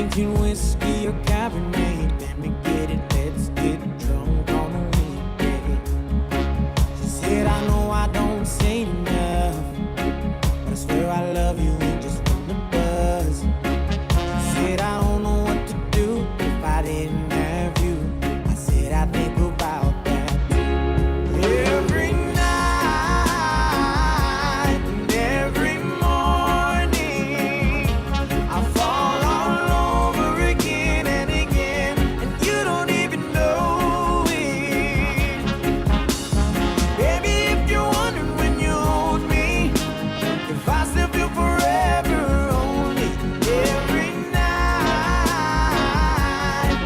drinking whiskey or Cabernet. Let me get it, let's get drunk on a weekday. She said, I know I don't say enough, but I swear I love you and just wanna buzz. She said, I don't know what to do if I didn't have you. I said, I think about that every night and every morning. I fall all over again and again, and you don't even know it. Baby, if you're wondering when you hold me, if I still feel forever only, every night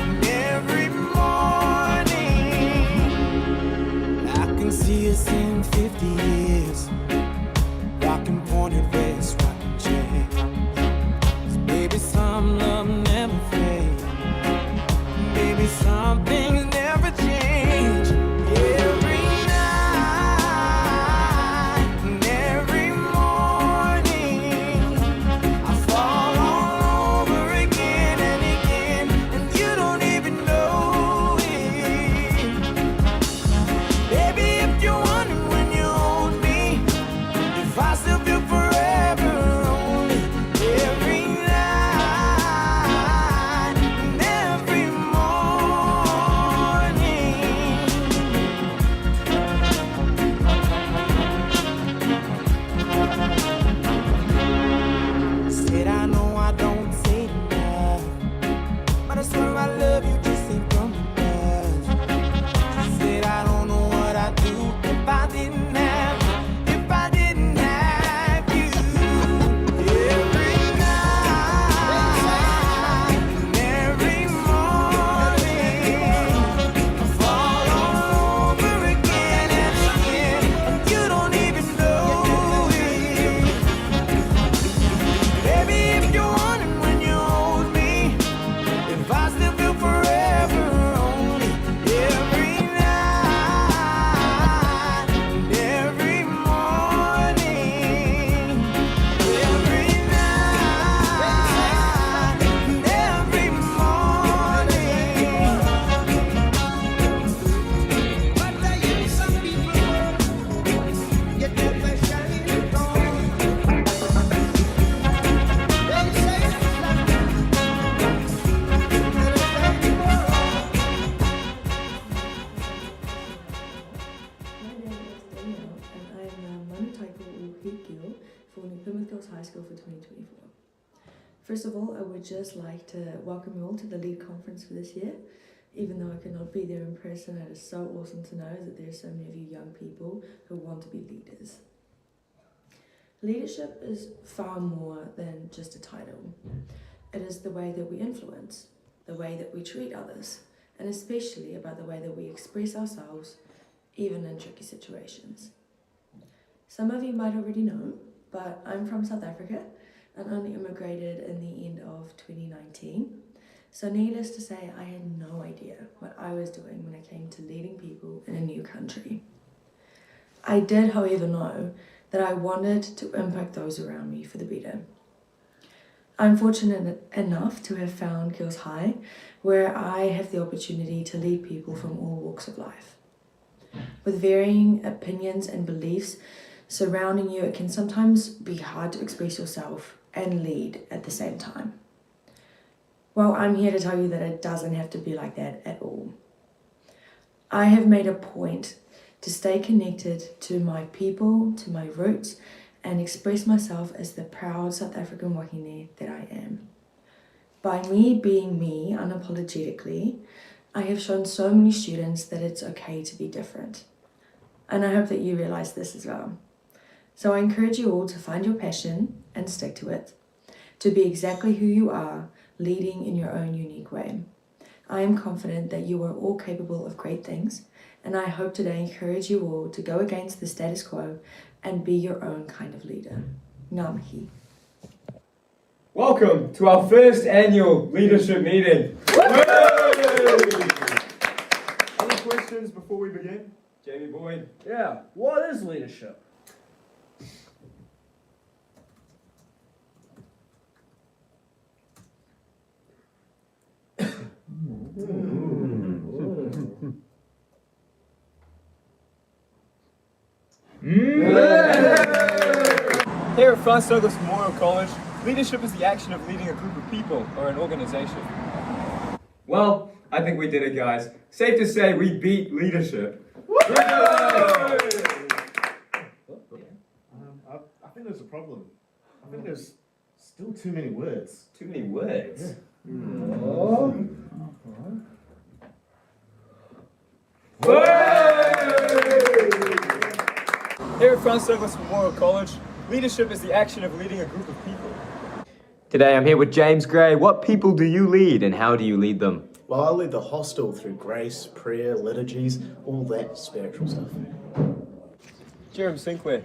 and every morning. I can see us in 50 years, rocking pointed vests, rocking chains. 'Cause baby, some love never fades. Baby, some things never change. Every night and every morning, I fall all over again and again, and you don't even know it. Baby, if you're wondering when you hold me, if I still feel forever only, every night and every morning. Said, I know I don't say enough, but I swear I love you just ain't from the buzz. Said, I don't know what I'd do if I didn't have you. Every night and every morning, I fall all over again and again, and you don't even know it. Baby, if you're wondering when you hold me, if I still feel forever only, every night and every morning, every night and every morning. But there is some people get their passion wrong. They say it's like My name is Danielle, and I am the Manutaiko Head Girl for New Plymouth Girls High School for 2024. First of all, I would just like to welcome you all to the LEAD conference for this year. Even though I could not be there in person, it is so awesome to know that there are so many of you young people who want to be leaders. Leadership is far more than just a title. It is the way that we influence, the way that we treat others, and especially about the way that we express ourselves, even in tricky situations. Some of you might already know, but I'm from South Africa and only immigrated in the end of 2019. So needless to say, I had no idea what I was doing when it came to leading people in a new country. I did, however, know that I wanted to impact those around me for the better. I'm fortunate enough to have found Girls High, where I have the opportunity to lead people from all walks of life. With varying opinions and beliefs surrounding you, it can sometimes be hard to express yourself and lead at the same time. Well, I'm here to tell you that it doesn't have to be like that at all. I have made a point to stay connected to my people, to my roots, and express myself as the proud South African wahine that I am. By me being me unapologetically, I have shown so many students that it's okay to be different. And I hope that you realize this as well. So I encourage you all to find your passion and stick to it, to be exactly who you are, leading in your own unique way. I am confident that you are all capable of great things, and I hope today encourage you all to go against the status quo and be your own kind of leader. Ngā mihi. Welcome to our first annual leadership meeting. Any questions before we begin? Jamie Boyd. Yeah, what is leadership? Here at Franz Douglas Memorial College, leadership is the action of leading a group of people or an organization. Well, I think we did it, guys. Safe to say we beat leadership. I think there's a problem. I think there's still too many words. Too many words. Here at Franz Douglas Memorial College, leadership is the action of leading a group of people. Today I'm here with James Gray. What people do you lead and how do you lead them? Well, I lead the hostel through grace, prayer, liturgies, all that spiritual stuff. Jeremy Sinclair,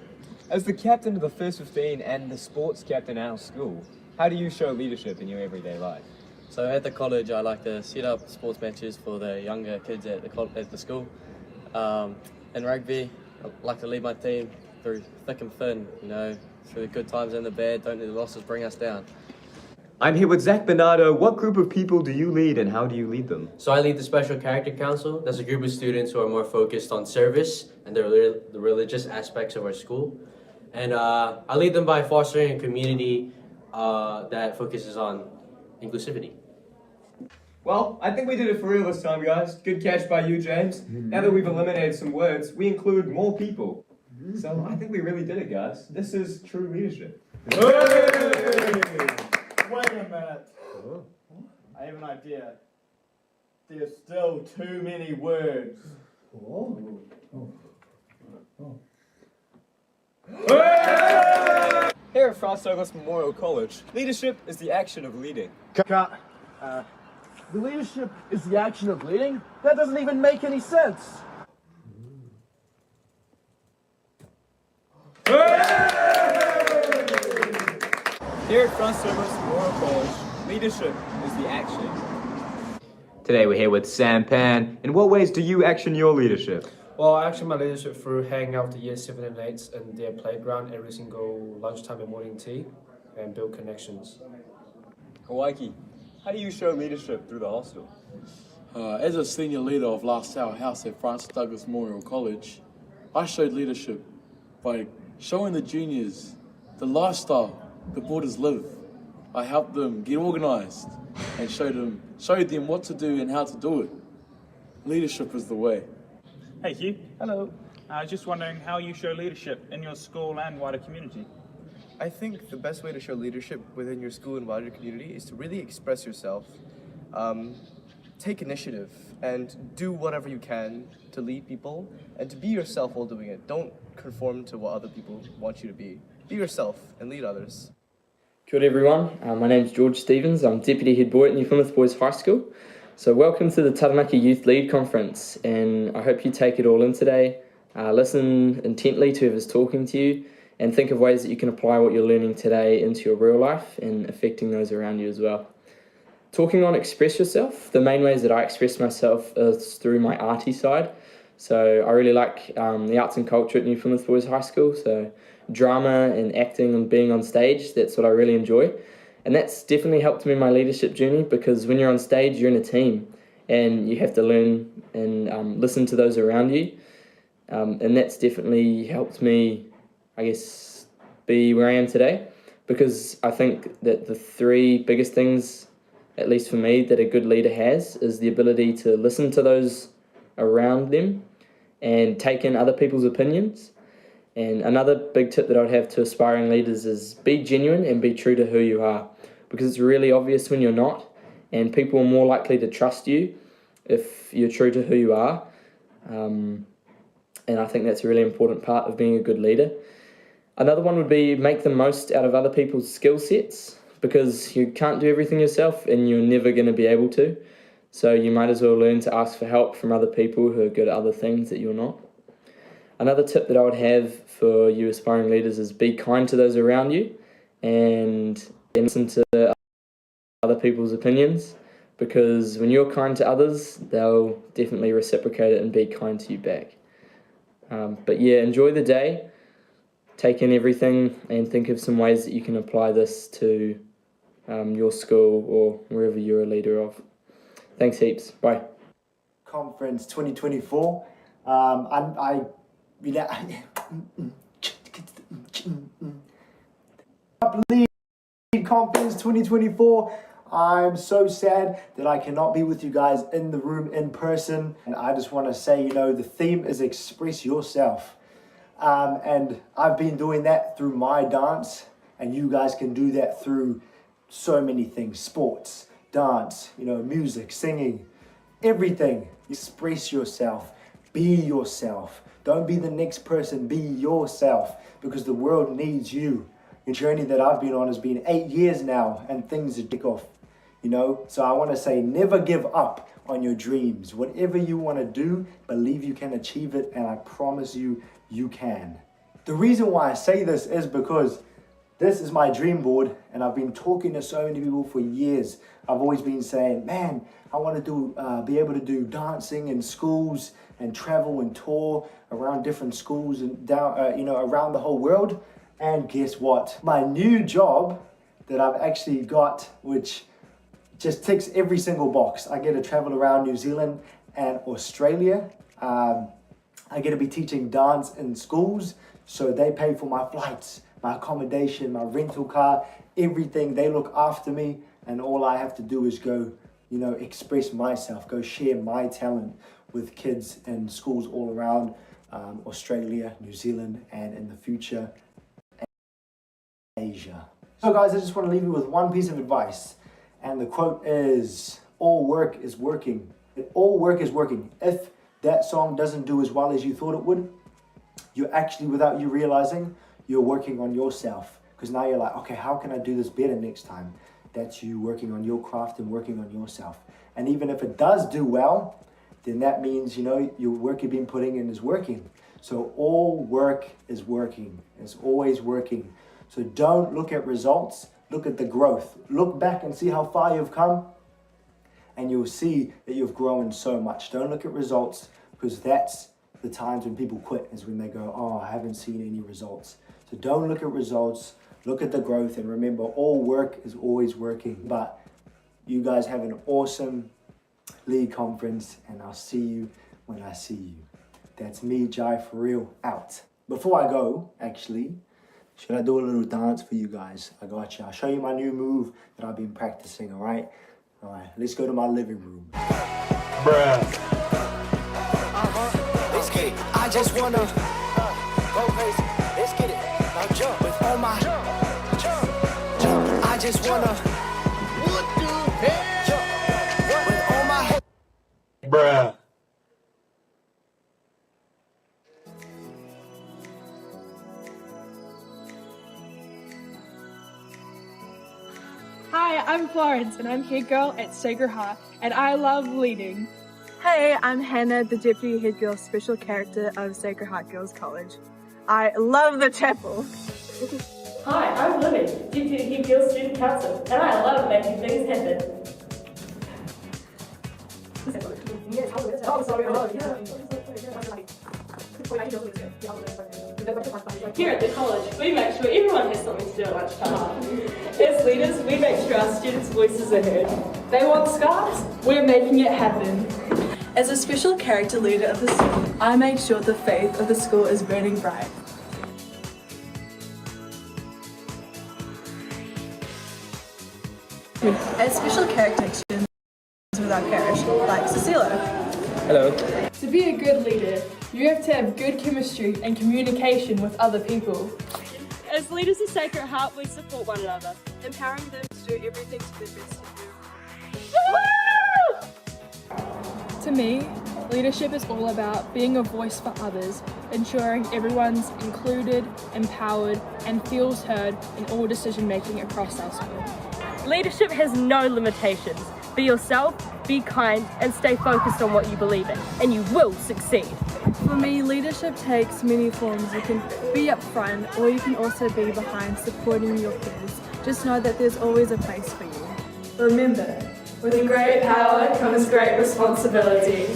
as the captain of the First 15 and the sports captain at our school, how do you show leadership in your everyday life? So at the college, I like to set up sports matches for the younger kids at the school. In rugby, I like to lead my team through thick and thin, through the good times and the bad. Don't let the losses bring us down. I'm here with Zach Bernardo. What group of people do you lead and how do you lead them? So I lead the Special Character Council. That's a group of students who are more focused on service and the religious aspects of our school. And I lead them by fostering a community that focuses on inclusivity. Well, I think we did it for real this time, guys. Good catch by you, James. Now that we've eliminated some words, we include more people. So I think we really did it, guys. This is true leadership. Wait a minute. I have an idea. There's still too many words. Here at Franz Douglas Memorial College, leadership is the action of leading. The leadership is the action of leading? That doesn't even make any sense. Here at Franz Douglas Memorial College, leadership is the action. Today we're here with Sam Pan. In what ways do you action your leadership? Well, I action my leadership through hanging out with the year 7 and 8s in their playground every single lunchtime and morning tea and build connections. Kawaiki, how do you show leadership through the hostel? As a senior leader of Last Tower House at Franz Douglas Memorial College, I showed leadership by showing the juniors the lifestyle the boarders live. I helped them get organised and showed them what to do and how to do it. Leadership is the way. Hey Hugh. Hello. I was just wondering how you show leadership in your school and wider community. I think the best way to show leadership within your school and wider community is to really express yourself, take initiative, and do whatever you can to lead people and to be yourself while doing it. Don't conform to what other people want you to be. Be yourself and lead others. Kia ora everyone, my name's George Stevens. I'm Deputy Head Boy at New Plymouth Boys High School. So welcome to the Taranaki Youth Lead Conference, and I hope you take it all in today. Listen intently to whoever's talking to you and think of ways that you can apply what you're learning today into your real life and affecting those around you as well. Talking on express yourself, the main ways that I express myself is through my arty side. So I really like the arts and culture at New Plymouth Boys High School, so drama and acting and being on stage, that's what I really enjoy. And that's definitely helped me in my leadership journey, because when you're on stage, you're in a team and you have to learn and listen to those around you. And that's definitely helped me, I guess, be where I am today, because I think that the three biggest things, at least for me, that a good leader has is the ability to listen to those around them and take in other people's opinions. And another big tip that I would have to aspiring leaders is be genuine and be true to who you are, because it's really obvious when you're not, and people are more likely to trust you if you're true to who you are. And I think that's a really important part of being a good leader. Another one would be make the most out of other people's skill sets, because you can't do everything yourself and you're never going to be able to. So you might as well learn to ask for help from other people who are good at other things that you're not. Another tip that I would have for you aspiring leaders is be kind to those around you and listen to other people's opinions, because when you're kind to others, they'll definitely reciprocate it and be kind to you back. But yeah, enjoy the day, take in everything, and think of some ways that you can apply this to your school or wherever you're a leader of. Thanks heaps. Bye. Conference 2024. Lead Conference 2024. I'm so sad that I cannot be with you guys in the room in person. And I just want to say, the theme is express yourself. And I've been doing that through my dance, and you guys can do that through so many things: sports, dance, music, singing, everything. Express yourself, be yourself. Don't be the next person, be yourself, because the world needs you. The journey that I've been on has been 8 years now, and things are kick off, So I want to say, never give up on your dreams. Whatever you want to do, believe you can achieve it, and I promise you, you can. The reason why I say this is because this is my dream board, and I've been talking to so many people for years. I've always been saying, man, I want to be able to do dancing in schools and travel and tour around different schools and down, around the whole world. And guess what? My new job that I've actually got, which just ticks every single box. I get to travel around New Zealand and Australia. I get to be teaching dance in schools, so they pay for my flights, my accommodation, my rental car, everything. They look after me, and all I have to do is go, express myself, go share my talent with kids in schools all around Australia, New Zealand, and in the future, Asia. So guys, I just want to leave you with one piece of advice, and the quote is, all work is working. All work is working. If that song doesn't do as well as you thought it would, you're actually, without you realizing, you're working on yourself. Because now you're like, okay, how can I do this better next time? That's you working on your craft and working on yourself. And even if it does do well, then that means, your work you've been putting in is working. So all work is working. It's always working. So don't look at results, look at the growth. Look back and see how far you've come, and you'll see that you've grown so much. Don't look at results, because that's the times when people quit, is when they go, oh, I haven't seen any results. So don't look at results, look at the growth, and remember, all work is always working. But you guys have an awesome league conference, and I'll see you when I see you. That's me, Jai For Real, out. Before I go, actually, should I do a little dance for you guys? I got you. I'll show you my new move that I've been practicing, all right? All right, let's go to my living room. Bruh. Let's get it. I just wanna go crazy. Let's get it. Now jump with all my jump. I just wanna jump with all my bruh. Hi, I'm Florence, and I'm head girl at Sacred Heart, and I love leading. Hey, I'm Hannah, the Deputy Head Girl Special Character of Sacred Heart Girls College. I love the chapel. Hi, I'm Libby, Deputy Head Girl Student Council, and I love making things happen. Here at the college, we make sure everyone has something to do at lunchtime. As leaders, we make sure our students' voices are heard. They want scarves? We're making it happen. As a special character leader of the school, I make sure the faith of the school is burning bright. As special character actions with our parish, like Cecilia. Hello. To be a good leader, you have to have good chemistry and communication with other people. As leaders of Sacred Heart, we support one another, empowering them to do everything to their best to do. To me, leadership is all about being a voice for others, ensuring everyone's included, empowered, and feels heard in all decision making across our school. Leadership has no limitations. Be yourself, be kind, and stay focused on what you believe in, and you will succeed. For me, leadership takes many forms. You can be up front, or you can also be behind, supporting your peers. Just know that there's always a place for you. Remember, with great power comes great responsibility.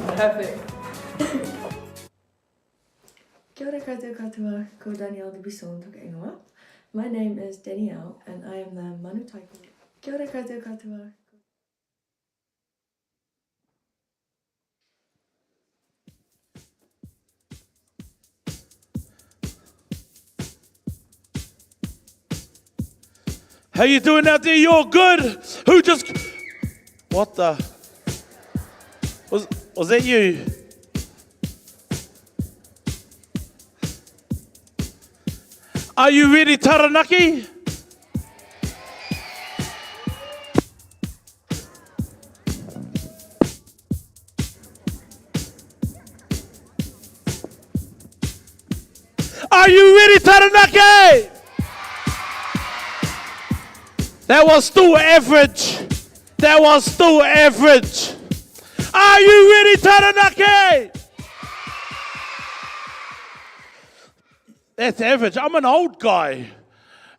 Perfect. Kia ora koutou katoa, ko Danielle de Bisson toka ingoa. My name is Danielle, and I am the Manu Taiko. Kia ora koutou katoa. How you doing out there? You're good. Who just... What the... Was that you? Are you ready, Taranaki? Are you ready, Taranaki? That was still average. That was still average. Are you ready, Taranaki? That's average. I'm an old guy,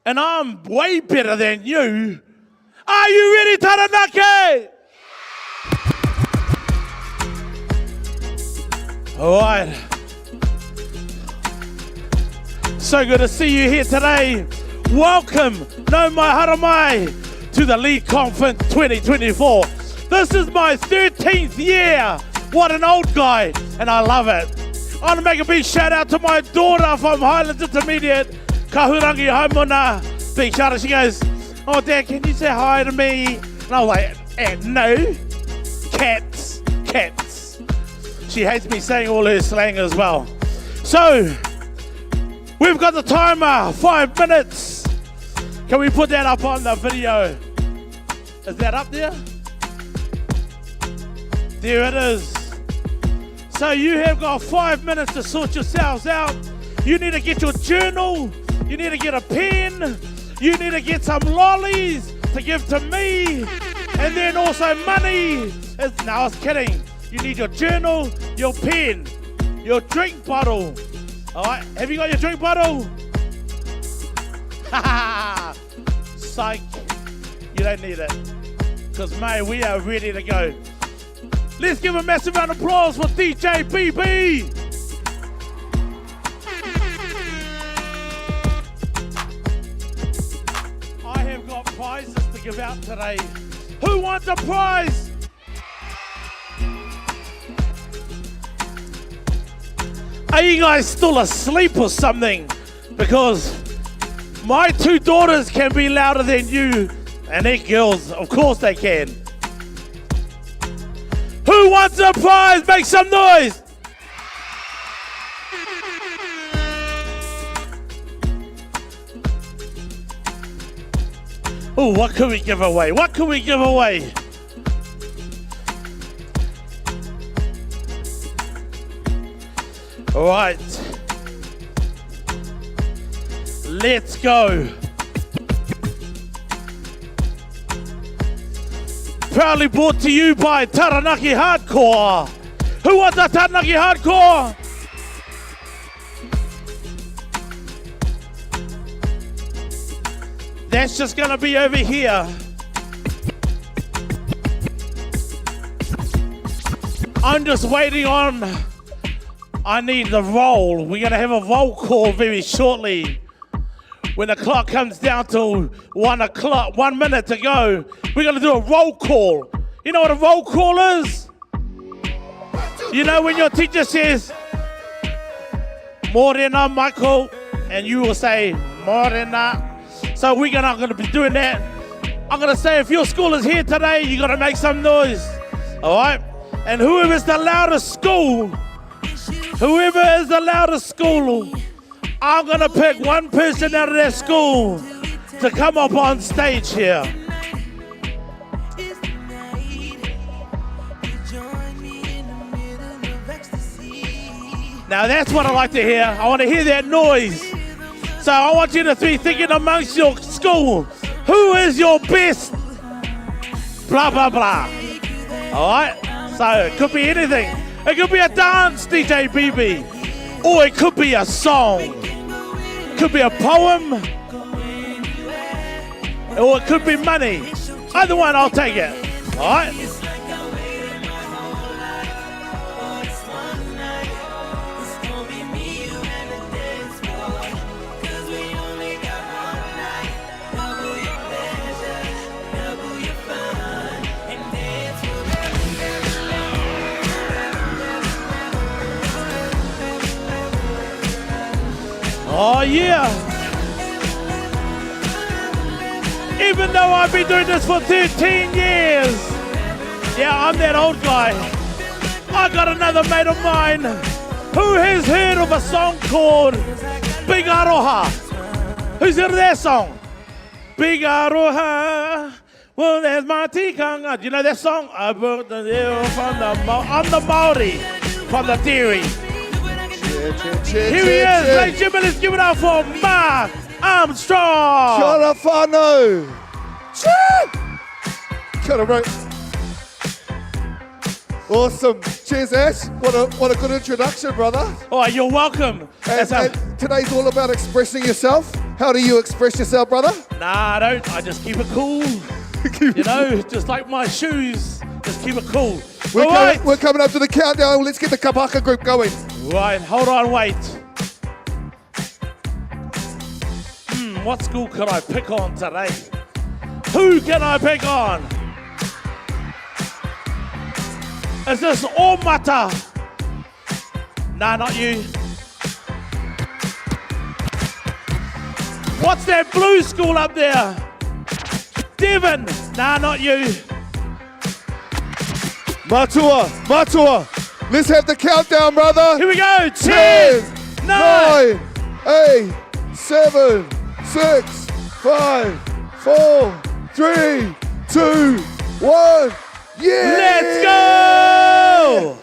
and I'm way better than you. Are you ready, Taranaki? All right. So good to see you here today. Welcome, no mai haramai, to the Lead Conference 2024. This is my 13th year. What an old guy, and I love it. I want to make a big shout out to my daughter from Highlands Intermediate, Kahurangi Haimona. Big shout out. She goes, "Oh, Dad, can you say hi to me?" And I was like, no. Cats. She hates me saying all her slang as well. So, we've got the timer, 5 minutes. Can we put that up on the video? Is that up there? There it is. So you have got 5 minutes to sort yourselves out. You need to get your journal. You need to get a pen. You need to get some lollies to give to me. And then also money. No, I was kidding. You need your journal, your pen, your drink bottle. All right, have you got your drink bottle? Psych, you don't need it. Because, mate, we are ready to go. Let's give a massive round of applause for DJ BB. I have got prizes to give out today. Who wants a prize? Are you guys still asleep or something? Because my 2 daughters can be louder than you, and they're girls, of course they can. Who wants a prize? Make some noise! Oh, what could we give away? What could we give away? All right, let's go. Proudly brought to you by Taranaki Hardcore. Who wants a Taranaki Hardcore? That's just gonna be over here. I'm just waiting on, I need the roll. We're gonna have a roll call very shortly. When the clock comes down to 1 o'clock, 1 minute to go, we're gonna do a roll call. You know what a roll call is? You know when your teacher says, Morena Michael, and you will say, Morena. So we're not gonna be doing that. I'm gonna say if your school is here today, you gotta make some noise, all right? And whoever is the loudest school, I'm gonna pick one person out of that school to come up on stage here. Now that's what I like to hear. I want to hear that noise. So I want you to be thinking amongst your school, who is your best blah, blah, blah. All right? So it could be anything. It could be a dance, DJ BB. Or it could be a song. It could be a poem. Or it could be money. Either one, I'll take it. All right? Oh yeah! Even though I've been doing this for 13 years. Yeah, I'm that old guy. I got another mate of mine who has heard of a song called Big Aroha. Who's heard of that song? Big Aroha. Well, there's my tikanga. Do you know that song? I brought the I'm the Maori from the Dairy. Here he is, ladies and gentlemen, let's give it up for Mark Armstrong. Kia ora whanau. Kia ora, bro. Awesome. Cheers, Ash. What a good introduction, brother. Oh, you're welcome. And today's all about expressing yourself. How do you express yourself, brother? Nah, I don't. I just keep it cool. You know, just like my shoes. Just keep it cool. We're coming up to the countdown. Let's get the Kapaka group going. Right, hold on, wait. What school can I pick on today? Who can I pick on? Is this Omata? Nah, not you. What's that blue school up there? Devon. Nah, not you. Matua. Let's have the countdown, brother. Here we go. 10, 9, 8, 7, 6, 5, 4, 3, 2, 1. Yeah! Let's go!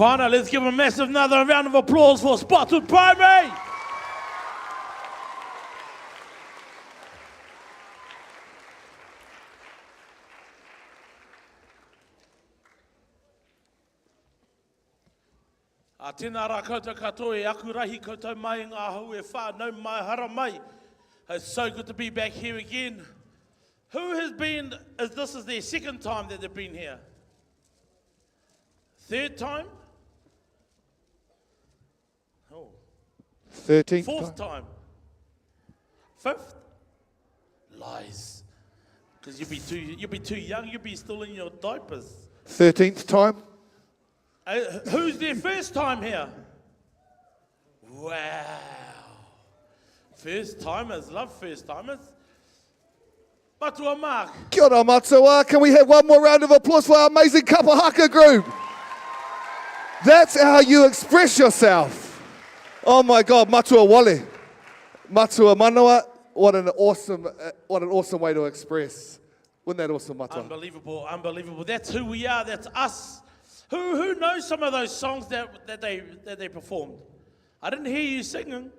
Finally, let's give a massive another round of applause for Spotwood Primary. A tēnā rā koutou katoa e aku rahi koutou mai ngā hau e whānau mai hara mai. It's so good to be back here again. Who has been, this is their second time that they've been here? Third time? Oh. 13th Fourth time? Fifth? Lies. Because you'll be too young, you'll be still in your diapers. 13th time. Who's their first time here? Wow. First timers, love first timers. Matua Mark. Kia ora matua. Can we have one more round of applause for our amazing Kapahaka group? That's how you express yourself. Oh my God, matua wale. Matua manawa. What an awesome way to express. Wasn't that awesome, matua? Unbelievable, unbelievable. That's who we are, that's us. Who knows some of those songs that they performed? I didn't hear you singing.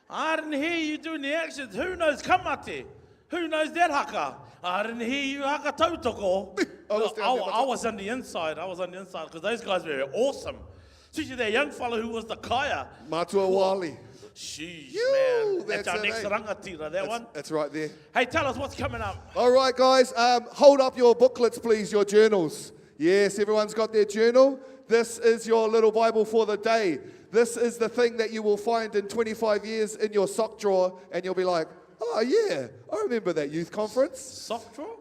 I didn't hear you doing the actions. Who knows kamate? Who knows that haka? I didn't hear you haka tautoko. I was on the inside. I was on the inside because those guys were awesome. Especially that young fellow who was the kaya. Matua Wali. Sheesh, man. That's our next rangatira, that one. That's right there. Hey, tell us what's coming up. All right, guys. Hold up your booklets, please, your journals. Yes, everyone's got their journal. This is your little Bible for the day. This is the thing that you will find in 25 years in your sock drawer, and you'll be like, oh, yeah, I remember that youth conference. Sock drawer?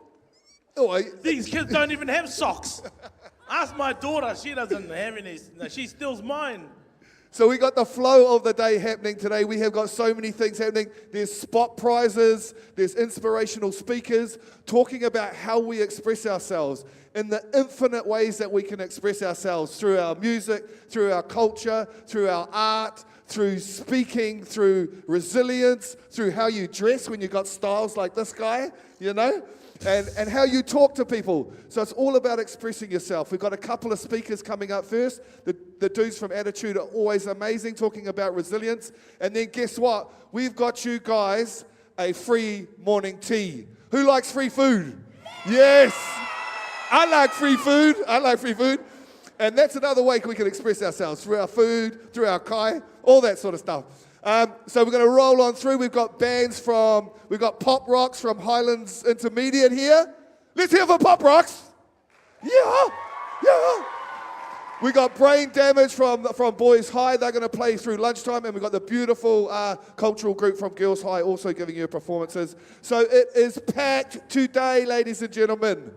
Oh, these kids don't even have socks. Ask my daughter. She doesn't have any. She steals mine. So we got the flow of the day happening today. We have got so many things happening. There's spot prizes. There's inspirational speakers talking about how we express ourselves in the infinite ways that we can express ourselves through our music, through our culture, through our art, through speaking, through resilience, through how you dress when you got styles like this guy, you know, and how you talk to people. So it's all about expressing yourself. We've got a couple of speakers coming up first. The dudes from Attitude are always amazing, talking about resilience. And then guess what? We've got you guys a free morning tea. Who likes free food? Yes! I like free food. I like free food. And that's another way we can express ourselves, through our food, through our kai, all that sort of stuff. So we're going to roll on through. We've got we've got Pop Rocks from Highlands Intermediate here. Let's hear for Pop Rocks. Yeah, yeah. We got Brain Damage from Boys High. They're going to play through lunchtime. And we've got the beautiful cultural group from Girls High also giving you performances. So it is packed today, ladies and gentlemen.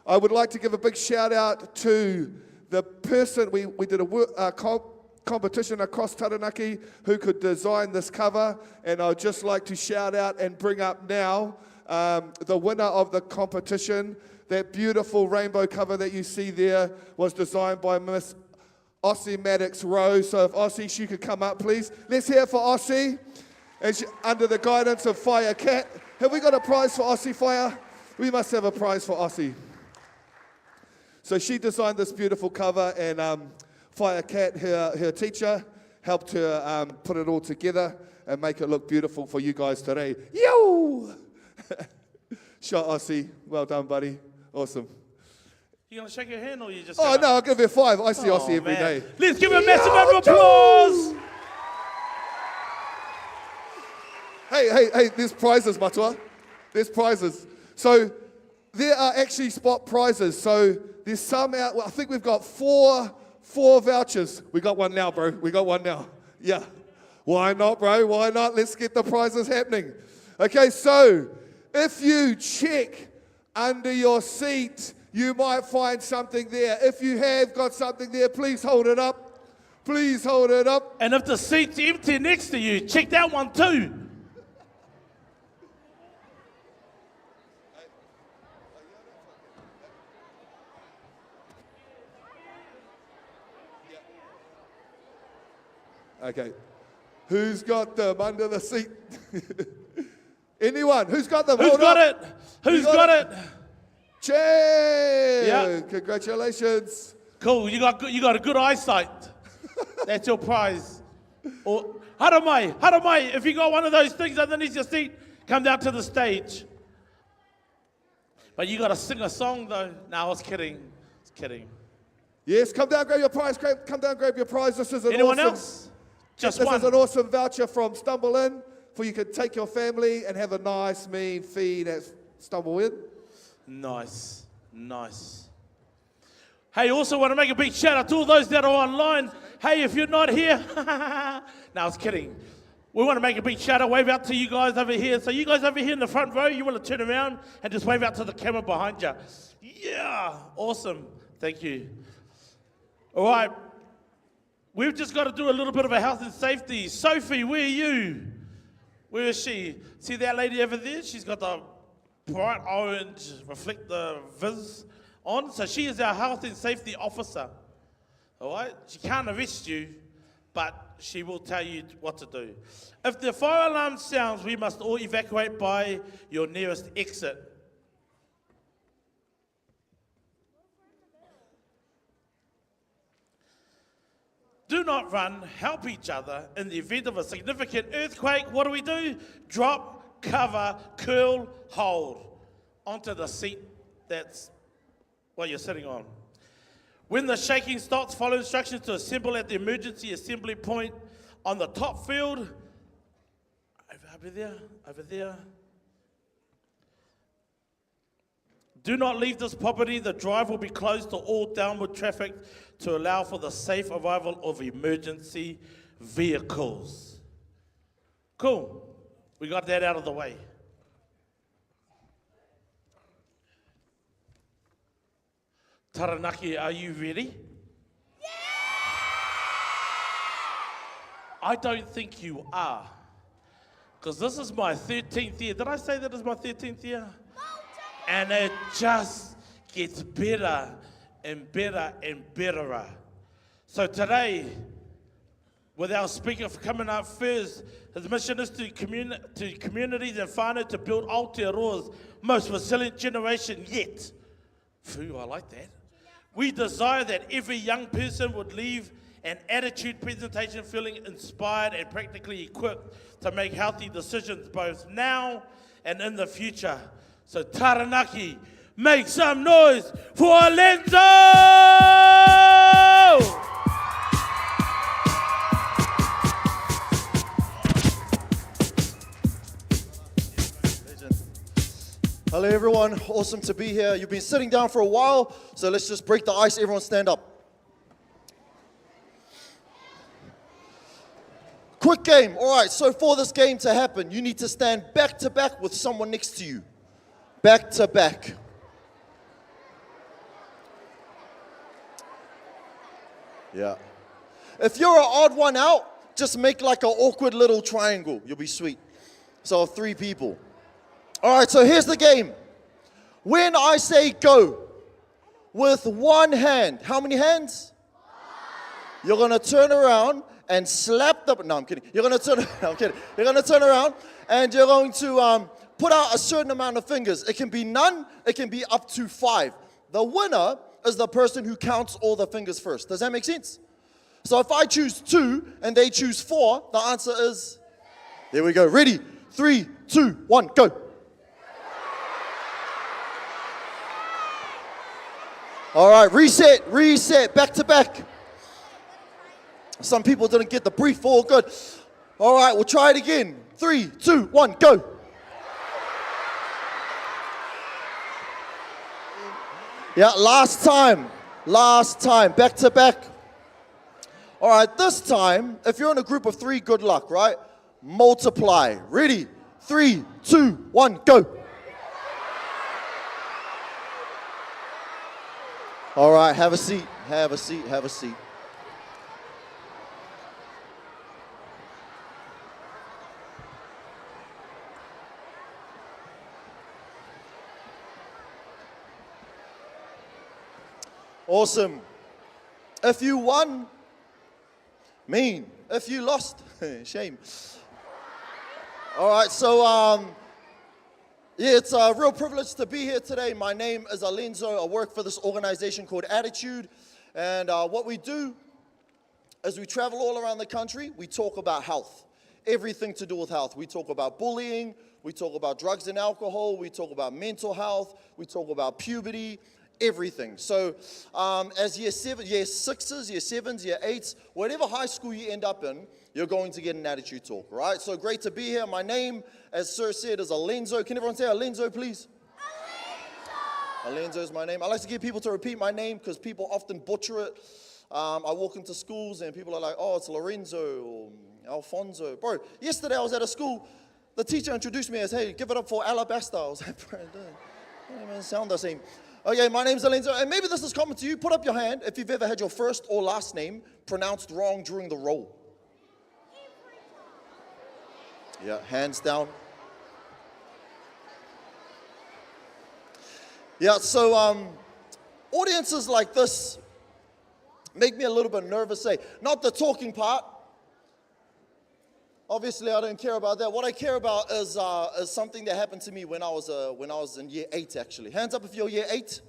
I would like to give a big shout out to the person, we did a competition across Taranaki who could design this cover, and I'd just like to shout out and bring up now the winner of the competition. That beautiful rainbow cover that you see there was designed by Miss Ossie Maddox Rose. So if Ossie, she could come up, please. Let's hear for Ossie, and under the guidance of Fire Cat. Have we got a prize for Ossie, Fire? We must have a prize for Ossie. So she designed this beautiful cover, and Fire Cat, her teacher, helped her put it all together and make it look beautiful for you guys today. Yo! Shot Ossie. Well done, buddy. Awesome. You gonna shake your hand or you just? Oh no, I'll give you a 5. I see Ossie every day. Let's give a massive round of applause. Hey, there's prizes, Matua. There's prizes. So there are actually spot prizes. So there's some out. Well, I think we've got four vouchers. We got one now, bro. We got one now. Yeah. Why not, bro? Why not? Let's get the prizes happening. Okay, so if you check under your seat, you might find something there. If you have got something there, please hold it up. Please hold it up. And if the seat's empty next to you, check that one too. Okay. Who's got them under the seat? Anyone? Who's got them? Who's got it? Who's got it? Che! Yeah. Congratulations. Cool. You got good eyesight. That's your prize. Or Haramai, if you got one of those things underneath your seat, come down to the stage. But you got to sing a song though. No, I was kidding. I was kidding. Yes, come down, grab your prize. Come down, grab your prize. This is an Anyone awesome, else? Just this one. is an awesome voucher from Stumble In for you can take your family and have a nice, mean feed at Stumble In. Nice, nice. Hey, also want to make a big shout out to all those that are online. Hey, if you're not here, no, I was kidding. We want to make a big shout out, wave out to you guys over here. So you guys over here in the front row, you want to turn around and just wave out to the camera behind you. Yeah, awesome. Thank you. All right. We've just got to do a little bit of a health and safety. Sophie, where are you? Where is she? See that lady over there? She's got the bright orange reflector vis on. So she is our health and safety officer. All right? She can't arrest you, but she will tell you what to do. If the fire alarm sounds, we must all evacuate by your nearest exit. Do not run, help each other. In the event of a significant earthquake, what do? Drop, cover, curl, hold onto the seat that's what you're sitting on. When the shaking stops, follow instructions to assemble at the emergency assembly point on the top field. Over there. Do not leave this property. The drive will be closed to all downward traffic to allow for the safe arrival of emergency vehicles. Cool. We got that out of the way. Taranaki, are you ready? Yeah! I don't think you are. Because this is my 13th year. Did I say that is my 13th year? And it just gets better and better and betterer. So today, with our speaker coming up first, his mission is to communities and whānau to build Aotearoa's most resilient generation yet. Phew, I like that. We desire that every young person would leave an attitude presentation feeling inspired and practically equipped to make healthy decisions both now and in the future. So Taranaki, make some noise for Alenzo! Hello everyone, awesome to be here. You've been sitting down for a while, so let's just break the ice. Everyone stand up. Quick game. All right, so for this game to happen, you need to stand back to back with someone next to you. Back to back. Yeah. If you're an odd one out, just make like an awkward little triangle. You'll be sweet. So 3 people. All right, so here's the game. When I say go, with one hand, how many hands? You're going to turn around and slap the, no, I'm kidding. You're going to turn, I'm kidding. You're going to turn around and you're going to put out a certain amount of fingers. It can be none, it can be up to 5. The winner is the person who counts all the fingers first. Does that make sense? So if I choose 2 and they choose 4, the answer is, there we go. Ready? 3, 2, 1, go. All right, reset, back to back. Some people didn't get the brief, all good. All right, we'll try it again. 3, 2, 1, go. Yeah, last time, back to back. All right, this time, if you're in a group of 3, good luck, right? Multiply. Ready? 3, 2, 1, go. All right, have a seat, have a seat, have a seat. Awesome. If you won, mean. If you lost, shame. All right, so yeah, it's a real privilege to be here today. My name is Alenzo. I work for this organization called Attitude. And what we do as we travel all around the country, we talk about health. Everything to do with health. We talk about bullying, we talk about drugs and alcohol, we talk about mental health, we talk about puberty, everything. So as year 6s, year 7s, year 8s, whatever high school you end up in, you're going to get an attitude talk, right? So great to be here. My name, as Sir said, is Alenzo. Can everyone say Alenzo, please? Alenzo is my name. I like to get people to repeat my name because people often butcher it. I walk into schools and people are like, oh, it's Lorenzo or Alfonso. Bro, yesterday I was at a school. The teacher introduced me as, hey, give it up for Alabaster. I was like, bro, it doesn't even sound the same. Okay, my name's Alenzo, and maybe this is common to you. Put up your hand if you've ever had your first or last name pronounced wrong during the roll. Yeah, hands down. Yeah, so audiences like this make me a little bit nervous. Say, not the talking part. Obviously, I don't care about that. What I care about is something that happened to me when I was in year 8, actually. Hands up if you're year 8.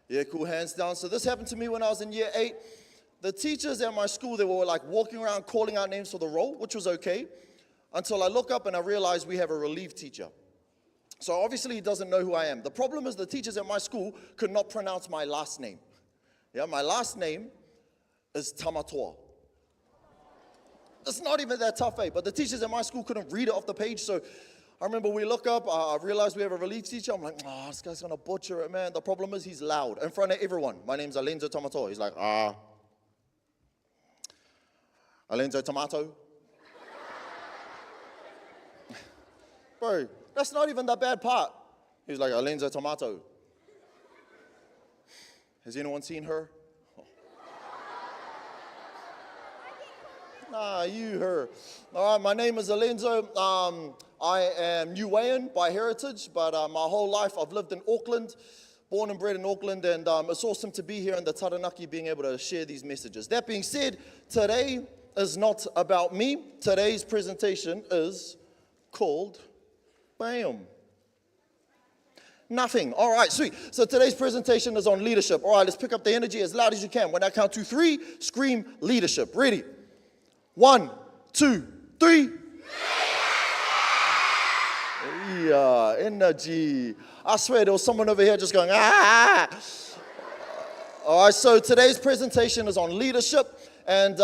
Yeah, cool, hands down. So this happened to me when I was in year 8. The teachers at my school, they were like walking around calling out names for the roll, which was okay, until I look up and I realize we have a relief teacher. So obviously he doesn't know who I am. The problem is the teachers at my school could not pronounce my last name. Yeah, my last name is Tamatoa. It's not even that tough, but the teachers at my school couldn't read it off the page. So I remember we look up, I realized we have a relief teacher. I'm like, oh, this guy's gonna butcher it, man. The problem is he's loud in front of everyone. My name's Alenzo Tamatoa. He's like, Alenzo Tomato. Bro, that's not even the bad part. He's like, Alenzo Tomato. Has anyone seen her? Oh. Nah, you, her. All right, my name is Alenzo. I am Niuean by heritage, but my whole life I've lived in Auckland, born and bred in Auckland, and it's awesome to be here in the Taranaki being able to share these messages. That being said, today is not about me. Today's presentation is called BAM. Nothing. All right, sweet. So today's presentation is on leadership. All right, let's pick up the energy as loud as you can. When I count to 3, scream leadership. Ready? 1, 2, 3. Yeah, energy. I swear there was someone over here just going, ah. All right, so today's presentation is on leadership. And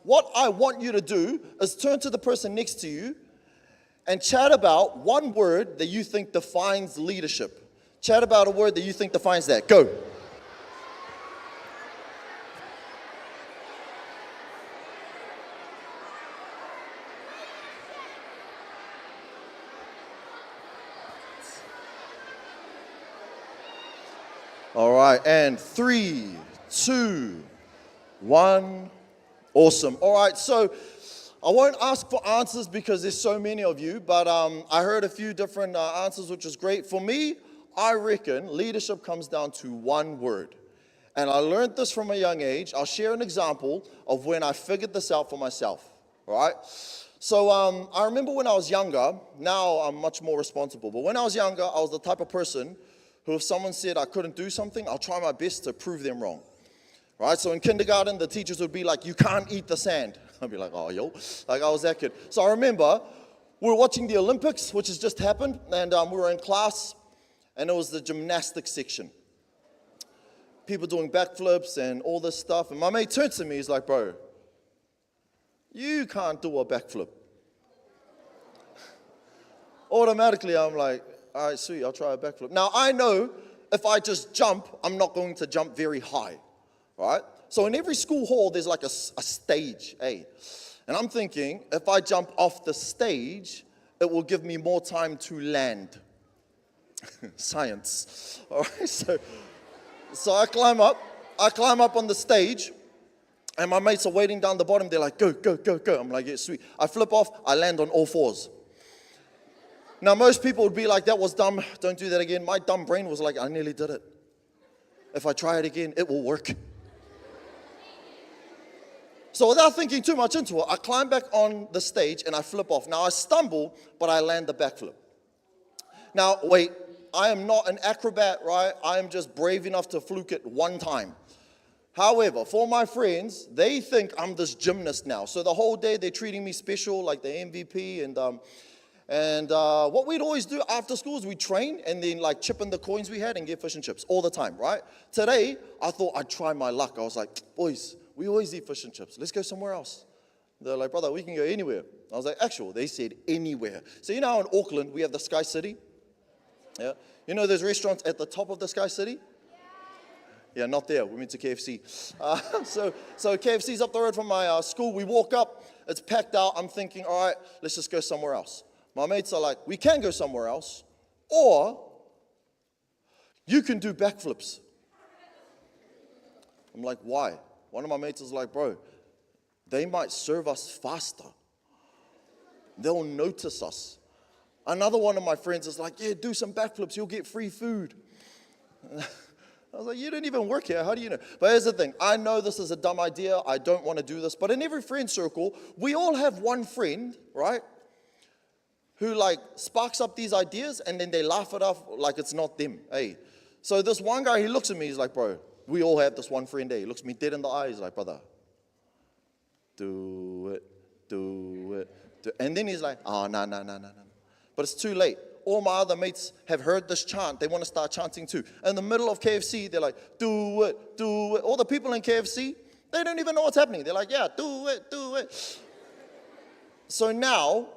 what I want you to do is turn to the person next to you and chat about one word that you think defines leadership. Chat about a word that you think defines that. Go. All right, and 3, 2, 1. Awesome. All right, so I won't ask for answers because there's so many of you, but I heard a few different answers, which is great. For me, I reckon leadership comes down to one word. And I learned this from a young age. I'll share an example of when I figured this out for myself, all right? So I remember when I was younger, now I'm much more responsible, but when I was younger, I was the type of person who if someone said I couldn't do something, I'll try my best to prove them wrong. Right, so in kindergarten, the teachers would be like, you can't eat the sand. I'd be like, oh, yo, like I was that kid. So I remember we were watching the Olympics, which has just happened, and we were in class, and it was the gymnastics section. People doing backflips and all this stuff, and my mate turned to me, he's like, bro, you can't do a backflip. Automatically, I'm like, all right, sweet, I'll try a backflip. Now, I know if I just jump, I'm not going to jump very high. Right? So in every school hall, there's like a stage, And I'm thinking, if I jump off the stage, it will give me more time to land. Science. All right, so I climb up on the stage, and my mates are waiting down the bottom. They're like, go, go, go, go. I'm like, yeah, sweet. I flip off, I land on all 4s. Now, most people would be like, that was dumb, don't do that again. My dumb brain was like, I nearly did it. If I try it again, it will work. So without thinking too much into it, I climb back on the stage and I flip off. Now I stumble, but I land the backflip. Now, wait, I am not an acrobat, right? I am just brave enough to fluke it one time. However, for my friends, they think I'm this gymnast now. So the whole day they're treating me special, like the MVP. And what we'd always do after school is we train and then like chip in the coins we had and get fish and chips all the time, right? Today, I thought I'd try my luck. I was like, boys, we always eat fish and chips. Let's go somewhere else. They're like, brother, we can go anywhere. I was like, actual. They said anywhere. So you know how in Auckland we have the Sky City? Yeah. You know those restaurants at the top of the Sky City? Yeah, not there. We went to KFC. So KFC's up the road from my school. We walk up. It's packed out. I'm thinking, all right, let's just go somewhere else. My mates are like, we can go somewhere else, or you can do backflips. I'm like, why? One of my mates is like, bro, they might serve us faster. They'll notice us. Another one of my friends is like, yeah, do some backflips. You'll get free food. I was like, you didn't even work here. How do you know? But here's the thing. I know this is a dumb idea. I don't want to do this. But in every friend circle, we all have one friend, right, who like sparks up these ideas and then they laugh it off like it's not them. Hey. So this one guy, he looks at me. He's like, bro, we all have this one friend. He looks me dead in the eye. He's like, brother, do it. And then he's like, oh, no. But it's too late. All my other mates have heard this chant. They want to start chanting too. In the middle of KFC, they're like, do it. All the people in KFC, they don't even know what's happening. They're like, yeah, do it. So now,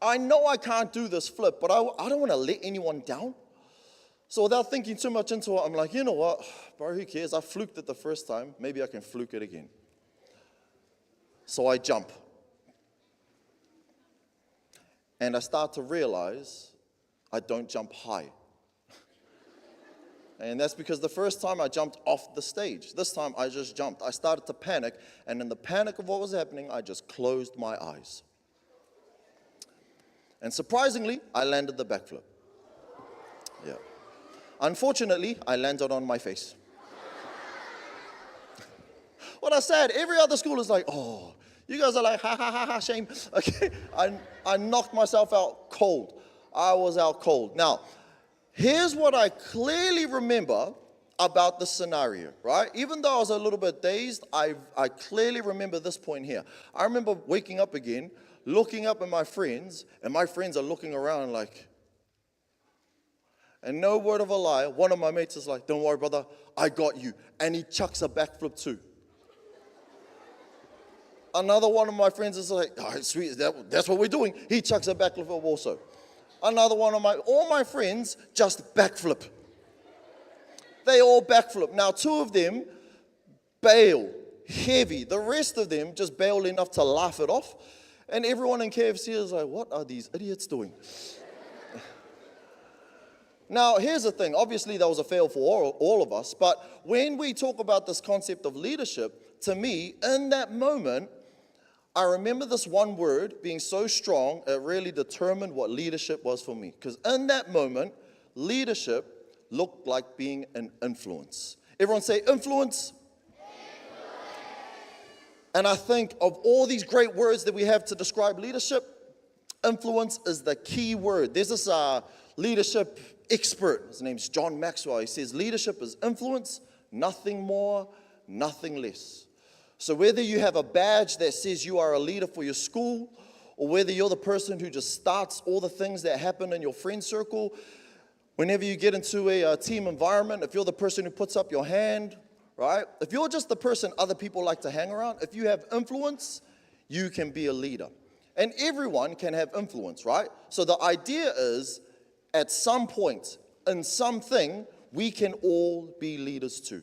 I know I can't do this flip, but I don't want to let anyone down. So without thinking too much into it, I'm like, you know what, bro, who cares? I fluked it the first time. Maybe I can fluke it again. So I jump. And I start to realize I don't jump high. And that's because the first time I jumped off the stage. This time I just jumped. I started to panic, and in the panic of what was happening, I just closed my eyes. And surprisingly, I landed the backflip. Yeah. Unfortunately, I landed on my face. What I said, every other school is like, oh, you guys are like, ha, shame. Okay, I knocked myself out cold. I was out cold. Now, here's what I clearly remember about the scenario, right? Even though I was a little bit dazed, I clearly remember this point here. I remember waking up again, looking up at my friends, and my friends are looking around like, and no word of a lie, one of my mates is like, don't worry, brother, I got you. And he chucks a backflip too. Another one of my friends is like, all right, sweet, that's what we're doing. He chucks a backflip also. Another one of all my friends just backflip. They all backflip. Now, two of them bail heavy. The rest of them just bail enough to laugh it off. And everyone in KFC is like, what are these idiots doing? Now, here's the thing. Obviously, that was a fail for all of us. But when we talk about this concept of leadership, to me, in that moment, I remember this one word being so strong, it really determined what leadership was for me. Because in that moment, leadership looked like being an influence. Everyone say influence. And I think of all these great words that we have to describe leadership, influence is the key word. There's this leadership expert. His name's John Maxwell. He says leadership is influence, nothing more, nothing less. So whether you have a badge that says you are a leader for your school, or whether you're the person who just starts all the things that happen in your friend circle, whenever you get into a team environment, if you're the person who puts up your hand, right? If you're just the person other people like to hang around, if you have influence, you can be a leader. And everyone can have influence, right? So the idea is, at some point, in something, we can all be leaders too.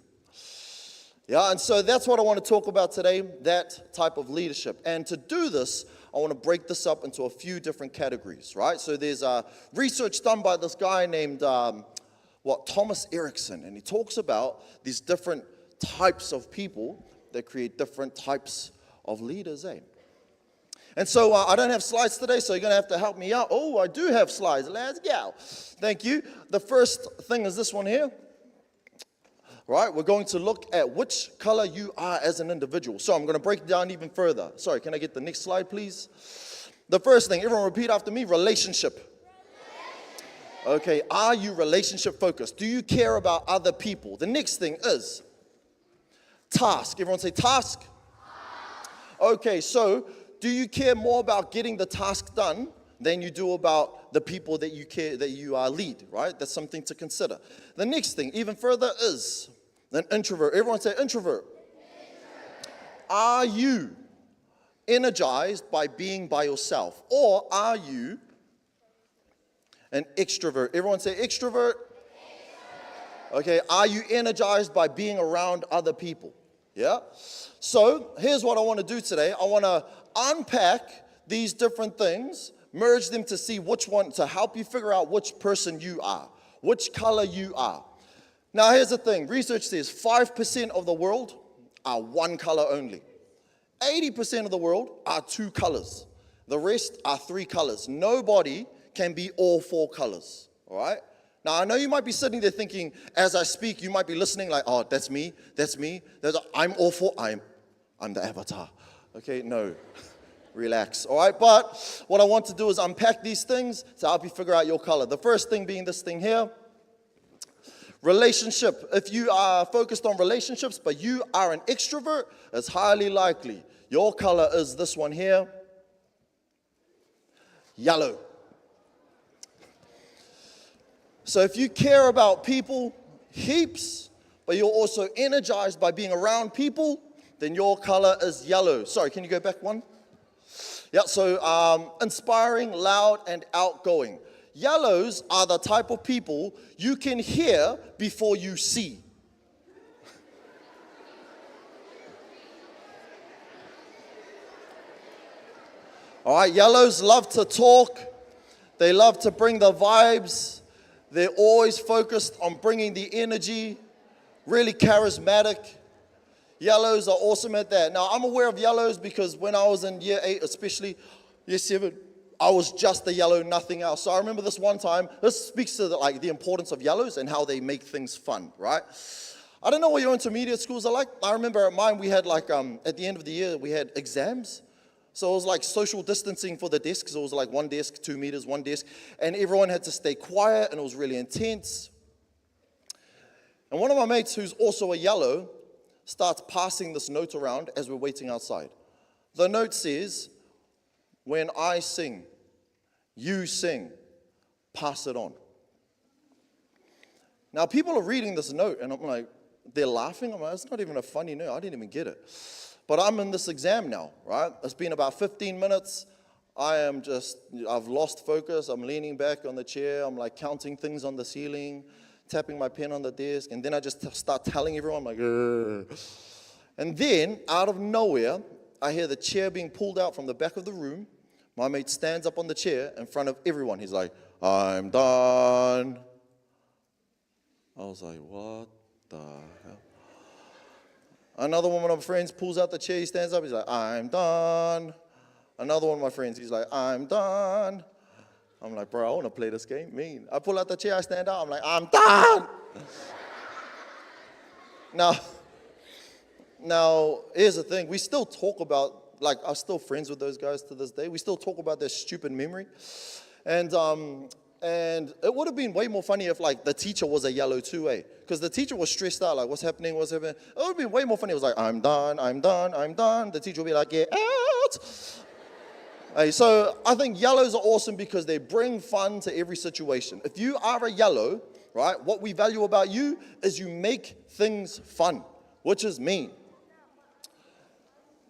Yeah, and so that's what I want to talk about today, that type of leadership. And to do this, I want to break this up into a few different categories, right? So there's research done by this guy named, Thomas Erickson. And he talks about these different types of people that create different types of leaders, eh? And so I don't have slides today, so you're going to have to help me out. Oh, I do have slides. Let's go. Thank you. The first thing is this one here. Right, we're going to look at which color you are as an individual. So I'm going to break it down even further. Sorry, can I get the next slide, please? The first thing, everyone repeat after me, relationship. Okay, are you relationship focused? Do you care about other people? The next thing is Task. Everyone say task. Okay, so do you care more about getting the task done than you do about the people that you care that you lead, right? That's something to consider. The next thing, even further, is an introvert. Everyone say introvert. Are you energized by being by yourself, or are you an extrovert? Everyone say extrovert. Okay, are you energized by being around other people? Yeah? So, here's what I want to do today. I want to unpack these different things, merge them to see which one, to help you figure out which person you are, which color you are. Now, here's the thing. Research says 5% of the world are one color only. 80% of the world are two colors. The rest are three colors. Nobody can be all four colors, all right? Now, I know you might be sitting there thinking, as I speak, you might be listening like, oh, that's me, I'm all four, I'm the avatar. Okay, no, relax, all right? But what I want to do is unpack these things to help you figure out your color. The first thing being this thing here, relationship. If you are focused on relationships, but you are an extrovert, it's highly likely your color is this one here, yellow. So if you care about people heaps, but you're also energized by being around people, then your color is yellow. Sorry, can you go back one? Yeah, so inspiring, loud, and outgoing. Yellows are the type of people you can hear before you see. All right, yellows love to talk. They love to bring the vibes. They're always focused on bringing the energy, really charismatic. Yellows are awesome at that. Now, I'm aware of yellows because when I was in year 8, especially year 7, I was just a yellow, nothing else. So I remember this one time, this speaks to the importance of yellows and how they make things fun, right? I don't know what your intermediate schools are like. I remember at mine, we had at the end of the year, we had exams. So it was like social distancing for the desks. It was like 1 desk, 2 meters, 1 desk. And everyone had to stay quiet, and it was really intense. And one of my mates, who's also a yellow, starts passing this note around as we're waiting outside. The note says, when I sing, you sing, pass it on. Now, people are reading this note, and I'm like, they're laughing. I'm like, it's not even a funny note. I didn't even get it. But I'm in this exam now, right? It's been about 15 minutes. I've lost focus. I'm leaning back on the chair. I'm like counting things on the ceiling, tapping my pen on the desk. And then I just start telling everyone, I'm like, ugh. And then, out of nowhere, I hear the chair being pulled out from the back of the room. My mate stands up on the chair in front of everyone. He's like, I'm done. I was like, what the hell? Another one of my friends pulls out the chair, he stands up, he's like, I'm done. Another one of my friends, he's like, I'm done. I'm like, bro, I want to play this game, mean. I pull out the chair, I stand up, I'm like, I'm done. Now, here's the thing, we still talk about, I'm still friends with those guys to this day. We still talk about their stupid memory. And it would have been way more funny if, the teacher was a yellow too, eh? Because the teacher was stressed out, what's happening? It would have been way more funny. It was like, I'm done, I'm done, I'm done. The teacher would be like, get out. Hey, so I think yellows are awesome because they bring fun to every situation. If you are a yellow, right, what we value about you is you make things fun, which is mean.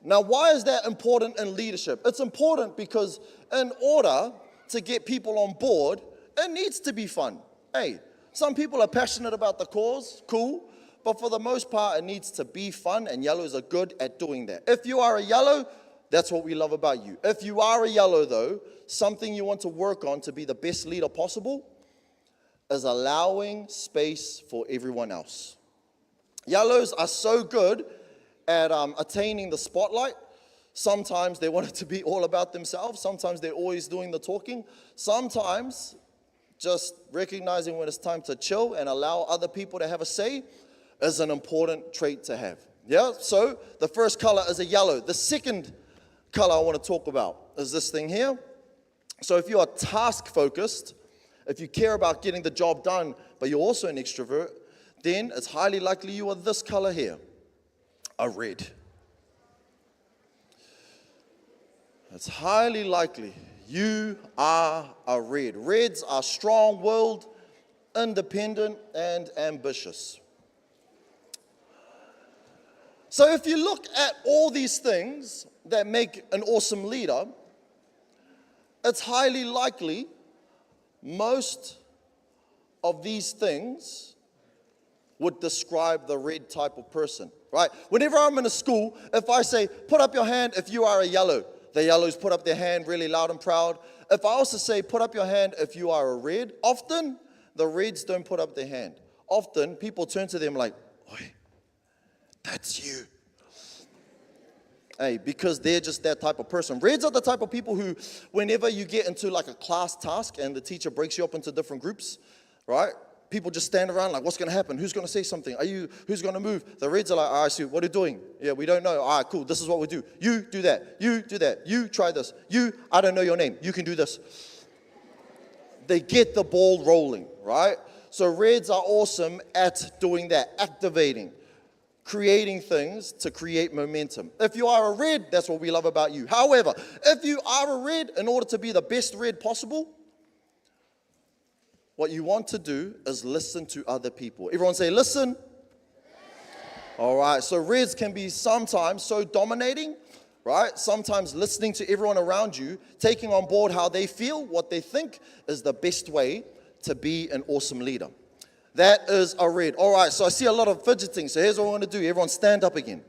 Now, why is that important in leadership? It's important because in order to get people on board, it needs to be fun. Hey, some people are passionate about the cause, cool, but for the most part, it needs to be fun, and yellows are good at doing that. If you are a yellow, that's what we love about you. If you are a yellow, though, something you want to work on to be the best leader possible is allowing space for everyone else. Yellows are so good at attaining the spotlight. Sometimes they want it to be all about themselves. Sometimes they're always doing the talking. Sometimes just recognizing when it's time to chill and allow other people to have a say is an important trait to have. Yeah, so the first color is a yellow. The second color I want to talk about is this thing here. So if you are task focused, if you care about getting the job done, but you're also an extrovert, then it's highly likely you are this color here. a red. It's highly likely you are a red. Reds are strong-willed, independent, and ambitious. So if you look at all these things that make an awesome leader, it's highly likely most of these things would describe the red type of person, right? Whenever I'm in a school, if I say, put up your hand if you are a yellow, the yellows put up their hand really loud and proud. If I also say, put up your hand if you are a red, often the reds don't put up their hand. Often people turn to them like, oi, that's you. Hey, because they're just that type of person. Reds are the type of people who, whenever you get into like a class task and the teacher breaks you up into different groups, right? People just stand around like, what's going to happen? Who's going to say something? Who's going to move? The reds are like, all right, Sue, what are you doing? Yeah, we don't know. All right, cool. This is what we do. You do that. You do that. You try this. I don't know your name. You can do this. They get the ball rolling, right? So reds are awesome at doing that, activating, creating things to create momentum. If you are a red, that's what we love about you. However, if you are a red, in order to be the best red possible, what you want to do is listen to other people. Everyone say, listen. All right, so reds can be sometimes so dominating, right? Sometimes listening to everyone around you, taking on board how they feel, what they think is the best way to be an awesome leader. That is a red. All right, so I see a lot of fidgeting, so here's what I want to do. Everyone stand up again.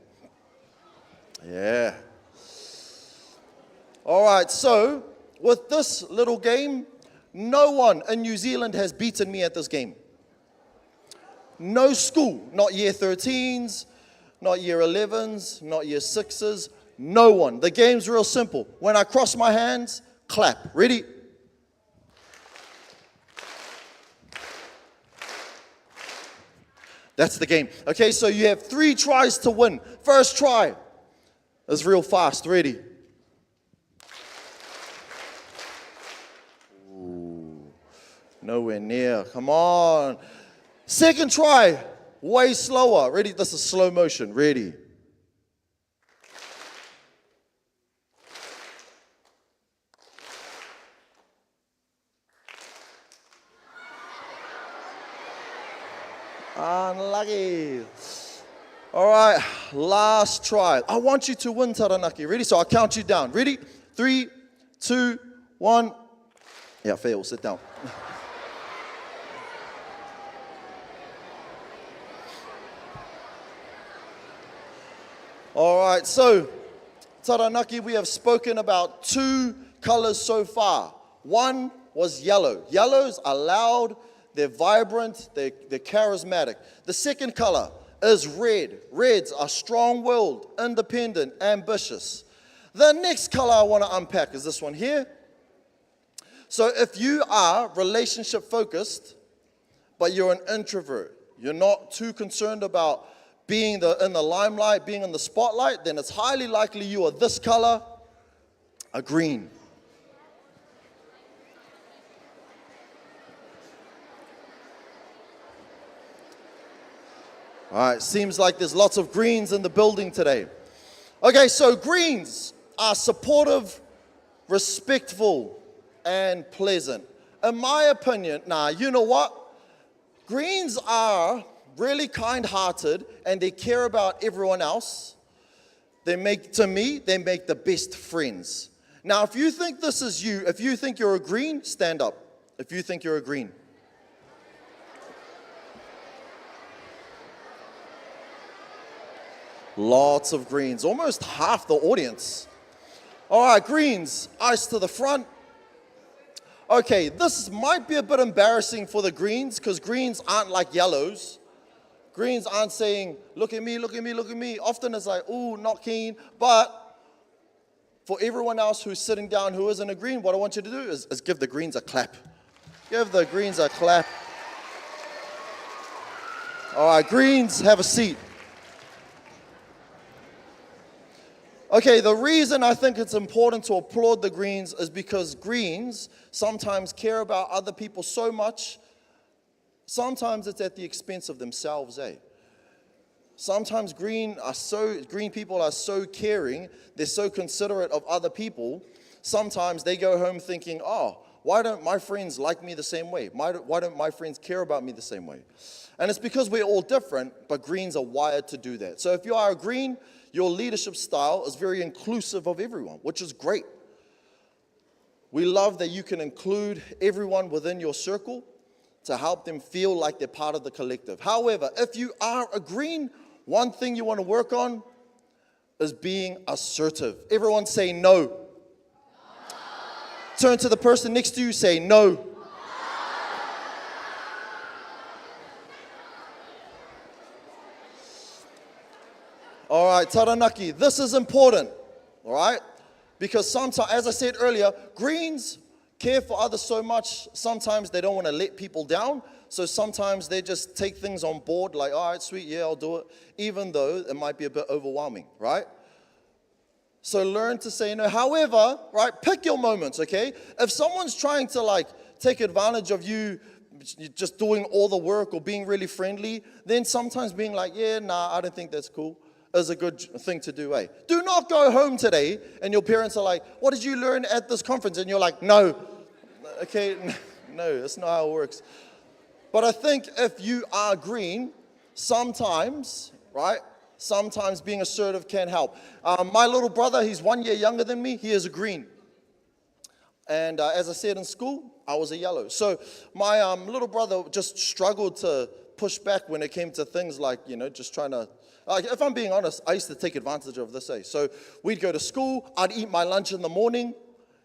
Yeah. All right, so with this little game, no one in New Zealand has beaten me at this game. No school, not year 13s, not year 11s, not year 6s, no one. The game's real simple. When I cross my hands, clap. Ready? That's the game. Okay, so you have 3 tries to win. First try is real fast. Ready? Nowhere near. Come on. Second try, way slower. Ready? This is slow motion. Ready? Unlucky. All right, last try. I want you to win, Taranaki. Ready? So I'll count you down. Ready? 3, 2, 1. Yeah, fail. Sit down. All right, so Taranaki, we have spoken about 2 colors so far. One was yellow. Yellows are loud, they're vibrant, they're charismatic. The second color is red. Reds are strong-willed, independent, ambitious. The next color I want to unpack is this one here. So if you are relationship-focused, but you're an introvert, you're not too concerned about being in the limelight, being in the spotlight, then it's highly likely you are this color, a green. All right, seems like there's lots of greens in the building today. Okay, so greens are supportive, respectful, and pleasant. In my opinion, you know what? Greens are really kind-hearted and they care about everyone else. They make the best friends. Now, if you think this is you, if you think you're a green, stand up. If you think you're a green. Lots of greens, almost half the audience. All right, greens, ice to the front. Okay, this might be a bit embarrassing for the greens because greens aren't like yellows. Greens aren't saying, look at me, look at me, look at me. Often it's like, ooh, not keen. But for everyone else who's sitting down who isn't a green, what I want you to do is give the greens a clap. Give the greens a clap. All right, greens, have a seat. Okay, the reason I think it's important to applaud the greens is because greens sometimes care about other people so much, sometimes it's at the expense of themselves, Sometimes green people are so caring, they're so considerate of other people. Sometimes they go home thinking, oh, why don't my friends like me the same way? Why don't my friends care about me the same way? And it's because we're all different, but greens are wired to do that. So if you are a green, your leadership style is very inclusive of everyone, which is great. We love that you can include everyone within your circle to help them feel like they're part of the collective. However, if you are a green, one thing you want to work on is being assertive. Everyone say no. Turn to the person next to you, say no. All right, Taranaki, this is important, all right? Because sometimes, as I said earlier, greens care for others so much, sometimes they don't want to let people down, so sometimes they just take things on board, like, all right, sweet, yeah, I'll do it, even though it might be a bit overwhelming, right? So learn to say no. However, right, pick your moments, okay? If someone's trying to, like, take advantage of you just doing all the work or being really friendly, then sometimes being like, yeah, nah, I don't think that's cool, is a good thing to do, eh? Do not go home today and your parents are like, what did you learn at this conference? And you're like, no. Okay, no, that's not how it works. But I think if you are green, sometimes, right, sometimes being assertive can help. My little brother, he's 1 year younger than me, he is a green. And as I said in school, I was a yellow. So my little brother just struggled to push back when it came to things like, you know, just trying to, if I'm being honest, I used to take advantage of this, eh? So we'd go to school, I'd eat my lunch in the morning,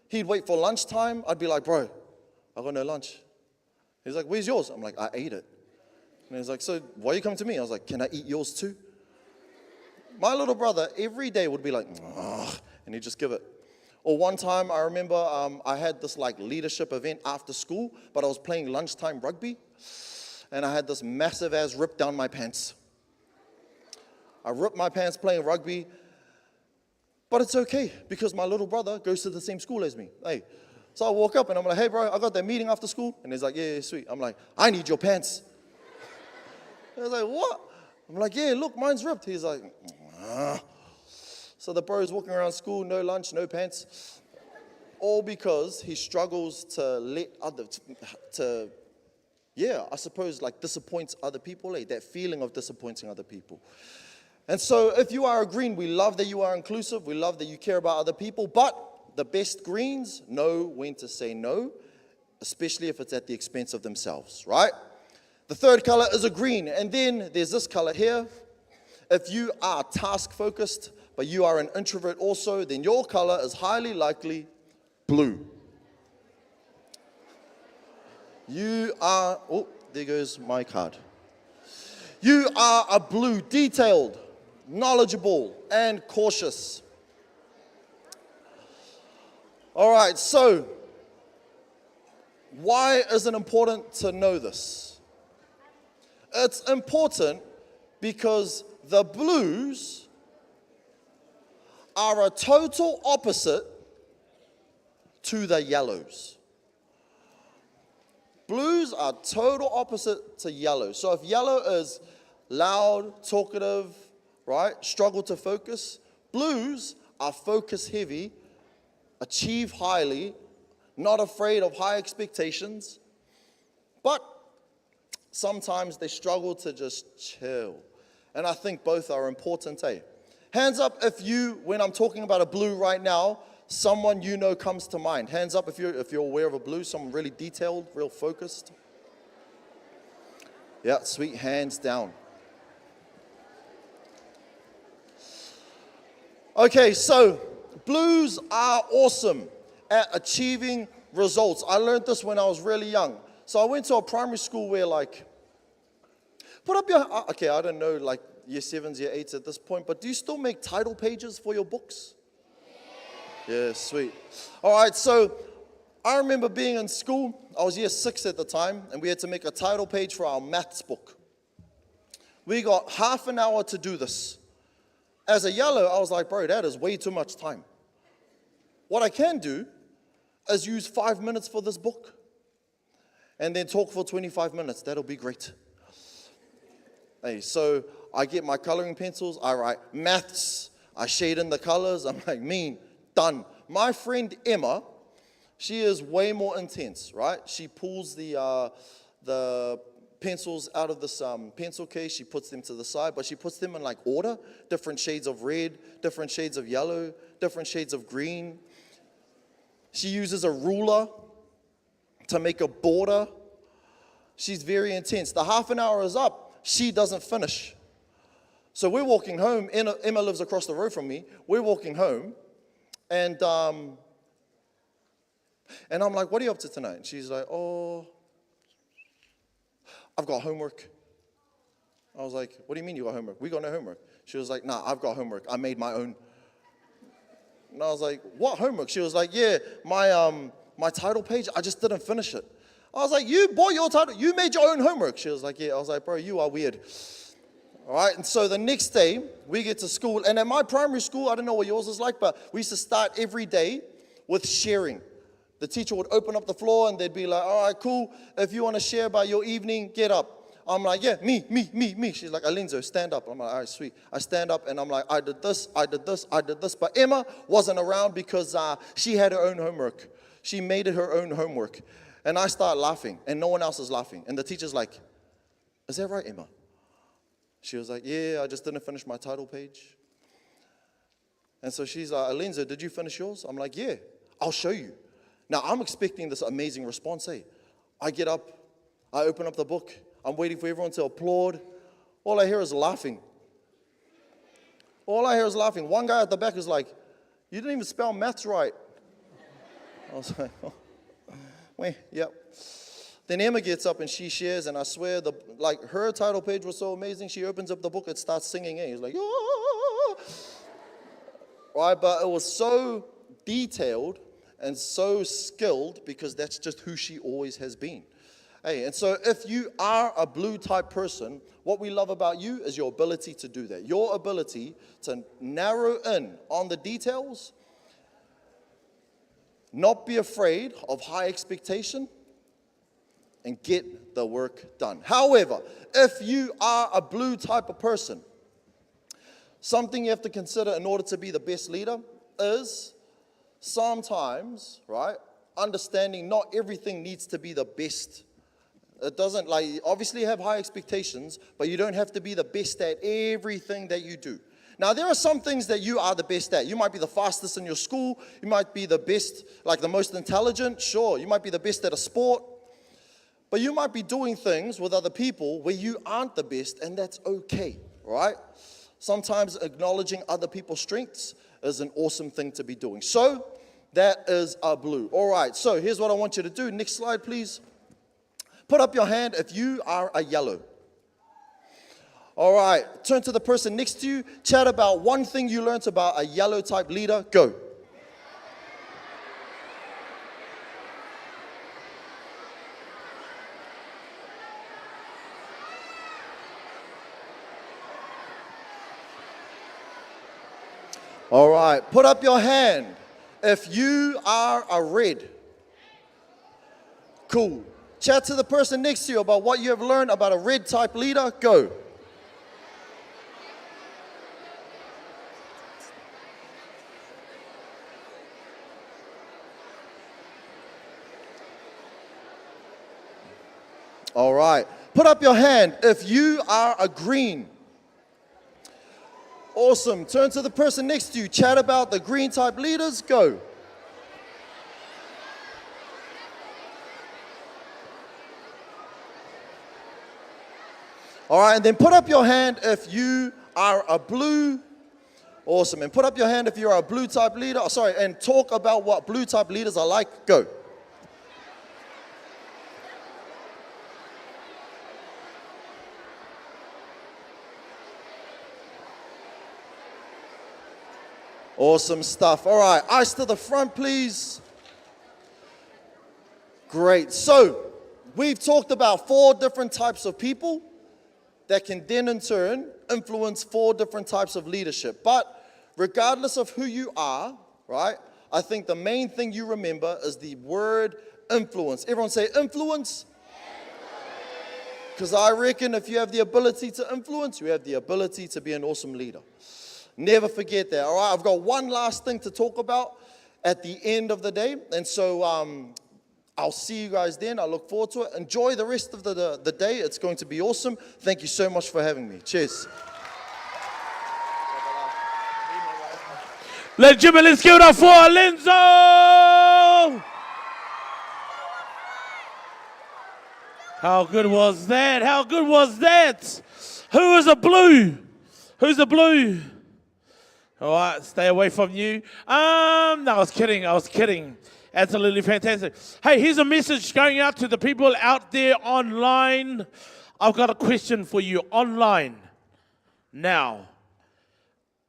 he'd wait for lunchtime, I'd be like, bro, I got no lunch. He's like, where's yours? I'm like, I ate it. And he's like, so why are you coming to me? I was like, can I eat yours too? My little brother every day would be like, ugh, and he'd just give it. Or one time I remember I had this like leadership event after school, but I was playing lunchtime rugby, and I had this massive ass rip down my pants. I ripped my pants playing rugby, but it's okay because my little brother goes to the same school as me. Hey, so I walk up and I'm like, hey bro, I got that meeting after school. And he's like, yeah, sweet. I'm like, I need your pants. I was like, what? I'm like, yeah, look, mine's ripped. He's like, ah. So the bro's walking around school, no lunch, no pants, all because he struggles to let others, I suppose, like disappoints other people, that feeling of disappointing other people. And so if you are a green, we love that you are inclusive, we love that you care about other people, but the best greens know when to say no, especially if it's at the expense of themselves, right? The third color is a green, and then there's this color here. If you are task-focused, but you are an introvert also, then your color is highly likely blue. You are, oh, there goes my card. You are a blue, detailed, knowledgeable, and cautious. All right, so why is it important to know this? It's important because the blues are a total opposite to the yellows. Blues are total opposite to yellow. So if yellow is loud, talkative, right, struggle to focus, blues are focus heavy, achieve highly, not afraid of high expectations, but sometimes they struggle to just chill. And I think both are important, eh? Hands up if you, when I'm talking about a blue right now, someone you know comes to mind. Hands up if you're aware of a blue, someone really detailed, real focused. Yeah, sweet, hands down. Okay, so blues are awesome at achieving results. I learned this when I was really young. So I went to a primary school where like, put up your, okay, I don't know, like year 7s, year 8s at this point, but do you still make title pages for your books? Yeah, sweet. All right, so I remember being in school, I was year 6 at the time, and we had to make a title page for our maths book. We got half an hour to do this. As a yellow, I was like, bro, that is way too much time. What I can do is use 5 minutes for this book and then talk for 25 minutes. That'll be great. Hey, so I get my coloring pencils, I write maths, I shade in the colors, I'm like, done. My friend Emma, she is way more intense, right? She pulls the pencils out of this pencil case, she puts them to the side, but she puts them in like order, different shades of red, different shades of yellow, different shades of green. She uses a ruler to make a border. She's very intense. The half an hour is up, she doesn't finish. So we're walking home, Emma lives across the road from me, we're walking home, and I'm like, what are you up to tonight? And she's like, oh, I've got homework. I was like, what do you mean you got homework? We got no homework. She was like, nah, I've got homework. I made my own. And I was like, what homework? She was like, yeah, my title page, I just didn't finish it. I was like, you bought your title, you made your own homework. She was like, yeah. I was like, bro, you are weird. All right, and so the next day, we get to school, and at my primary school, I don't know what yours is like, but we used to start every day with sharing. The teacher would open up the floor, and they'd be like, all right, cool, if you want to share about your evening, get up. I'm like, yeah, me. She's like, Alinzo, stand up. I'm like, all right, sweet. I stand up, and I'm like, I did this. But Emma wasn't around because she had her own homework. She made it her own homework. And I start laughing, and no one else is laughing. And the teacher's like, is that right, Emma? She was like, yeah, I just didn't finish my title page. And so she's like, Alinzo, did you finish yours? I'm like, yeah, I'll show you. Now, I'm expecting this amazing response. Hey, I get up, I open up the book, I'm waiting for everyone to applaud. All I hear is laughing. All I hear is laughing. One guy at the back is like, you didn't even spell maths right. I was like, oh, wait, yep. Then Emma gets up and she shares, and I swear, her title page was so amazing, she opens up the book and starts singing. He's like, oh. Right, but it was so detailed and so skilled because that's just who she always has been. Hey, and so if you are a blue type person, what we love about you is your ability to do that. Your ability to narrow in on the details, not be afraid of high expectation, and get the work done. However, if you are a blue type of person, something you have to consider in order to be the best leader is sometimes, right, understanding not everything needs to be the best. It doesn't, obviously you have high expectations, but you don't have to be the best at everything that you do. Now, there are some things that you are the best at. You might be the fastest in your school. You might be the best, the most intelligent. Sure, you might be the best at a sport. But you might be doing things with other people where you aren't the best, and that's okay, right? Sometimes acknowledging other people's strengths is an awesome thing to be doing. So, that is a blue. All right, so here's what I want you to do. Next slide, please. Put up your hand if you are a yellow. All right, turn to the person next to you. Chat about one thing you learned about a yellow type leader. Go. All right, put up your hand if you are a red. Cool. Chat to the person next to you about what you have learned about a red type leader. Go. All right. Put up your hand if you are a green. Awesome. Turn to the person next to you. Chat about the green type leaders. Go. All right, and then put up your hand if you are a blue. Awesome. And put up your hand if you're a blue type leader. And talk about what blue type leaders are like. Go. Awesome stuff. All right, eyes to the front, please. Great. So, we've talked about 4 different types of people that can then in turn influence 4 different types of leadership. But regardless of who you are, right, I think the main thing you remember is the word influence. Everyone say influence. Because I reckon if you have the ability to influence, you have the ability to be an awesome leader. Never forget that. All right, I've got one last thing to talk about at the end of the day. And so I'll see you guys then. I look forward to it. Enjoy the rest of the day. It's going to be awesome. Thank you so much for having me. Cheers. Let's give it up for Lenzo! How good was that? How good was that? Who is a blue? Who's a blue? All right, stay away from you. No, I was kidding. Absolutely fantastic. Hey, here's a message going out to the people out there online. I've got a question for you online. Now,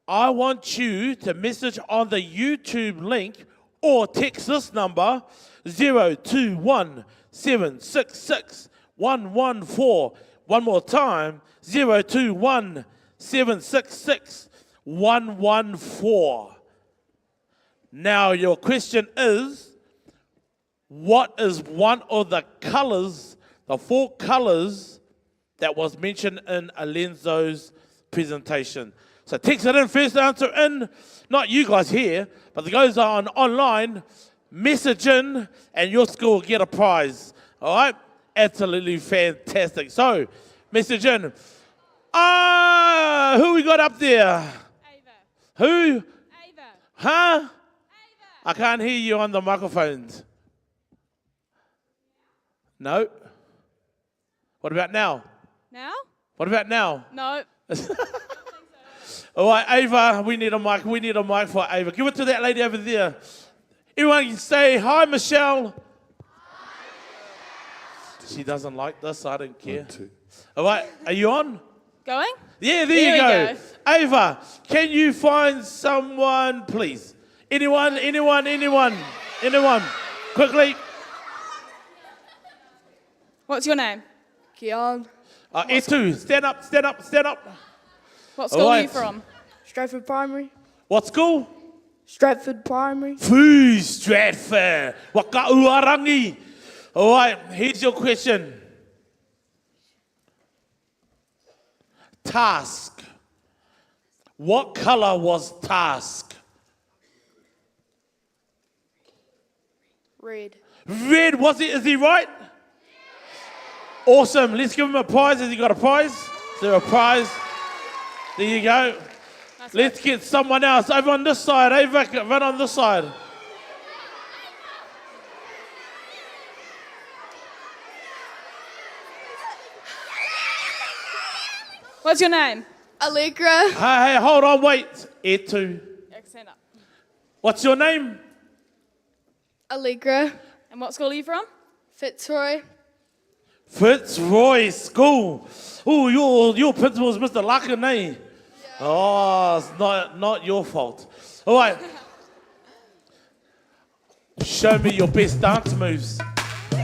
I want you to message on the YouTube link or text this number 0217661114. One more time, 0217661114. Now your question is, what is one of the colors, the 4 colors that was mentioned in Alenzo's presentation? So text it in, first answer in, not you guys here, but the guys on online, message in, and your school will get a prize. All right? Absolutely fantastic. So, message in. Who we got up there? Ava. Who? Ava. Huh? Ava. I can't hear you on the microphones. No? What about now? Now? What about now? No. All right, Ava, we need a mic. We need a mic for Ava. Give it to that lady over there. Everyone can say, hi, Michelle. She doesn't like this. I don't care. All right, are you on? Going? Yeah, there you go. Ava, can you find someone, please? Anyone? Quickly. What's your name? Keon. Etu, stand up. What school are you from? Stratford Primary. What school? Stratford Primary. Foo, Stratford. Waka uarangi. All right, here's your question. Task. What color was Task? Red. Red, was it? Is he right? Awesome. Let's give him a prize. Has he got a prize? Is there a prize? There you go. Let's get someone else. Over on this side. Ava, run on this side. What's your name? Allegra. Hey, hold on, wait. Etu. Stand up. What's your name? Allegra. And what school are you from? Fitzroy. Fitzroy School. Oh, your principal is Mr. Larkin, eh? Yeah. Oh, it's not your fault. All right. Show me your best dance moves.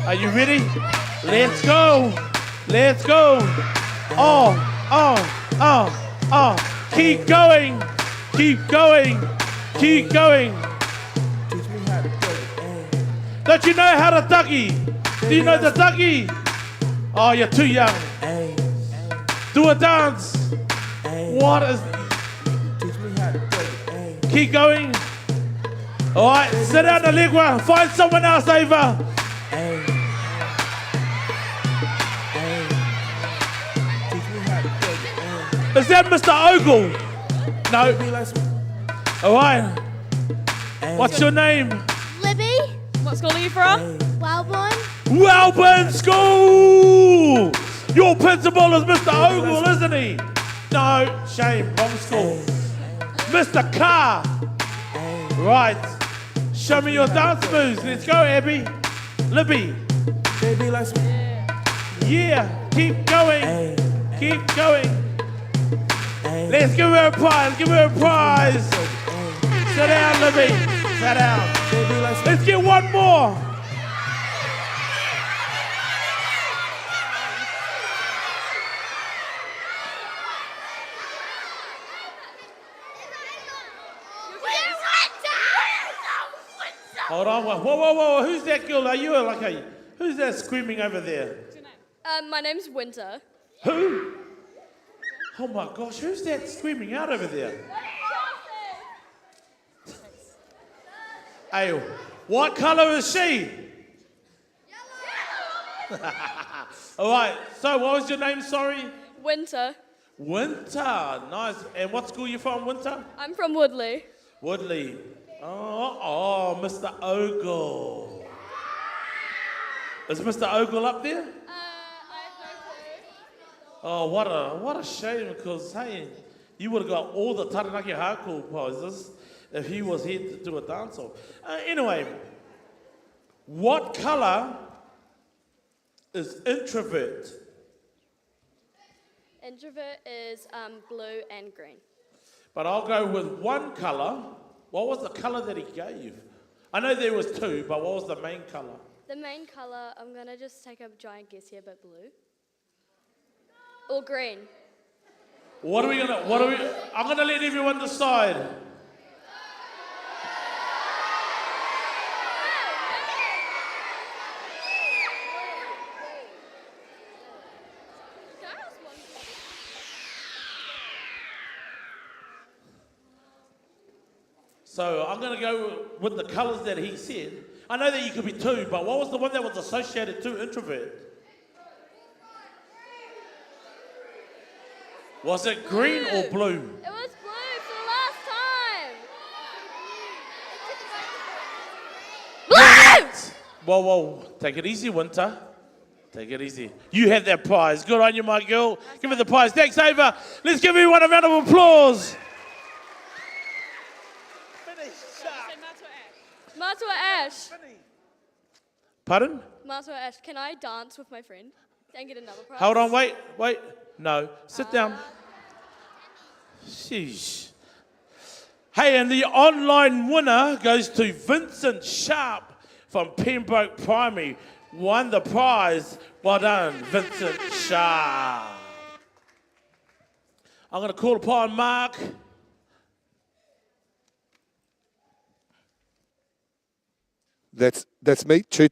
Are you ready? Let's go. Oh. Keep going. Don't you know how to ducky? Do you know the ducky? Oh, you're too young. Do a dance. What is... Keep going. All right, sit down, Allegra. Find someone else, Ava. Is that Mr. Ogle? No. All right. What's your name? Libby. What school are you from? Wellborn. Wellborn School! Your principal is Mr. Ogle, isn't he? No, shame, wrong school. Mr. Carr. Right. Show me your dance moves. Let's go, Abby. Libby. Yeah, keep going. Let's give her a prize. Sit down, Libby. Sit down. Let's get one more. Hold on, whoa. Who's that girl? Who's that screaming over there? My name's Winter. Who? Oh my gosh, who's that screaming out over there? Hey, what colour is she? All right, so what was your name, sorry? Winter. Winter, nice. And what school you from, Winter? I'm from Woodley. Woodley. Oh, Mr. Ogle. Is Mr. Ogle up there? Oh, what a shame, because, hey, you would have got all the Taranaki hardcore prizes if he was here to do a dance-off. Anyway, what colour is introvert? Introvert is blue and green. But I'll go with one colour. What was the colour that he gave? I know there was two, but what was the main colour? The main colour, I'm going to just take a giant guess here, but blue. Or green. I'm going to let everyone decide. So I'm going to go with the colours that he said. I know that you could be two, but what was the one that was associated to introvert? Was it green or blue? It was blue for the last time. Blue! Whoa, take it easy, Winter. Take it easy. You have that prize. Good on you, my girl. Give her the prize. Thanks, Ava. Let's give everyone a round of applause. Matua Ash. Pardon? Matua Ash, can I dance with my friend and get another prize? Hold on, wait. No, sit down. Sheesh. Hey, and the online winner goes to Vincent Sharp from Pembroke Primary. Won the prize. Well done, Vincent Sharp. I'm going to call upon Mark. That's me. We're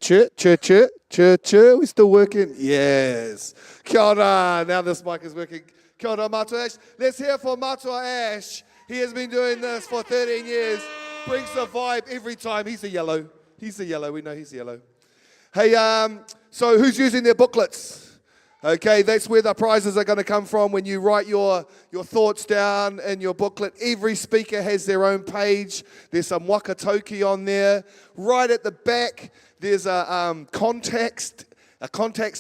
still working. Yes. Kia ora. Now this mic is working. Kia ora, Matua Ash. Let's hear for Matua Ash. He has been doing this for 13 years. Brings the vibe every time. He's the yellow. We know he's yellow. Hey, so who's using their booklets? Okay, that's where the prizes are going to come from when you write your thoughts down in your booklet. Every speaker has their own page. There's some wakatoki on there. Right at the back, there's a context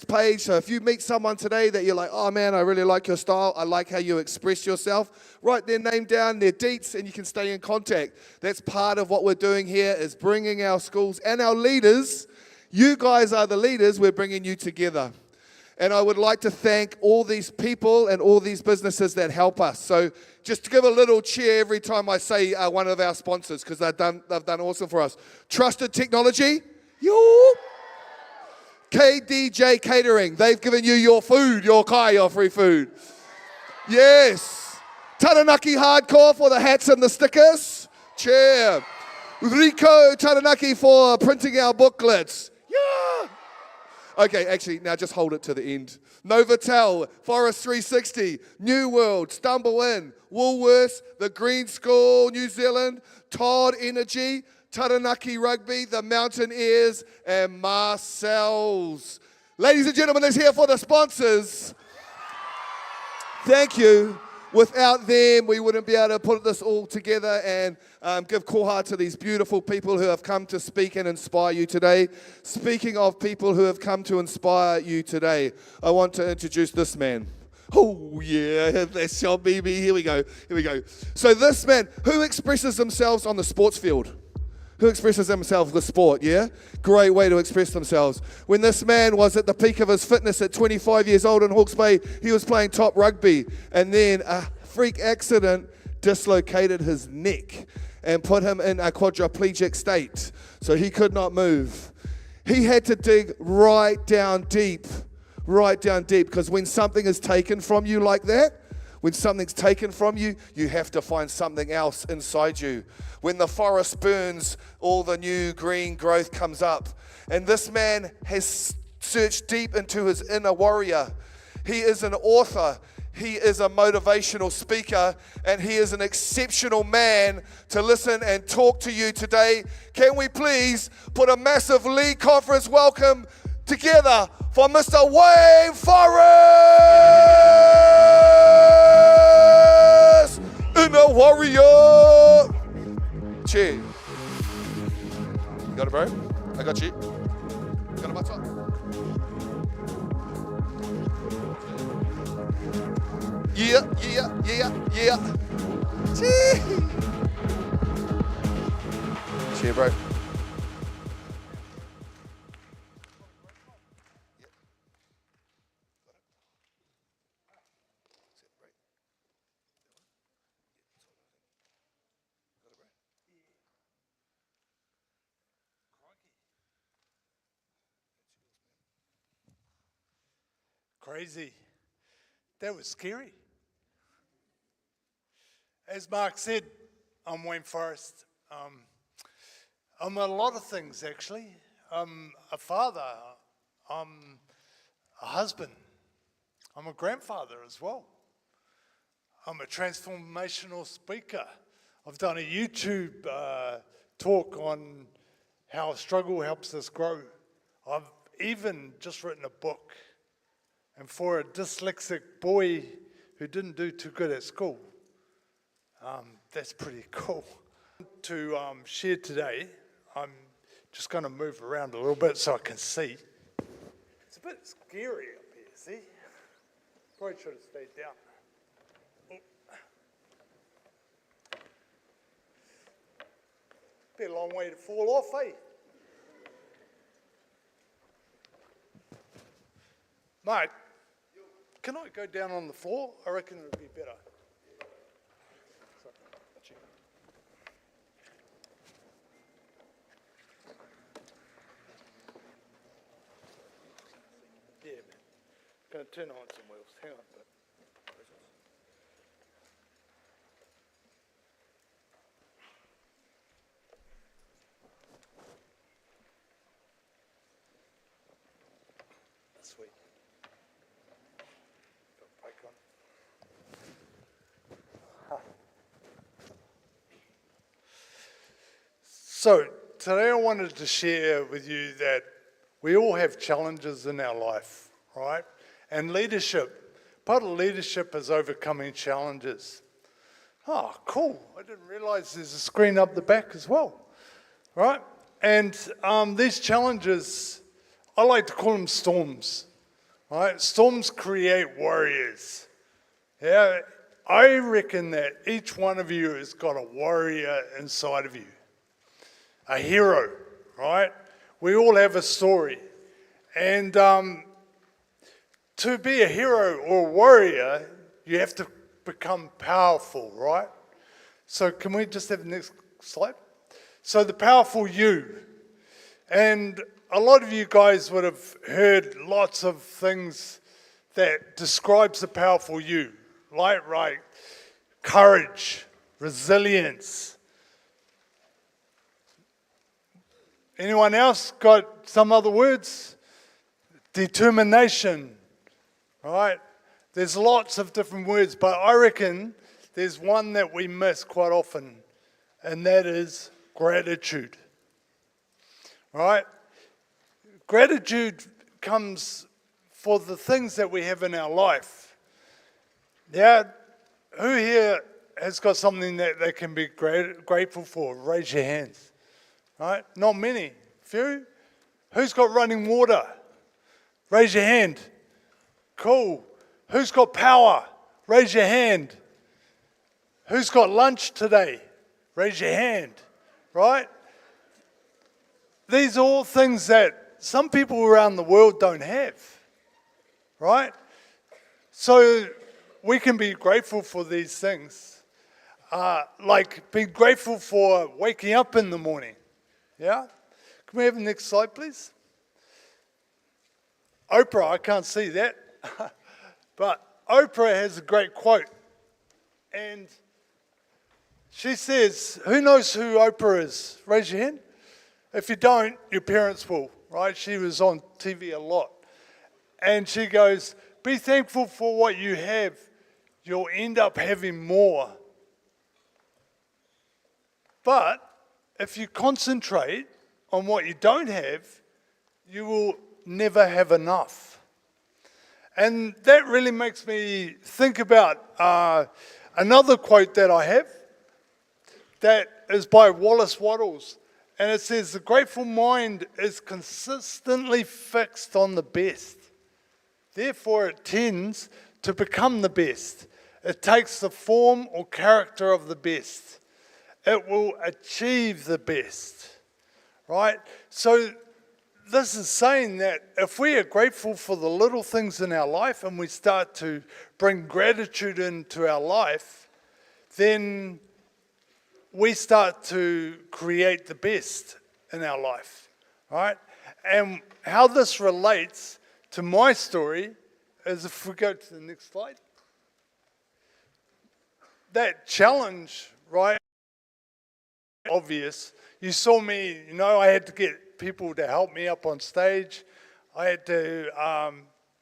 page. So if you meet someone today that you're like, oh man, I really like your style, I like how you express yourself, write their name down, their deets, and you can stay in contact. That's part of what we're doing here, is bringing our schools and our leaders. You guys are the leaders. We're bringing you together. And I would like to thank all these people and all these businesses that help us. So just to give a little cheer every time I say one of our sponsors, because they've done awesome for us. Trusted Technology. Yo. KDJ Catering. They've given you your food, your free food. Yes. Taranaki Hardcore for the hats and the stickers. Cheer. Rico Taranaki for printing our booklets. Yeah. Okay, actually, now just hold it to the end. Novotel, Forest 360, New World, Stumble In, Woolworths, The Green School, New Zealand, Todd Energy, Taranaki Rugby, the Mountaineers, and Marcel's. Ladies and gentlemen, let's hear for the sponsors. Thank you. Without them, we wouldn't be able to put this all together and give koha to these beautiful people who have come to speak and inspire you today. Speaking of people who have come to inspire you today, I want to introduce this man. Oh yeah, that's your baby. Here we go. So this man, who expresses themselves on the sports field? Who expresses themselves with sport, yeah? Great way to express themselves. When this man was at the peak of his fitness at 25 years old in Hawke's Bay, he was playing top rugby. And then a freak accident dislocated his neck and put him in a quadriplegic state. So he could not move. He had to dig right down deep, because when something is taken from you like that, when something's taken from you, you have to find something else inside you. When the forest burns, all the new green growth comes up. And this man has search deep into his inner warrior. He is an author. He is a motivational speaker, and he is an exceptional man to listen and talk to you today. Can we please put a massive league conference welcome together for Mr. Wayne Forrest, Inner Warrior. Cheers. You got it, bro? I got you. Got it, my top. Yeah. Cheers. Cheers, bro. Crazy. That was scary. As Mark said, I'm Wayne Forrest. I'm a lot of things, actually. I'm a father. I'm a husband. I'm a grandfather as well. I'm a transformational speaker. I've done a YouTube talk on how struggle helps us grow. I've even just written a book. And for a dyslexic boy who didn't do too good at school, that's pretty cool. To share today, I'm just going to move around a little bit so I can see. It's a bit scary up here, see? Probably should have stayed down. Oh. Be a long way to fall off, eh? Mate, can I go down on the floor? I reckon it would be better. Yeah, man. Going to turn on some wheels. Hang on. Sweet. So today I wanted to share with you that we all have challenges in our life, right? And leadership, part of leadership is overcoming challenges. Oh, cool. I didn't realize there's a screen up the back as well, right? And these challenges, I like to call them storms, right? Storms create warriors. Yeah, I reckon that each one of you has got a warrior inside of you. A hero, right? We all have a story. And to be a hero or a warrior, you have to become powerful, right? So can we just have the next slide? So the powerful you. And a lot of you guys would have heard lots of things that describes the powerful you, like courage, resilience. Anyone else got some other words? Determination, right? There's lots of different words, but I reckon there's one that we miss quite often, and that is gratitude, right? Gratitude comes for the things that we have in our life. Yeah, who here has got something that they can be grateful for? Raise your hands. Right? Not many. Few. Who's got running water? Raise your hand. Cool. Who's got power? Raise your hand. Who's got lunch today? Raise your hand. Right? These are all things that some people around the world don't have. Right? So we can be grateful for these things. Like be grateful for waking up in the morning. Yeah? Can we have the next slide, please? Oprah, I can't see that. But Oprah has a great quote. And she says, who knows who Oprah is? Raise your hand. If you don't, your parents will, right? She was on TV a lot. And she goes, be thankful for what you have. You'll end up having more. But if you concentrate on what you don't have, you will never have enough. And that really makes me think about another quote that I have that is by Wallace Wattles. And it says, the grateful mind is consistently fixed on the best. Therefore, it tends to become the best. It takes the form or character of the best. It will achieve the best, right? So this is saying that if we are grateful for the little things in our life and we start to bring gratitude into our life, then we start to create the best in our life, right? And how this relates to my story is, if we go to the next slide, that challenge, right? Obvious. You saw me, I had to get people to help me up on stage. I had to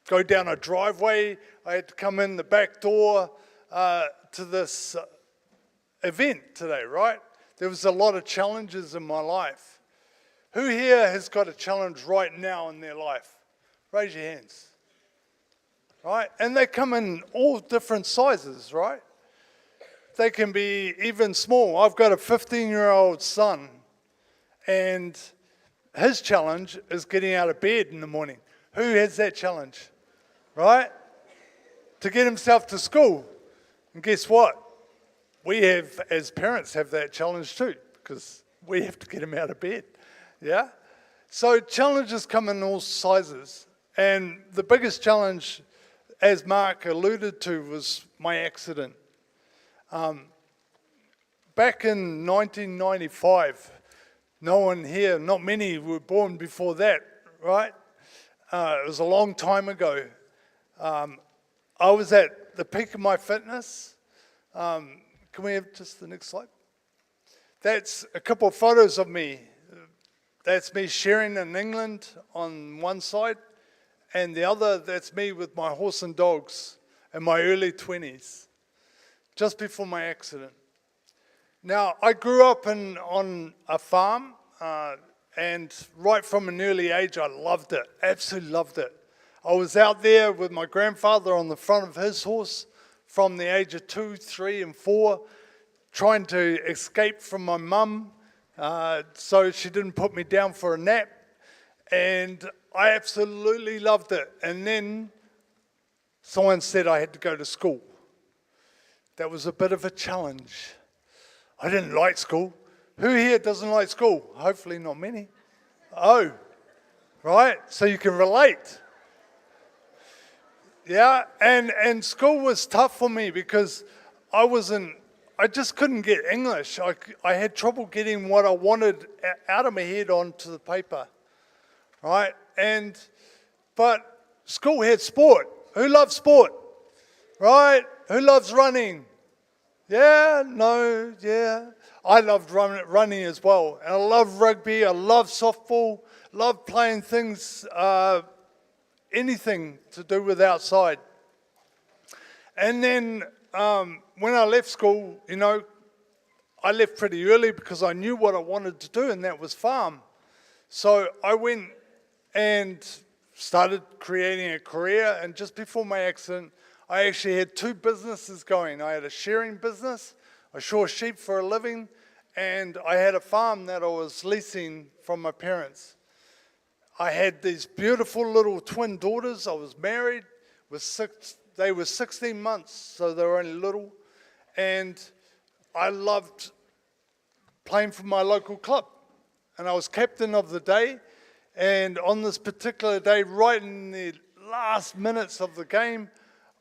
go down a driveway. I had to come in the back door to this event today, right? There was a lot of challenges in my life. Who here has got a challenge right now in their life? Raise your hands. Right? And they come in all different sizes, right? They can be even small. I've got a 15-year-old son, and his challenge is getting out of bed in the morning. Who has that challenge? Right? To get himself to school. And guess what? We have, as parents, have that challenge too, because we have to get him out of bed. Yeah? So challenges come in all sizes. And the biggest challenge, as Mark alluded to, was my accident. Back in 1995, no one here, not many were born before that, right? It was a long time ago. I was at the peak of my fitness. Can we have just the next slide? That's a couple of photos of me. That's me sharing in England on one side, and the other, that's me with my horse and dogs in my early 20s, just before my accident. Now, I grew up on a farm, and right from an early age, I loved it, absolutely loved it. I was out there with my grandfather on the front of his horse from the age of 2, 3, and 4, trying to escape from my mum so she didn't put me down for a nap. And I absolutely loved it. And then someone said I had to go to school. That was a bit of a challenge. I didn't like school. Who here doesn't like school? Hopefully not many. Oh, right, so you can relate. Yeah, and school was tough for me because I just couldn't get English. I had trouble getting what I wanted out of my head onto the paper, right? But school had sport. Who loves sport, right? Who loves running? Yeah, no, yeah. I loved running as well. And I love rugby, I love softball, love playing things, anything to do with outside. And then when I left school, I left pretty early because I knew what I wanted to do, and that was farm. So I went and started creating a career, and just before my accident, I actually had 2 businesses going. I had a shearing business, I shore sheep for a living, and I had a farm that I was leasing from my parents. I had these beautiful little twin daughters. I was married with they were 16 months, so they were only little. And I loved playing for my local club. And I was captain of the day. And on this particular day, right in the last minutes of the game,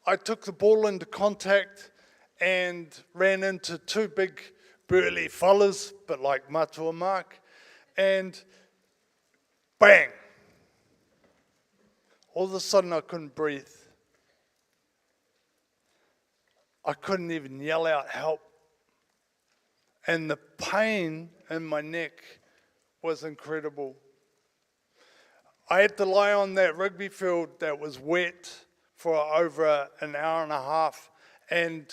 I took the ball into contact and ran into 2 big burly fellas, but like Matua Mark, and bang! All of a sudden I couldn't breathe. I couldn't even yell out help. And the pain in my neck was incredible. I had to lie on that rugby field that was wet for over an hour and a half, and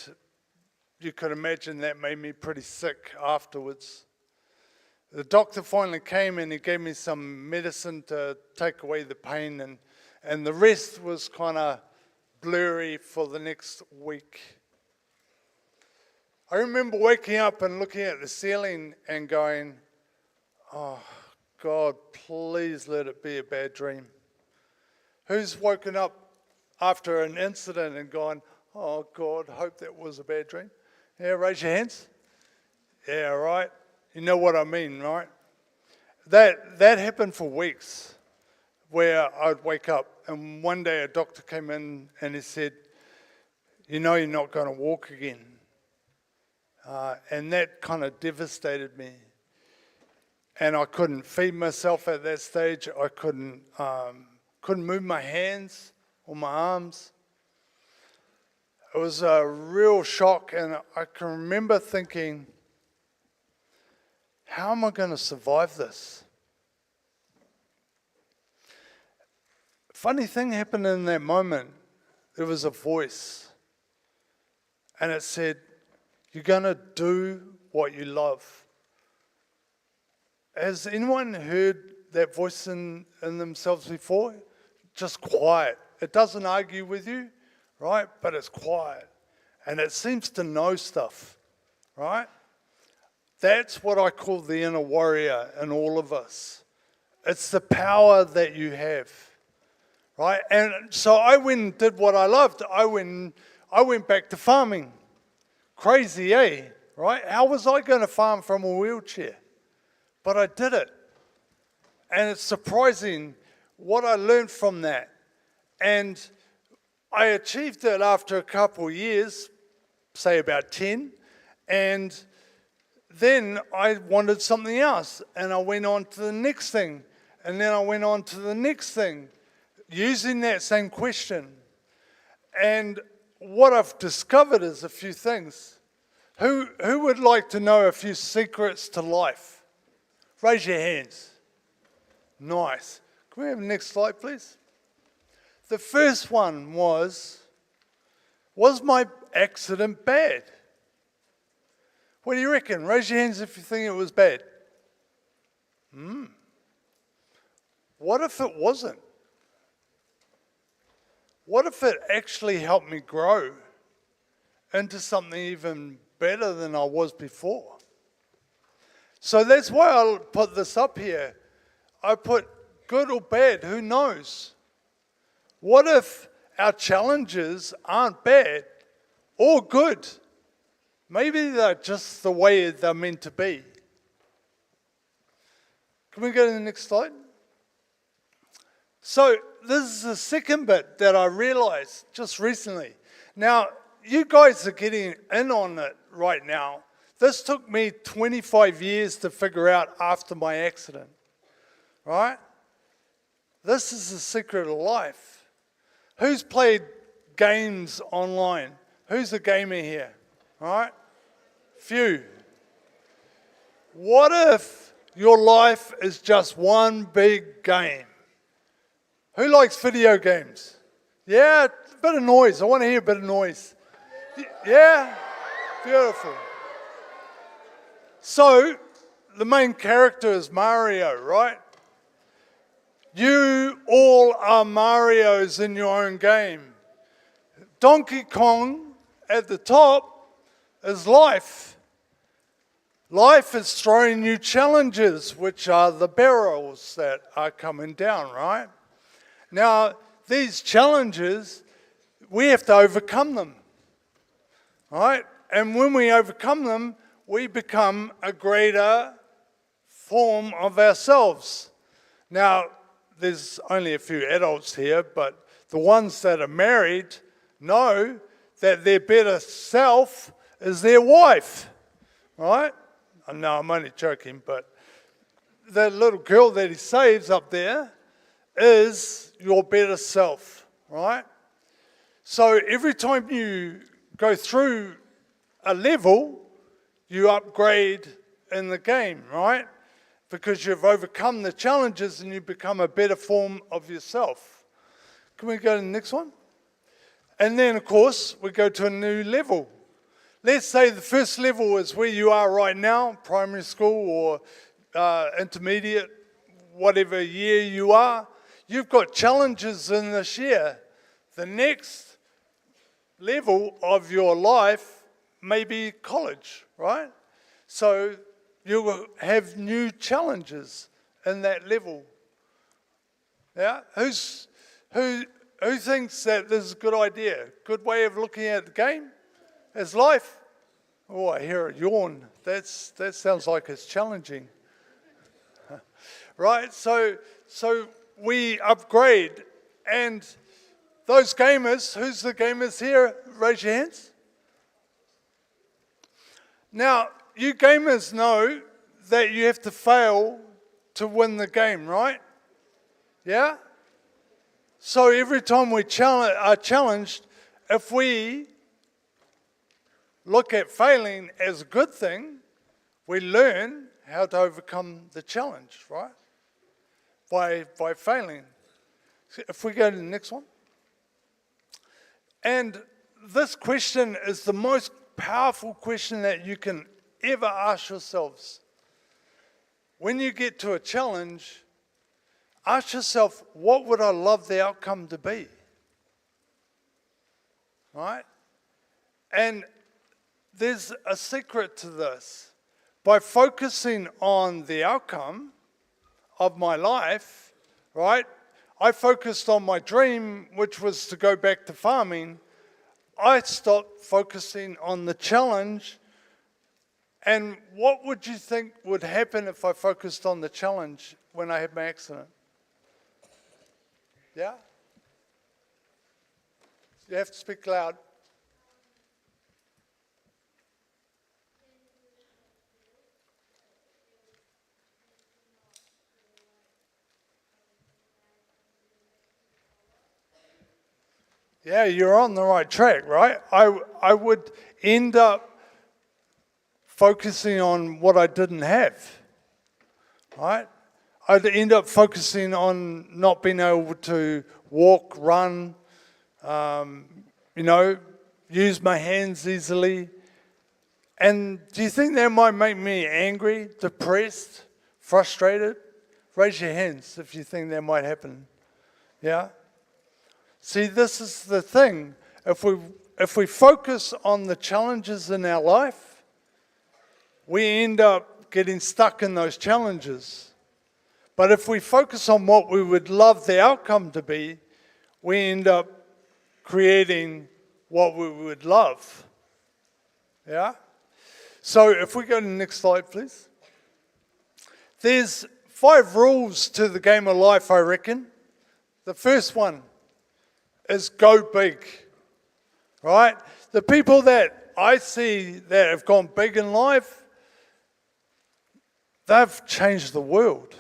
you could imagine that made me pretty sick afterwards. The doctor finally came and he gave me some medicine to take away the pain, and the rest was kind of blurry for the next week. I remember waking up and looking at the ceiling and going, oh, God, please let it be a bad dream. Who's woken up after an incident and gone, oh, God, hope that was a bad dream? Yeah, raise your hands. Yeah, right. You know what I mean, right? That happened for weeks, where I'd wake up and one day a doctor came in and he said, you know you're not going to walk again. And that kind of devastated me. And I couldn't feed myself at that stage. I couldn't move my hands or my arms. It was a real shock, and I can remember thinking, how am I going to survive this? Funny thing happened in that moment. There was a voice, and it said, you're going to do what you love. Has anyone heard that voice in themselves before? Just quiet. It doesn't argue with you, right? But it's quiet. And it seems to know stuff, right? That's what I call the inner warrior in all of us. It's the power that you have, right? And so I went and did what I loved. I went back to farming. Crazy, eh? Right? How was I going to farm from a wheelchair? But I did it. And it's surprising what I learned from that. And I achieved it after a couple of years, say about 10. And then I wanted something else. And I went on to the next thing. And then I went on to the next thing, using that same question. And what I've discovered is a few things. Who would like to know a few secrets to life? Raise your hands. Nice. Can we have the next slide, please? The first one was my accident bad? What do you reckon? Raise your hands if you think it was bad. What if it wasn't? What if it actually helped me grow into something even better than I was before? So that's why I put this up here. I put good or bad, who knows? What if our challenges aren't bad or good? Maybe they're just the way they're meant to be. Can we go to the next slide? So this is the second bit that I realized just recently. Now, you guys are getting in on it right now. This took me 25 years to figure out after my accident, right? This is the secret of life. Who's played games online? Who's a gamer here, right? Few. What if your life is just one big game? Who likes video games? Yeah, a bit of noise. I want to hear a bit of noise. Yeah? Beautiful. So, the main character is Mario, right? You all are Marios in your own game. Donkey Kong at the top is life. Life is throwing you challenges, which are the barrels that are coming down, right? Now, these challenges, we have to overcome them, right? And when we overcome them, we become a greater form of ourselves. Now, there's only a few adults here, but the ones that are married know that their better self is their wife, right? No, I'm only joking, but the little girl that he saves up there is your better self, right? So every time you go through a level, you upgrade in the game, right? because you've overcome the challenges and you become a better form of yourself. Can we go to the next one? And then, of course, we go to a new level. Let's say the first level is where you are right now, primary school or intermediate, whatever year you are. You've got challenges in this year. The next level of your life may be college, right? So you will have new challenges in that level. Yeah? Who thinks that this is a good idea? Good way of looking at the game? As life? Oh, I hear a yawn. That sounds like it's challenging. Right? So we upgrade. And those gamers, who's the gamers here? Raise your hands. Now, you gamers know that you have to fail to win the game, right? Yeah? So every time we are challenged, if we look at failing as a good thing, we learn how to overcome the challenge, right? By failing. If we go to the next one. And this question is the most powerful question that you can ever ask yourselves. When you get to a challenge, ask yourself, what would I love the outcome to be? Right? And there's a secret to this. By focusing on the outcome of my life, right? I focused on my dream, which was to go back to farming. I stopped focusing on the challenge. And what would you think would happen if I focused on the challenge when I had my accident? Yeah? You have to speak loud. Yeah, you're on the right track, right? I would end up focusing on what I didn't have, right? I'd end up focusing on not being able to walk, run, use my hands easily. And do you think that might make me angry, depressed, frustrated? Raise your hands if you think that might happen. Yeah? See, this is the thing. If we focus on the challenges in our life, we end up getting stuck in those challenges. But if we focus on what we would love the outcome to be, we end up creating what we would love. Yeah? So if we go to the next slide, please. There's 5 rules to the game of life, I reckon. The first one is go big, right? The people that I see that have gone big in life, they've changed the world.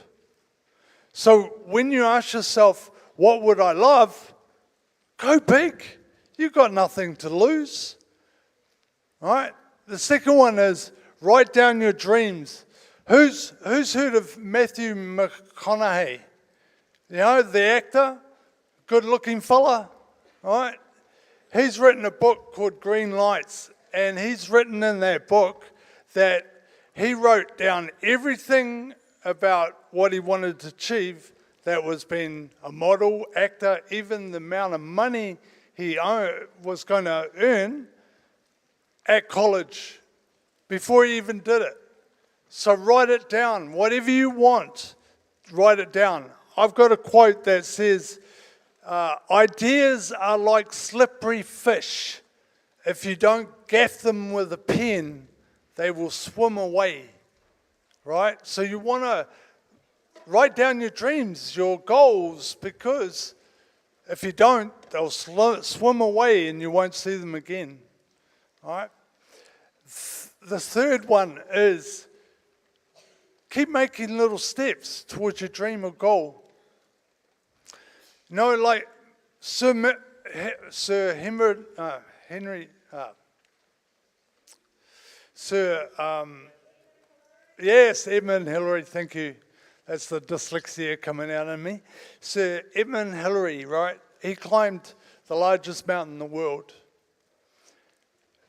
So when you ask yourself, what would I love? Go big. You've got nothing to lose, right? The second one is write down your dreams. Who's heard of Matthew McConaughey? You know, the actor, good-looking fella, right? He's written a book called Green Lights, and he's written in that book that he wrote down everything about what he wanted to achieve, that was being a model, actor, even the amount of money he was going to earn at college before he even did it. So write it down. Whatever you want, write it down. I've got a quote that says, ideas are like slippery fish. If you don't gaff them with a pen, they will swim away. Right? So you want to write down your dreams, your goals, because if you don't, they'll swim away and you won't see them again. Right? The third one is keep making little steps towards your dream or goal. You know, like Sir Yes, Edmund Hillary, thank you. That's the dyslexia coming out in me. Sir Edmund Hillary, right? He climbed the largest mountain in the world.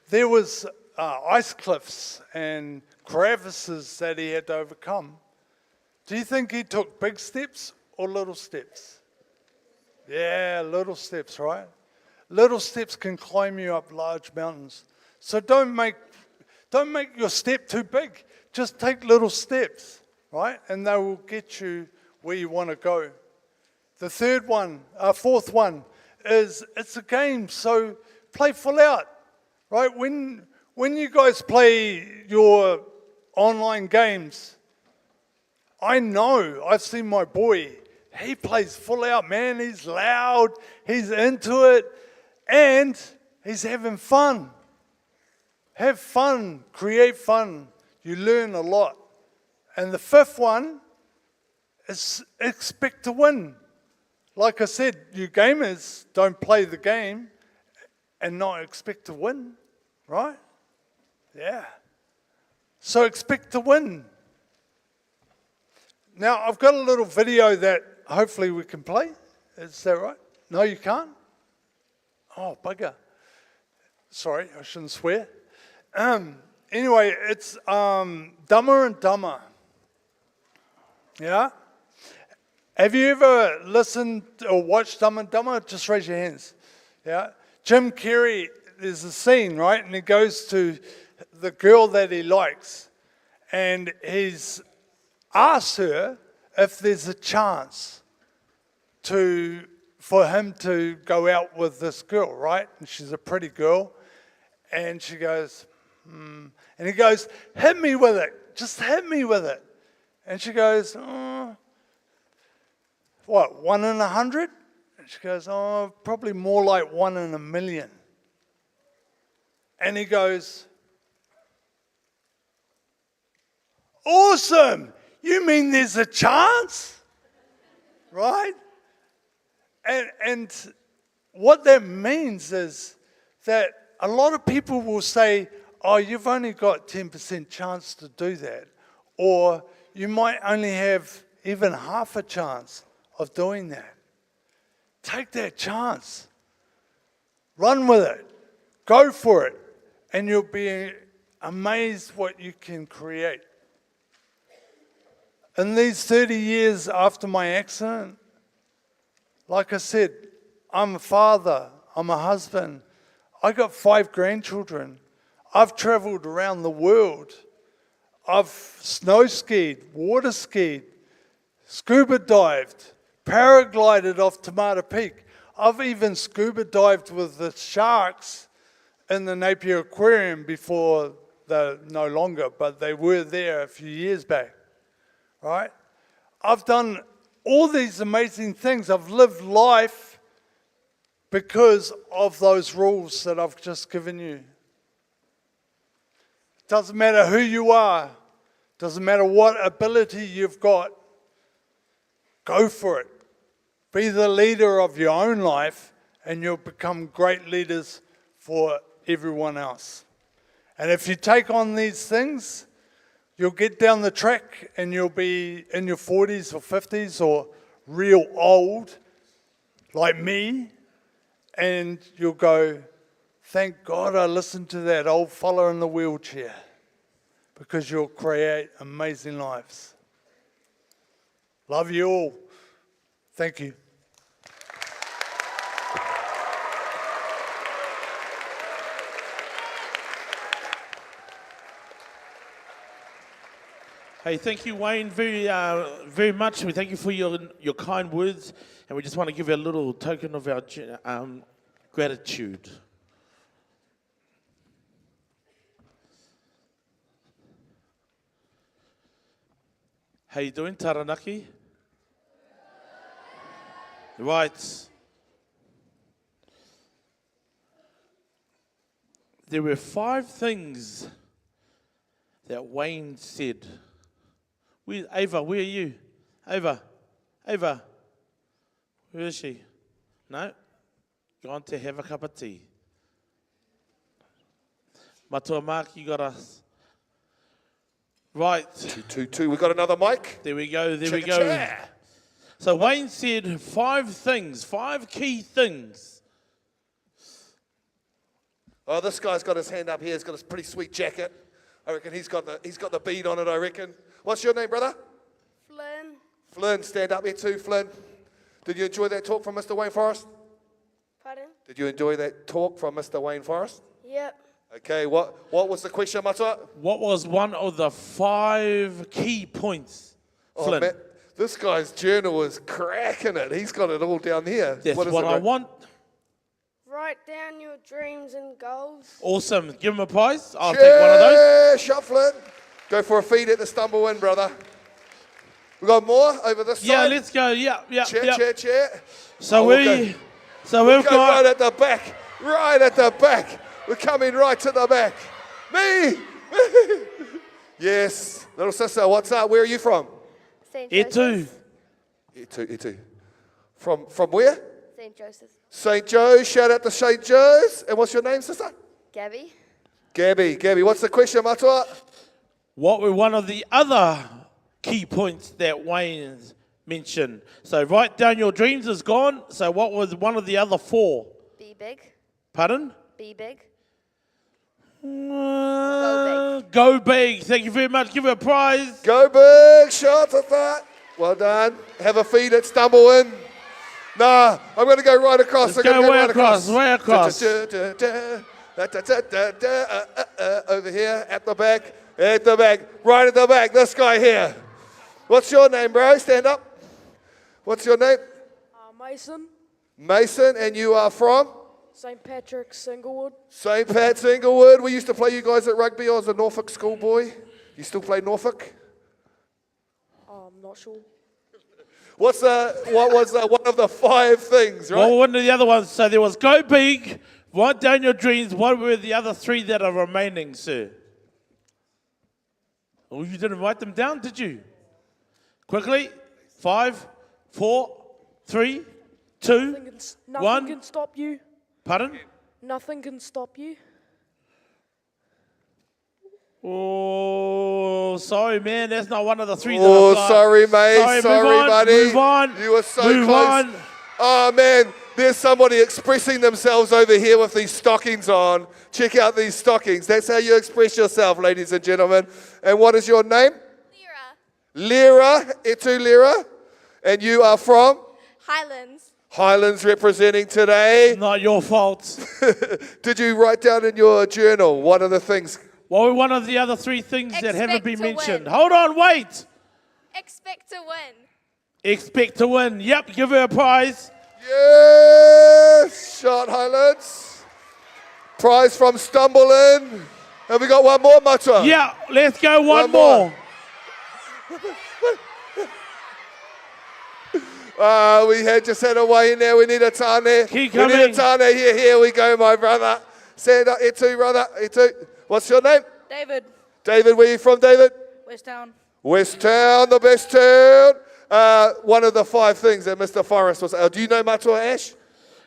There was ice cliffs and crevices that he had to overcome. Do you think he took big steps or little steps? Yeah, little steps, right? Little steps can climb you up large mountains. So don't make your step too big. Just take little steps, right? And they will get you where you want to go. The fourth one is it's a game, so play full out, right? When you guys play your online games, I know, I've seen my boy, he plays full out, man. He's loud, he's into it, and he's having fun. Have fun, create fun. You learn a lot. And the fifth one is expect to win. Like I said, you gamers don't play the game and not expect to win, right? Yeah. So expect to win. Now, I've got a little video that hopefully we can play. Is that right? No, you can't? Oh, bugger. Sorry, I shouldn't swear. Anyway, it's Dumber and Dumber. Yeah? Have you ever listened or watched Dumb and Dumber? Just raise your hands. Yeah? Jim Carrey, there's a scene, right? And he goes to the girl that he likes. And he's asked her if there's a chance for him to go out with this girl, right? And she's a pretty girl. And she goes, And he goes, hit me with it. Just hit me with it. And she goes, what, 1 in 100? And she goes, probably more like 1 in a million. And he goes, awesome. You mean there's a chance? Right? And what that means is that a lot of people will say, oh, you've only got 10% chance to do that. Or you might only have even half a chance of doing that. Take that chance. Run with it. Go for it. And you'll be amazed what you can create. In these 30 years after my accident, like I said, I'm a father, I'm a husband, I got 5 grandchildren. I've traveled around the world. I've snow skied, water skied, scuba dived, paraglided off Tomato Peak. I've even scuba dived with the sharks in the Napier Aquarium before they're no longer, but they were there a few years back, right? I've done all these amazing things. I've lived life because of those rules that I've just given you. Doesn't matter who you are, doesn't matter what ability you've got, go for it. Be the leader of your own life and you'll become great leaders for everyone else. And if you take on these things, you'll get down the track and you'll be in your 40s or 50s or real old, like me, and you'll go, thank God I listened to that old fella in the wheelchair, because you'll create amazing lives. Love you all. Thank you. Hey, thank you, Wayne, very much. We thank you for your kind words, and we just want to give you a little token of our gratitude. How you doing, Taranaki? Right. There were 5 things that Wayne said. Ava, where are you? Ava, where is she? No? Gone to have a cup of tea. Matua Mark, you got us. Right. 2-2-2. We got another mic. There we go. There we Check a go. chair. So Wayne said 5 things, 5 key things. Oh, this guy's got his hand up here. He's got a pretty sweet jacket. I reckon he's got the bead on it, I reckon. What's your name, brother? Flynn. Flynn, stand up here too, Flynn. Did you enjoy that talk from Mr. Wayne Forrest? Pardon? Did you enjoy that talk from Mr. Wayne Forrest? Yep. Okay, what was the question, Matua? What was one of the 5 key points, Oh, Flynn? man, this guy's journal is cracking it. He's got it all down here. That's is what it, I mate? want. Write down your dreams and goals. Awesome. Give him a prize. I'll take one of those. Shot, Flynn. Go for a feed at the stumble in, brother. We got more over this Yeah, side? let's go. Yeah. Chair. So we'll we've go got right at the back. Right at the back. We're coming right to the back. Me. Yes. Little sister, what's up? Where are you from? St. Etu. Etu. From where? St. Joseph. St. Joe's. Shout out to St. Joe's. And what's your name, sister? Gabby. Gabby. What's the question, Matua? what were one of the other key points that Wayne mentioned. So write down your dreams is gone. So what was one of the other 4? Be big. Pardon? Be big. Go big. Thank you very much. Give it a prize. Go big. Shots at that. Well done. Have a feed at Stumble In. Nah, I'm going to go right across. Let's go way across. Way across. Over here, at the back, right at the back. This guy here. What's your name, bro? Stand up. What's your name? Mason. Mason, and you are from? St. Patrick's, Inglewood. St. Pat's, Inglewood. We used to play you guys at rugby. I was a Norfolk schoolboy. You still play Norfolk? I'm not sure. What was one of the 5 things, right? Well, one of the other ones. So there was go big, write down your dreams. What were the other 3 that are remaining, sir? Oh, you didn't write them down, did you? Quickly. 5, 4, 3, 2, Nothing 1. can stop you. Pardon? Nothing can stop you. Oh, sorry, man. That's not one of the 3 that Oh, I've got. sorry, mate. Sorry, buddy. Move on. You were so Move close. on. Oh, man. There's somebody expressing themselves over here with these stockings on. Check out these stockings. That's how you express yourself, ladies and gentlemen. And what is your name? Lyra. Etu Lyra. And you are from? Highlands. Highlands representing today. Not your fault. Did you write down in your journal what are the things? What were one of the other 3 things that haven't been to mentioned? win. Hold on, wait. Expect to win. Expect to win. Yep, give her a prize. Yes! Shot Highlands. Prize from Stumble In. Have we got one more, Matua? Yeah, let's go one more. We just had a way in there. We need a tane. Keep We need a coming. tane. Here we go, my brother. Stand up, Etu, brother. Etu. What's your name? David. David, where are you from, David? West Town. West Town, the best town. One of the 5 things that Mr. Forrest was. Do you know Matua Ash?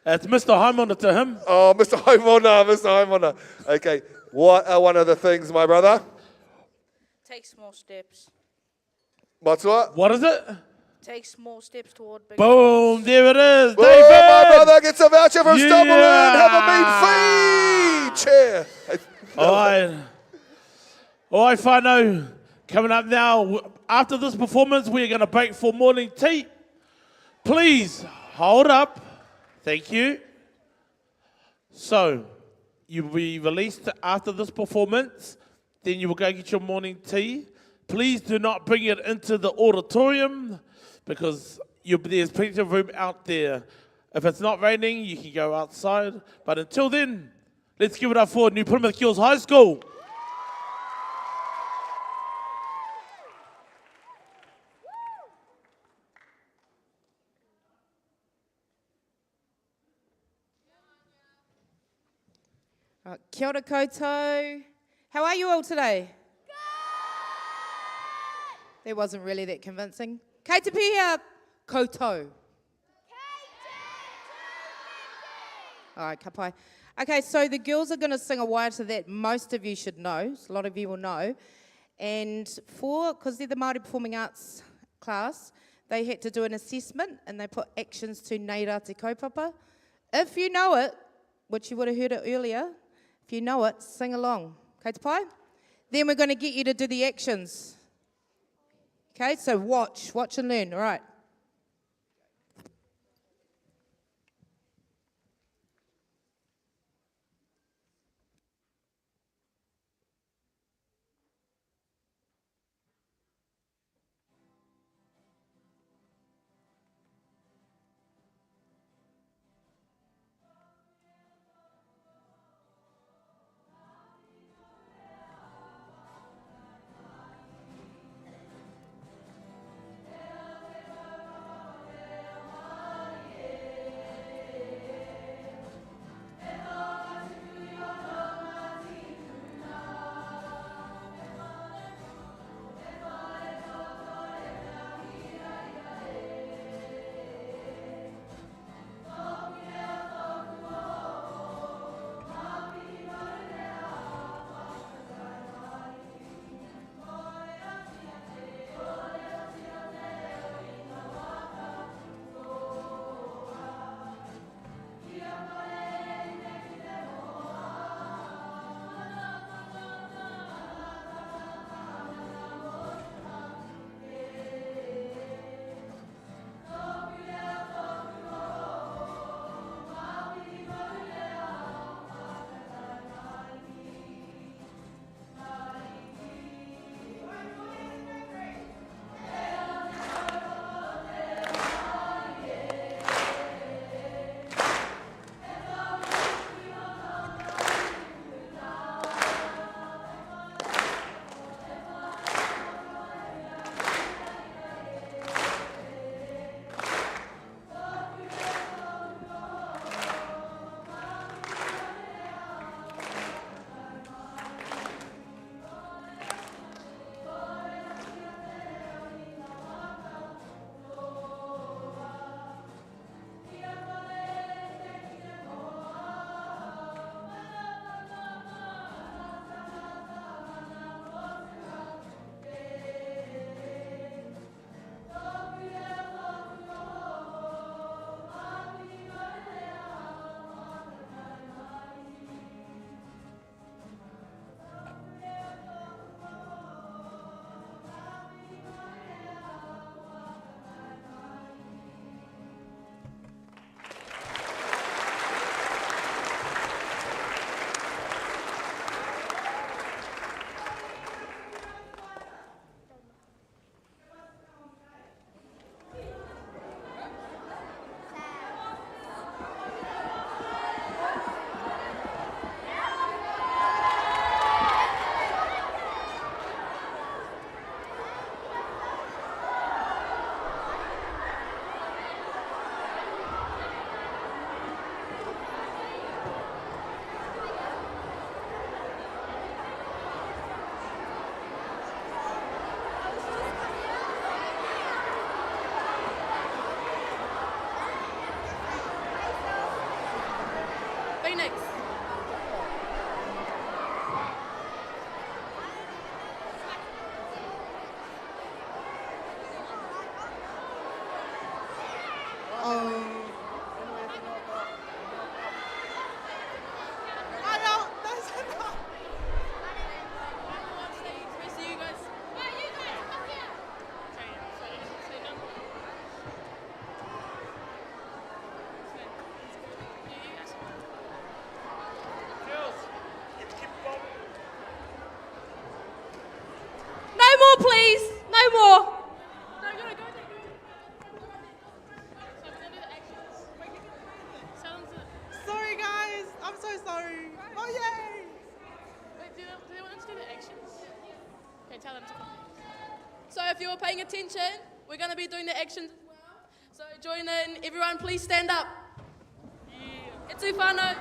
It's Mr. Homeowner to him. Oh, Mr. Homeowner. Okay. What are one of the things, my brother? Take small steps. Matua? What is it? Take small steps toward big Boom, there it is. Oh, David. my brother gets a voucher from Yeah. Stumble In. Have a meat feed. Chair. All right, whānau. Coming up now, after this performance, we're going to break for morning tea. Please, hold up. Thank you. So, you will be released after this performance. Then you will go get your morning tea. Please do not bring it into the auditorium because there's plenty of room out there. If it's not raining, you can go outside. But until then, let's give it up for New Plymouth Girls High School. Kia ora koutou. How are you all today? That wasn't really that convincing. Kei te pihia koutou. All right, ka pai. Okay, so the girls are going to sing a waiata that most of you should know, a lot of you will know, And because they're the Māori Performing Arts class, they had to do an assessment and they put actions to Neira Te Kaupapa. If you know it, which you would have heard it earlier, if you know it, sing along. Kei te pai? Then we're going to get you to do the actions. Okay, so watch and learn, all right? Phoenix. No more, please. No more. Sorry, guys. I'm so sorry. Oh, yay. Wait, do they want them to do the actions? Okay, tell them to come. So if you were paying attention, we're going to be doing the actions as well. So join in. Everyone, please stand up. Yeah. It's whānau.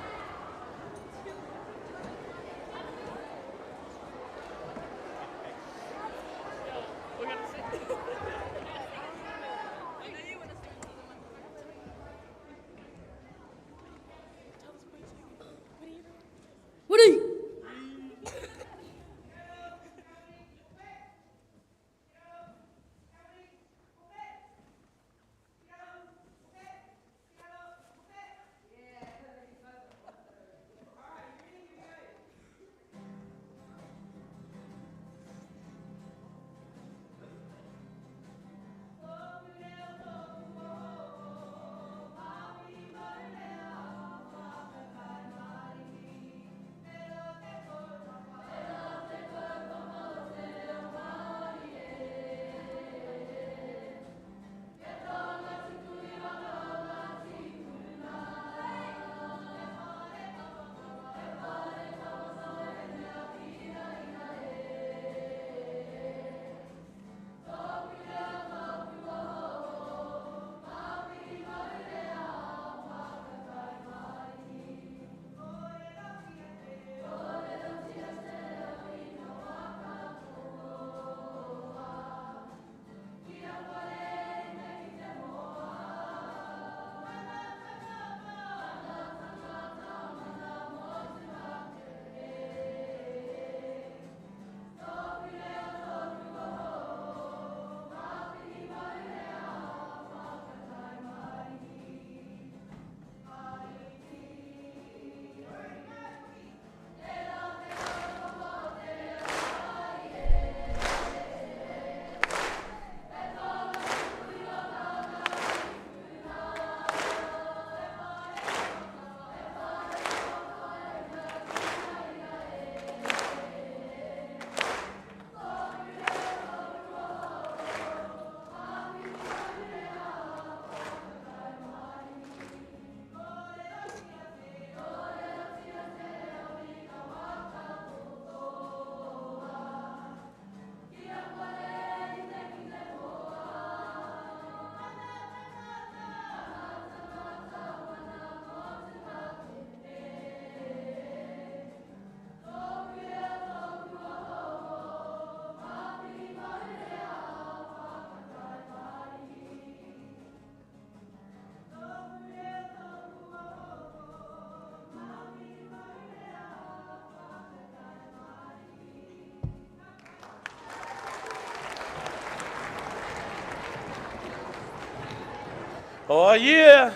Oh, yeah.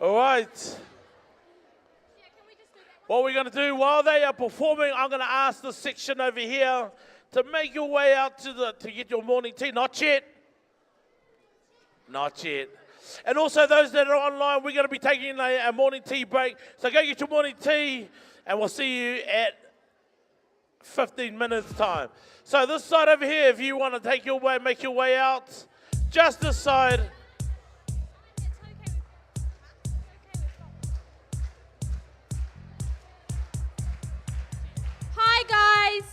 All right. What we're going to do while they are performing, I'm going to ask the section over here to make your way out to get your morning tea. Not yet. Not yet. And also those that are online, we're going to be taking a morning tea break. So go get your morning tea, and we'll see you at 15 minutes time. So this side over here, if you want to take your way, make your way out, just this side. Hi guys.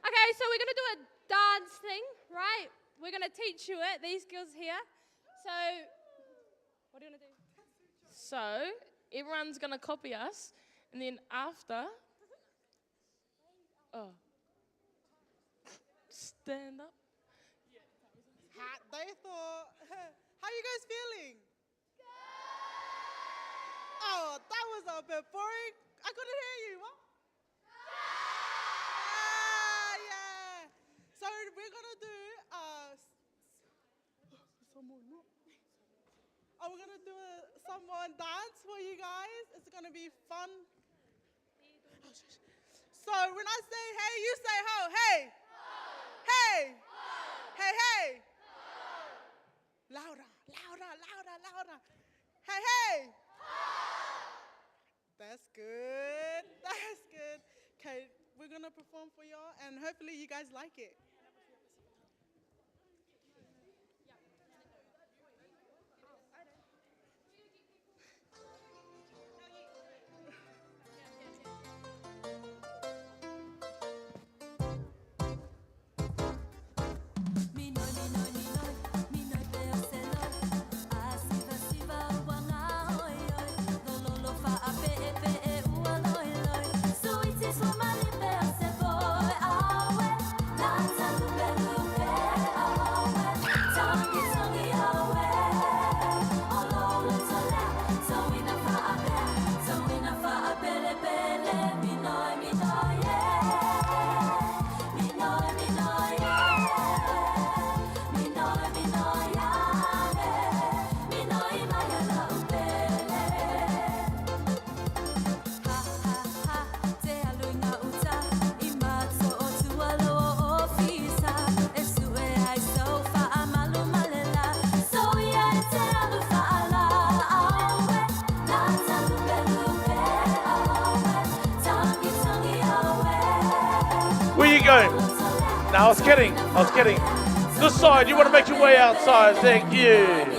Okay, so we're gonna do a dance thing, right? We're gonna teach you it, these girls here. So, what are you gonna do? So, everyone's going to copy us, and then after, stand up. They thought, how you guys feeling? Oh, that was a bit boring. I couldn't hear you. What? Yeah. So we're gonna do we're gonna do someone dance for you guys. It's gonna be fun. So when I say hey, you say ho. Hey. Hey. Hey, hey. Louder, louder, louder, louder. Hey, hey. That's good. That's good. Okay, we're going to perform for y'all, and hopefully you guys like it. Where you going? No, I was kidding. I was kidding. This side, you want to make your way outside. Thank you.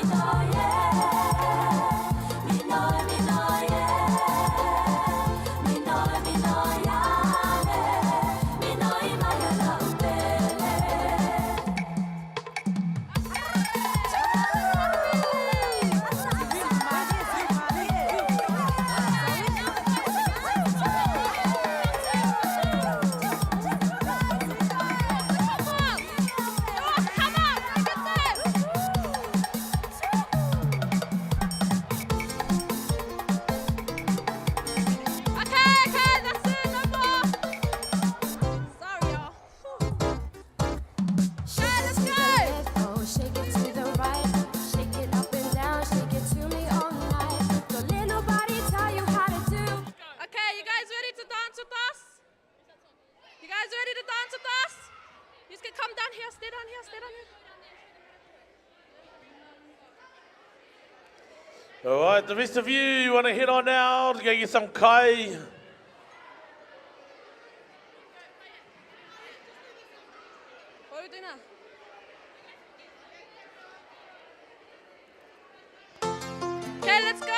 All right, the rest of you want to head on out, go get some kai. What are we doing now? Okay, let's go.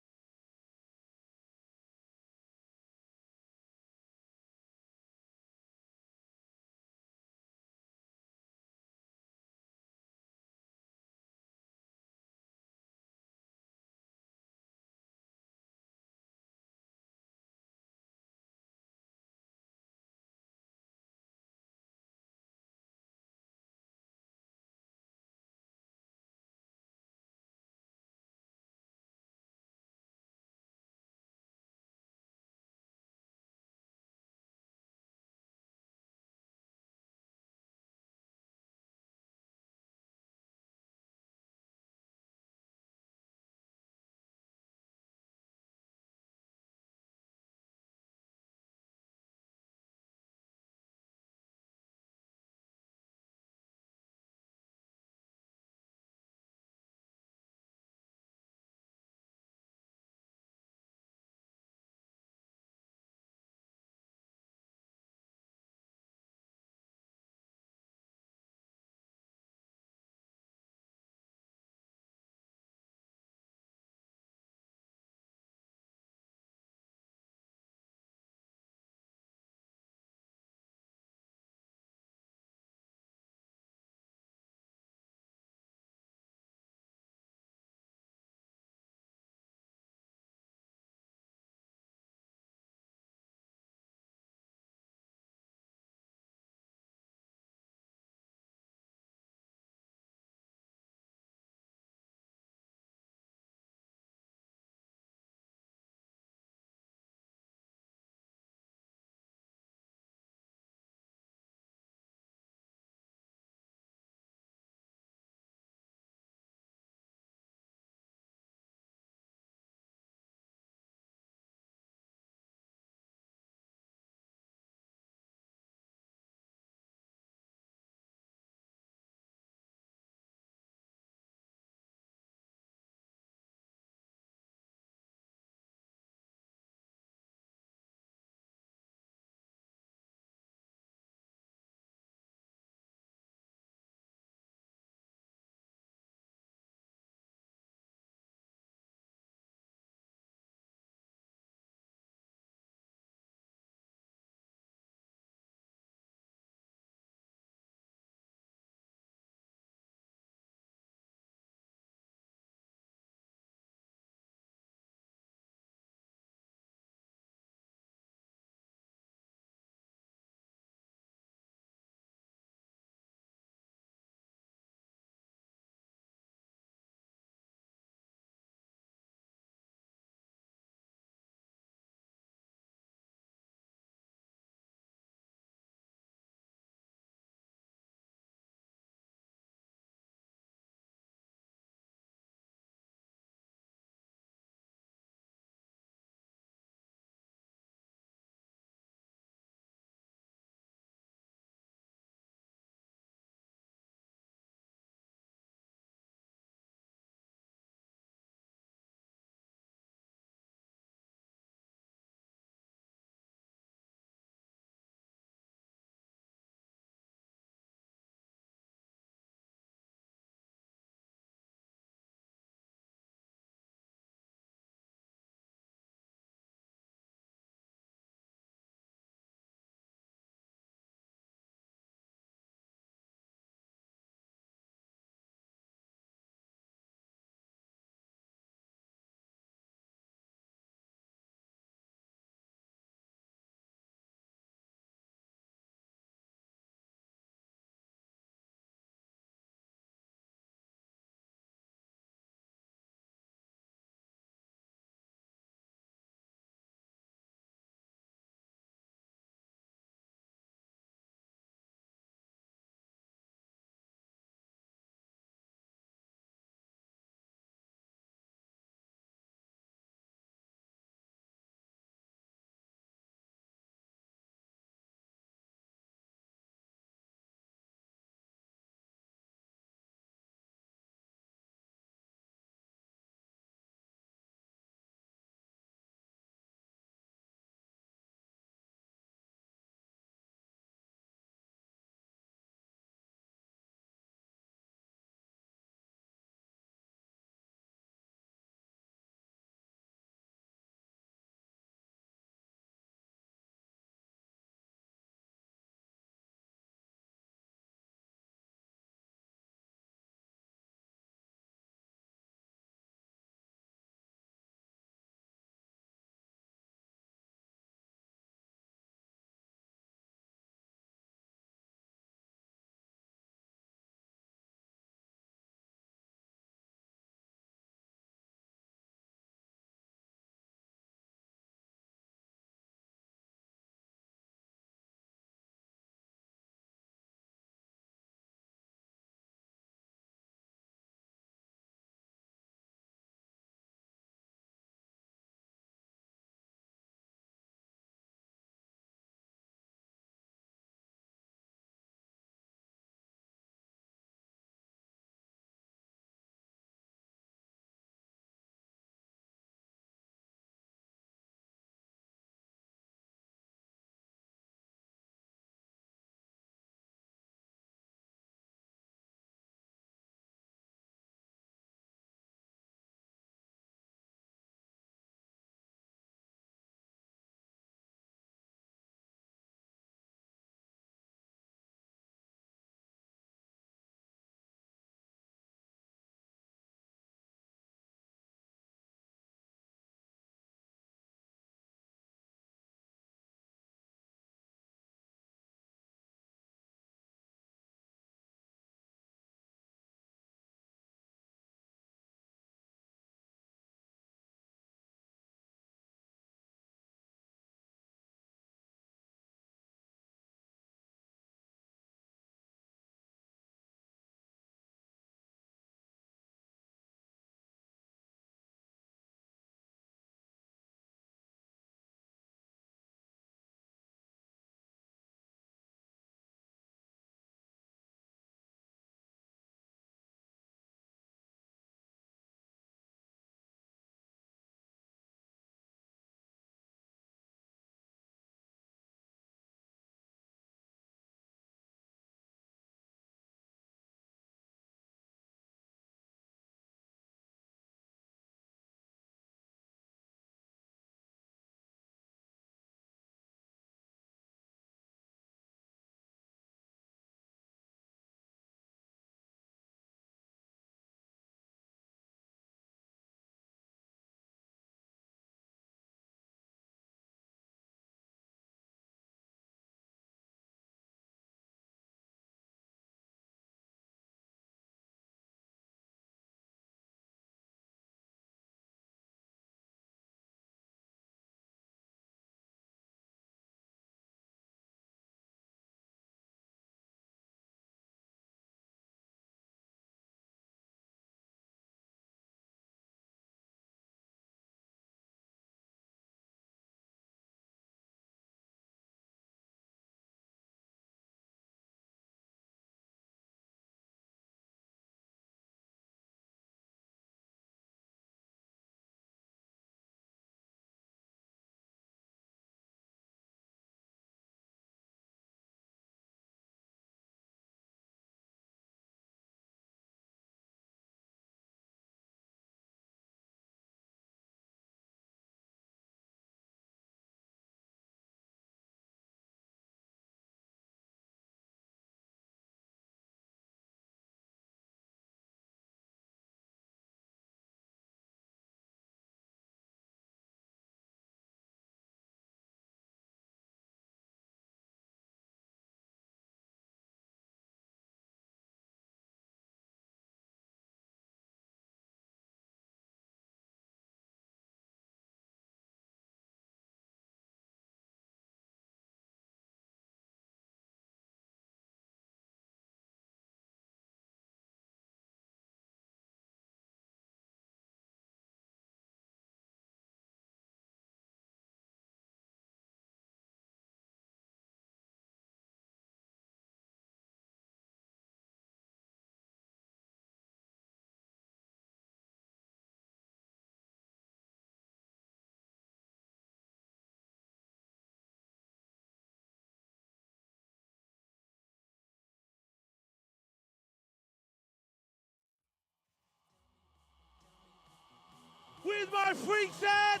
my freaks at?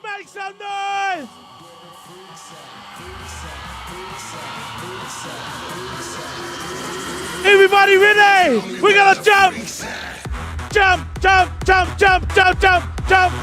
Make some noise! Everybody ready? We're gonna jump! Jump, jump, jump, jump, jump, jump, jump!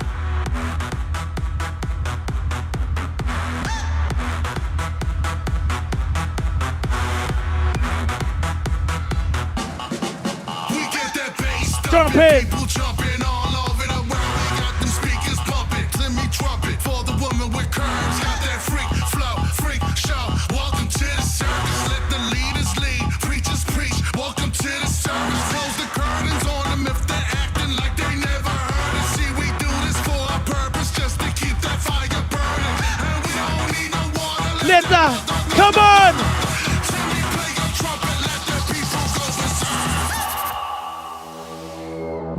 Jump in! People jumping all over the world. We got them speakers pumping. Let me drop it for the woman with curves. Got that freak flow, freak show. Welcome to the service. Let the leaders lead. Preachers preach. Welcome to the service. Close the curtains on them if they're acting like they never heard it. See, we do this for a purpose, just to keep that fire burning. And we don't need no water. Let the, come on!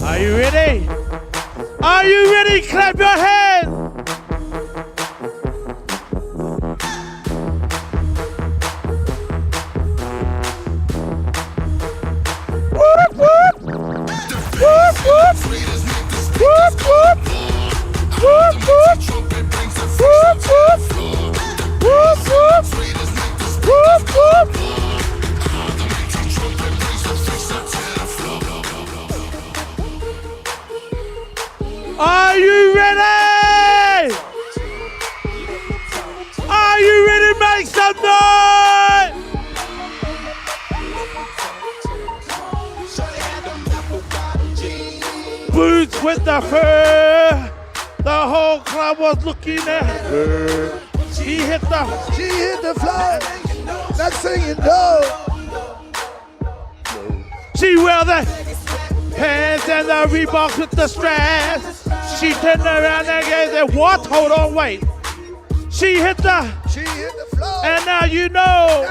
Are you ready? Are you ready? Clap your hands! Whoop, whoop! Whoop, whoop! Whoop, whoop! Whoop, whoop! Whoop, whoop! Whoop, whoop! Whoop, whoop! Are you ready? Are you ready to make some noise? Boots with the fur. The whole club was looking at her. She hit the floor. Next thing you know, she wear the pants and the Reeboks with the straps. She turned around and gave it, what? Hold on, wait. She hit the floor. And now you know.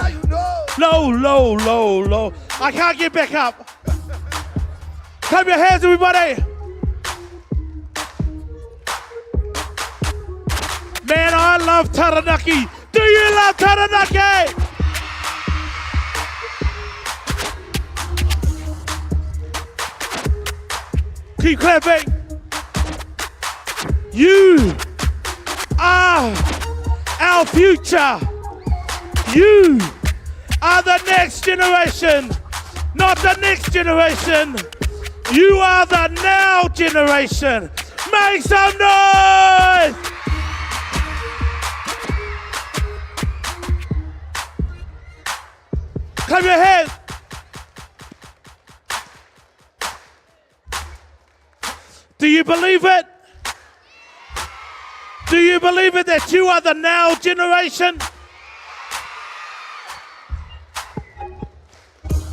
Low, low, low, low. I can't get back up. Clap your hands, everybody. Man, I love Taranaki. Do you love Taranaki? Keep clapping. You are our future. You are the next generation, not the next generation. You are the now generation. Make some noise. Clap your hands. Do you believe it? Do you believe it that you are the now generation?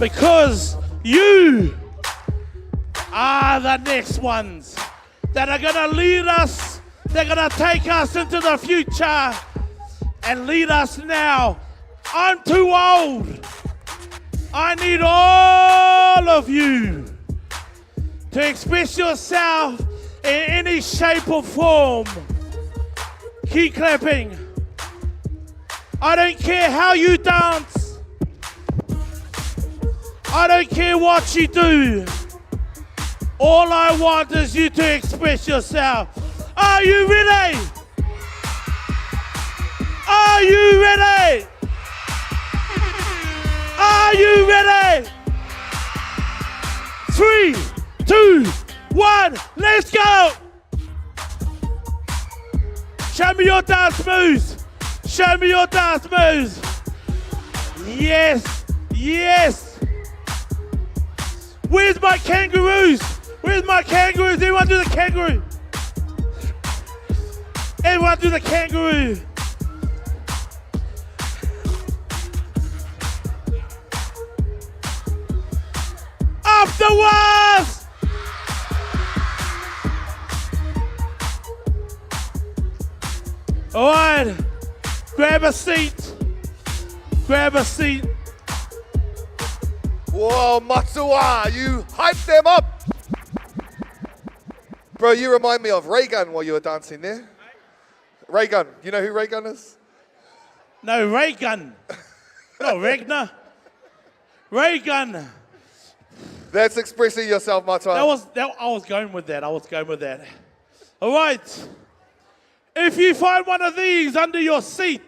Because you are the next ones that are gonna lead us, they're gonna take us into the future and lead us now. I'm too old. I need all of you to express yourself in any shape or form. Keep clapping. I don't care how you dance. I don't care what you do. All I want is you to express yourself. Are you ready? Are you ready? Are you ready? 3, 2, 1, let's go! Show me your dance moves. Show me your dance moves. Yes, yes. Where's my kangaroos? Where's my kangaroos? Everyone do the kangaroo. Everyone do the kangaroo. Up the walls! All right, grab a seat. Grab a seat. Whoa, Matsuwa, you hyped them up. Bro, you remind me of Reagan while you were dancing there. Reagan, you know who Reagan is? No, Reagan. No, Regner. Reagan. That's expressing yourself, Matsuwa. I was going with that. All right. If you find one of these under your seat,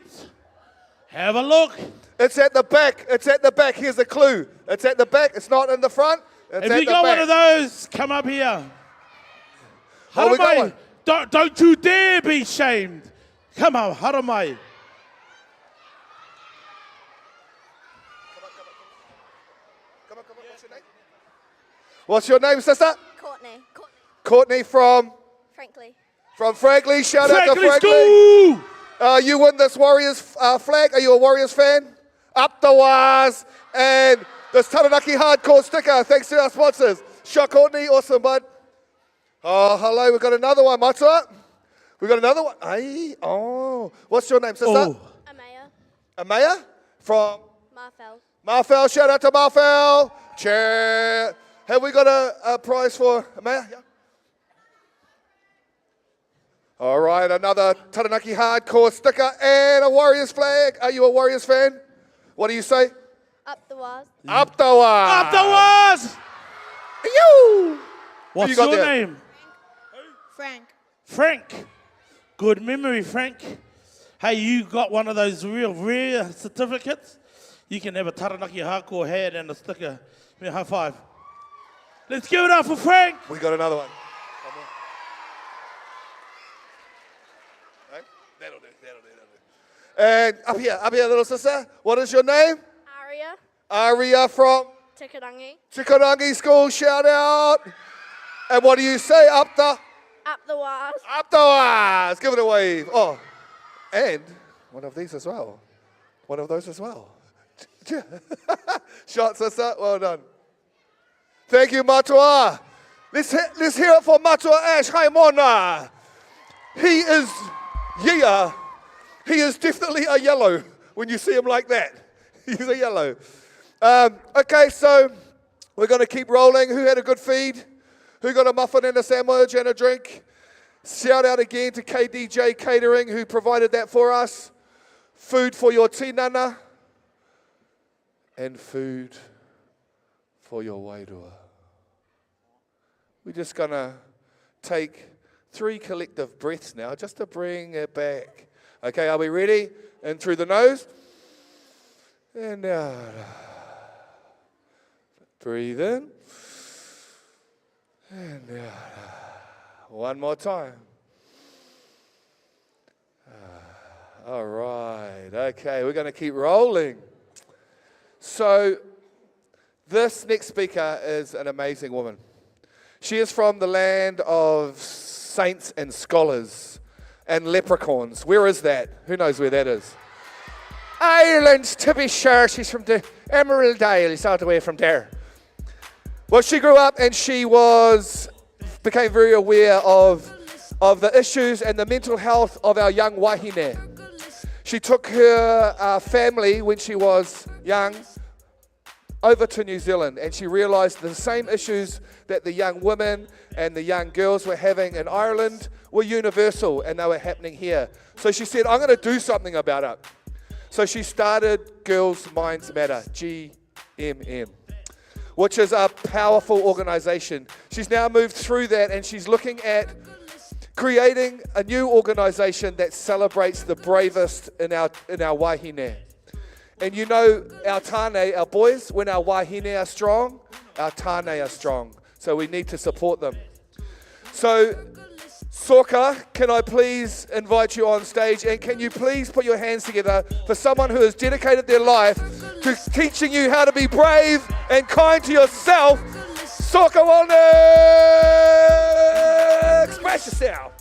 have a look. It's at the back. It's at the back. Here's the clue. It's at the back. It's not in the front. It's If at you the got back. one of those, come up here. Oh, we got one. Don't you dare be shamed. Come on, Haramai. What's your name, sister? Courtney. Courtney from? Frankly. From Franklin. Shout out to Franklin Franklin. You win this Warriors flag. Are you a Warriors fan? Up the wires. And this Taranaki Hardcore sticker. Thanks to our sponsors. Shot Courtney. Awesome, bud. Oh, hello. We've got another one. Matua. We've got another one. Aye. Oh. What's your name, sister? Amaya. Amaya? From? Marfell. Marfell. Shout out to Marfell. Chair. Have we got a prize for Amaya? Yeah. All right, another Taranaki Hardcore sticker and a Warriors flag. Are you a Warriors fan? What do you say? Up the wires. Up the wires. Up the wires. You. What's you got your there? name? Frank. Frank. Good memory, Frank. Hey, you got one of those real rare certificates? You can have a Taranaki Hardcore hat and a sticker. Give me a high five. Let's give it up for Frank. We got another one. That'll do. And up here, little sister. What is your name? Aria. Aria from Tikarangi. Tikarangi School. Shout out. And what do you say? Up the wires. Up the wires. Give it a wave. Oh, and one of these as well. One of those as well. Shot, sister. Well done. Thank you, Matua. Let's hear it for Matua Ash Haimona. He is definitely a yellow when you see him like that. He's a yellow. Okay, so we're going to keep rolling. Who had a good feed? Who got a muffin and a sandwich and a drink? Shout out again to KDJ Catering who provided that for us. Food for your tinana and food for your wairua. We're just going to take 3 collective breaths now just to bring it back. Okay, are we ready? In through the nose. And out. Breathe in. And out. One more time. All right. Okay, we're going to keep rolling. So this next speaker is an amazing woman. She is from the land of saints and scholars and leprechauns. Where is that? Who knows where that is? Ireland, to be sure. She's from the Emerald Isles, all the way from there. Well, she grew up and she became very aware of the issues and the mental health of our young wahine. She took her family when she was young over to New Zealand, and she realized the same issues that the young women and the young girls were having in Ireland were universal, and they were happening here. So she said, I'm going to do something about it. So she started Girls Minds Matter, GMM, which is a powerful organization. She's now moved through that, and she's looking at creating a new organization that celebrates the bravest in our wahine. And you know, our tāne, our boys, when our wahine are strong, our tāne are strong. So we need to support them. So, Soka, can I please invite you on stage? And can you please put your hands together for someone who has dedicated their life to teaching you how to be brave and kind to yourself? Soka Walner! Express yourself.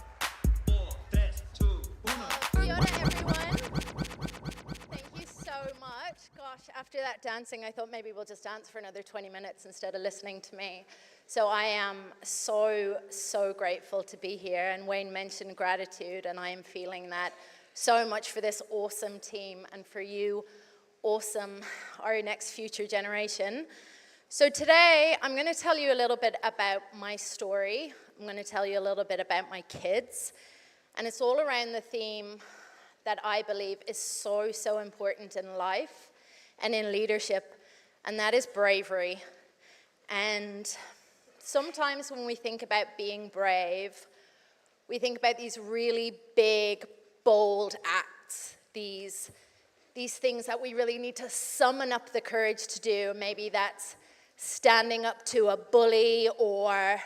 After that dancing, I thought maybe we'll just dance for another 20 minutes instead of listening to me. So I am so, so grateful to be here. And Wayne mentioned gratitude, and I am feeling that so much for this awesome team and for you, awesome, our next future generation. So today, I'm going to tell you a little bit about my story. I'm going to tell you a little bit about my kids. And it's all around the theme that I believe is so, so important in life and in leadership, and that is bravery. And sometimes when we think about being brave, we think about these really big, bold acts, these things that we really need to summon up the courage to do. Maybe that's standing up to a bully, or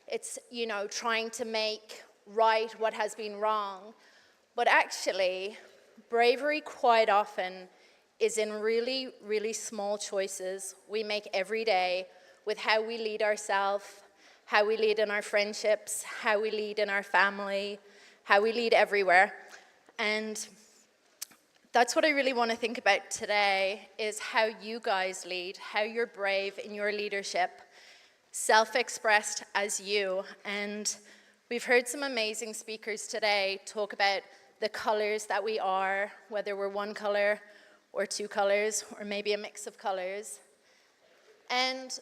it's, you know, trying to make right what has been wrong. But actually, bravery quite often is in really, really small choices we make every day with how we lead ourselves, how we lead in our friendships, how we lead in our family, how we lead everywhere. And that's what I really want to think about today, is how you guys lead, how you're brave in your leadership, self-expressed as you. And we've heard some amazing speakers today talk about the colors that we are, whether we're one color or two colors, or maybe a mix of colors. And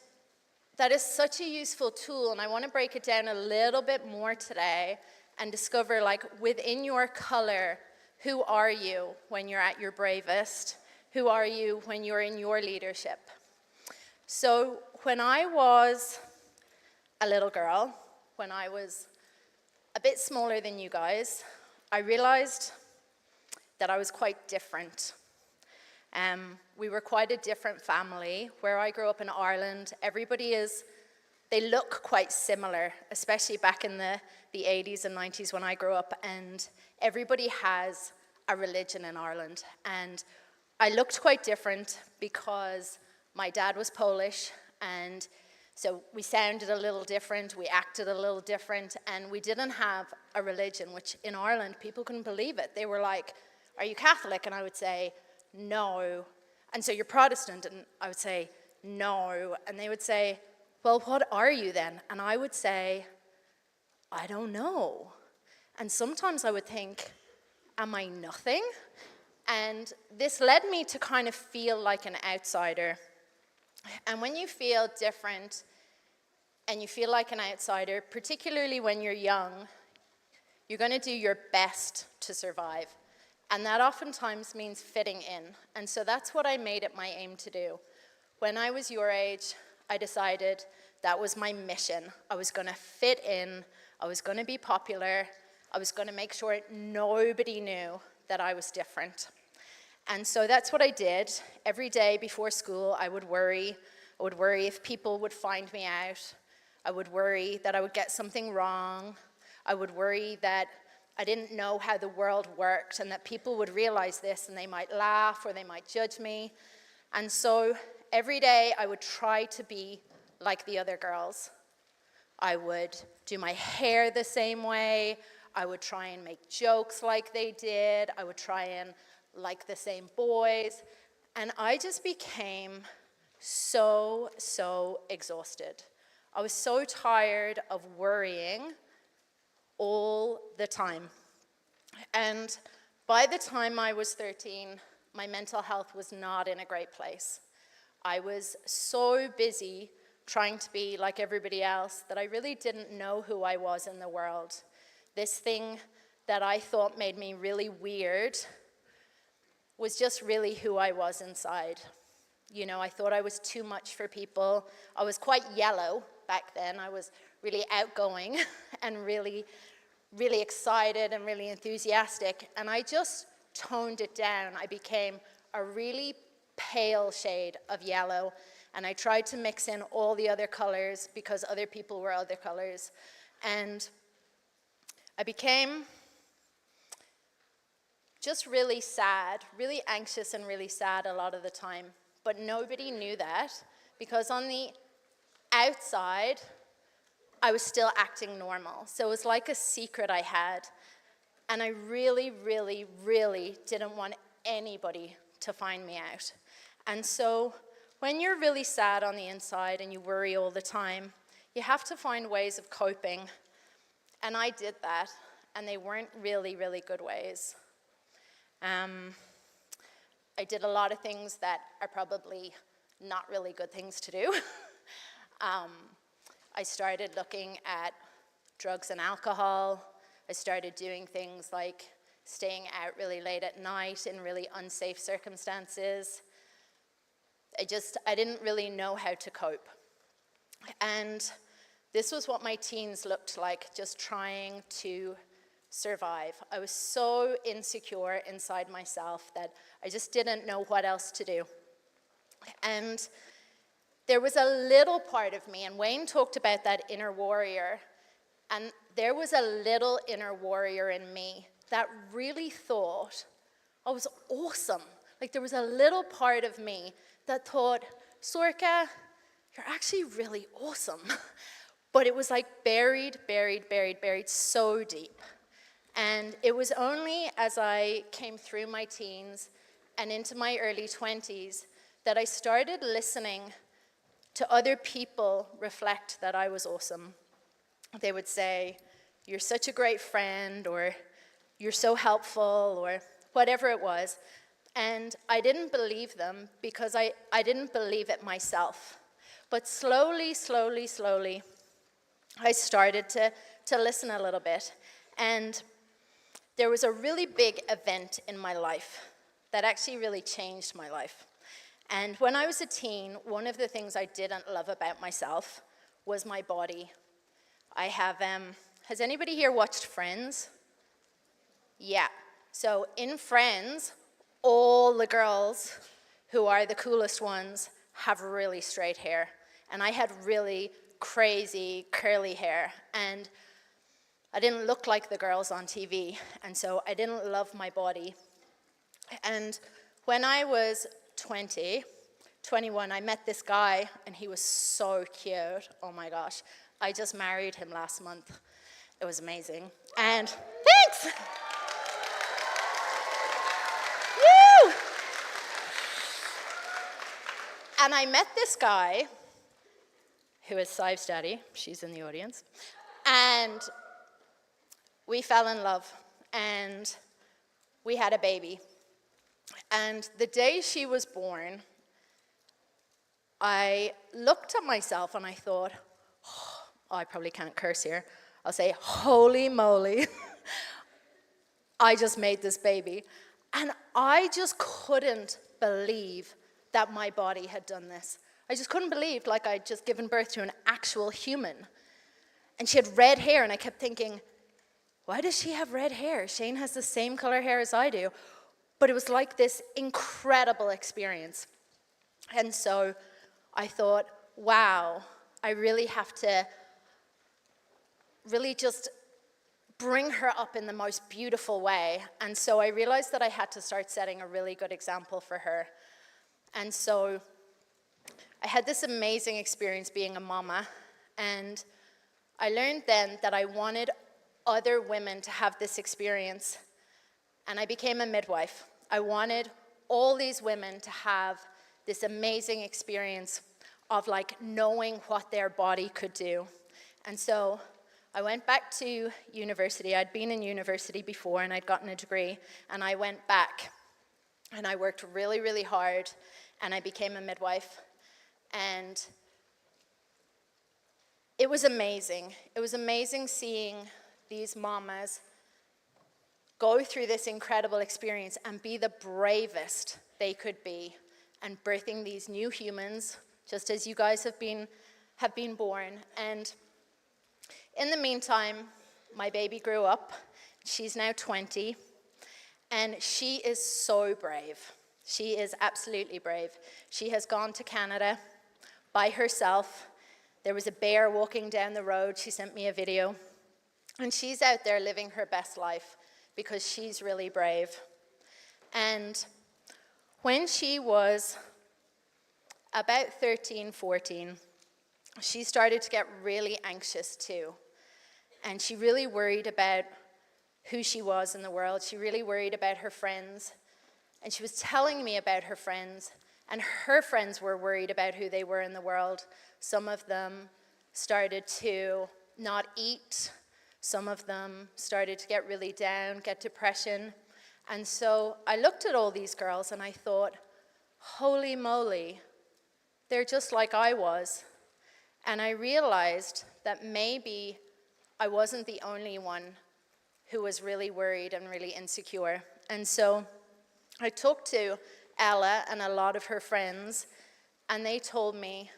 that is such a useful tool, and I want to break it down a little bit more today and discover, like, within your color, who are you when you're at your bravest? Who are you when you're in your leadership? So when I was a little girl, when I was a bit smaller than you guys, I realized that I was quite different. We were quite a different family. Where I grew up in Ireland, they look quite similar, especially back in the 80s and 90s when I grew up, and everybody has a religion in Ireland. And I looked quite different because my dad was Polish, and so we sounded a little different, we acted a little different, and we didn't have a religion, which in Ireland, people couldn't believe it. They were like, "Are you Catholic?" And I would say, "No." And so, "You're Protestant?" And I would say, "No." And they would say, "Well, what are you then?" And I would say, "I don't know." And sometimes I would think, am I nothing? And this led me to kind of feel like an outsider. And when you feel different and you feel like an outsider, particularly when you're young, you're going to do your best to survive. And that oftentimes means fitting in. And so that's what I made it my aim to do. When I was your age, I decided that was my mission. I was going to fit in. I was going to be popular. I was going to make sure nobody knew that I was different. And so that's what I did. Every day before school, I would worry. I would worry if people would find me out. I would worry that I would get something wrong. I would worry that I didn't know how the world worked and that people would realize this and they might laugh or they might judge me. And so every day I would try to be like the other girls. I would do my hair the same way. I would try and make jokes like they did. I would try and like the same boys. And I just became so exhausted. I was so tired of worrying all the time. And by the time I was 13, my mental health was not in a great place. I was so busy trying to be like everybody else that I really didn't know who I was in the world. This thing that I thought made me really weird was just really who I was inside. You know, I thought I was too much for people. I was quite yellow back then. I was really outgoing and really excited and really enthusiastic. And I just toned it down. I became a really pale shade of yellow. And I tried to mix in all the other colors because other people were other colors. And I became just really sad, really anxious and really sad a lot of the time. But nobody knew that because on the outside, I was still acting normal. So it was like a secret I had. And I really didn't want anybody to find me out. And so when you're really sad on the inside and you worry all the time, you have to find ways of coping. And I did that, and they weren't really good ways. I did a lot of things that are probably not really good things to do. I started looking at drugs and alcohol. I started doing things like staying out really late at night in really unsafe circumstances. I didn't really know how to cope. And this was what my teens looked like, just trying to survive. I was so insecure inside myself that I just didn't know what else to do. And there was a little part of me, and Wayne talked about that inner warrior, and there was a little inner warrior in me that really thought I was awesome. Like there was a little part of me that thought, Sorcha, you're actually really awesome. But it was like buried so deep. And it was only as I came through my teens and into my early 20s that I started listening to other people reflect that I was awesome. They would say, you're such a great friend, or you're so helpful, or whatever it was. And I didn't believe them because I didn't believe it myself. But slowly, I started to listen a little bit. And there was a really big event in my life that actually really changed my life. And when I was a teen, one of the things I didn't love about myself was my body. I have, has anybody here watched Friends? Yeah. So in Friends, all the girls who are the coolest ones have really straight hair. And I had really crazy curly hair. And I didn't look like the girls on TV. And so I didn't love my body. And when I was 21, I met this guy, and he was so cute. Oh my gosh. I just married him last month. It was amazing. And thanks! Woo! And I met this guy, who is Sive's daddy. She's in the audience. And we fell in love, and we had a baby. And the day she was born, I looked at myself and I thought, oh, I probably can't curse here. I'll say, holy moly, I just made this baby. And I just couldn't believe that my body had done this. I just couldn't believe like I'd just given birth to an actual human. And she had red hair, and I kept thinking, why does she have red hair? Shane has the same color hair as I do. But it was like this incredible experience. And so I thought, wow, I really have to really just bring her up in the most beautiful way. And so I realized that I had to start setting a really good example for her. And so I had this amazing experience being a mama. And I learned then that I wanted other women to have this experience. And I became a midwife. I wanted all these women to have this amazing experience of like knowing what their body could do. And so I went back to university. I'd been in university before, and I'd gotten a degree, and I went back and I worked really hard, and I became a midwife. And it was amazing. It was amazing seeing these mamas go through this incredible experience and be the bravest they could be, and birthing these new humans, just as you guys have been born. And in the meantime, my baby grew up. She's now 20, and she is so brave. She is absolutely brave. She has gone to Canada by herself. There was a bear walking down the road. She sent me a video. And she's out there living her best life because she's really brave. And when she was about 13, 14, she started to get really anxious too. And she really worried about who she was in the world. She really worried about her friends. And she was telling me about her friends, and her friends were worried about who they were in the world. Some of them started to not eat. Some of them started to get really down, get depression. And so I looked at all these girls and I thought, holy moly, they're just like I was. And I realized that maybe I wasn't the only one who was really worried and really insecure. And so I talked to Ella and a lot of her friends, and they told me,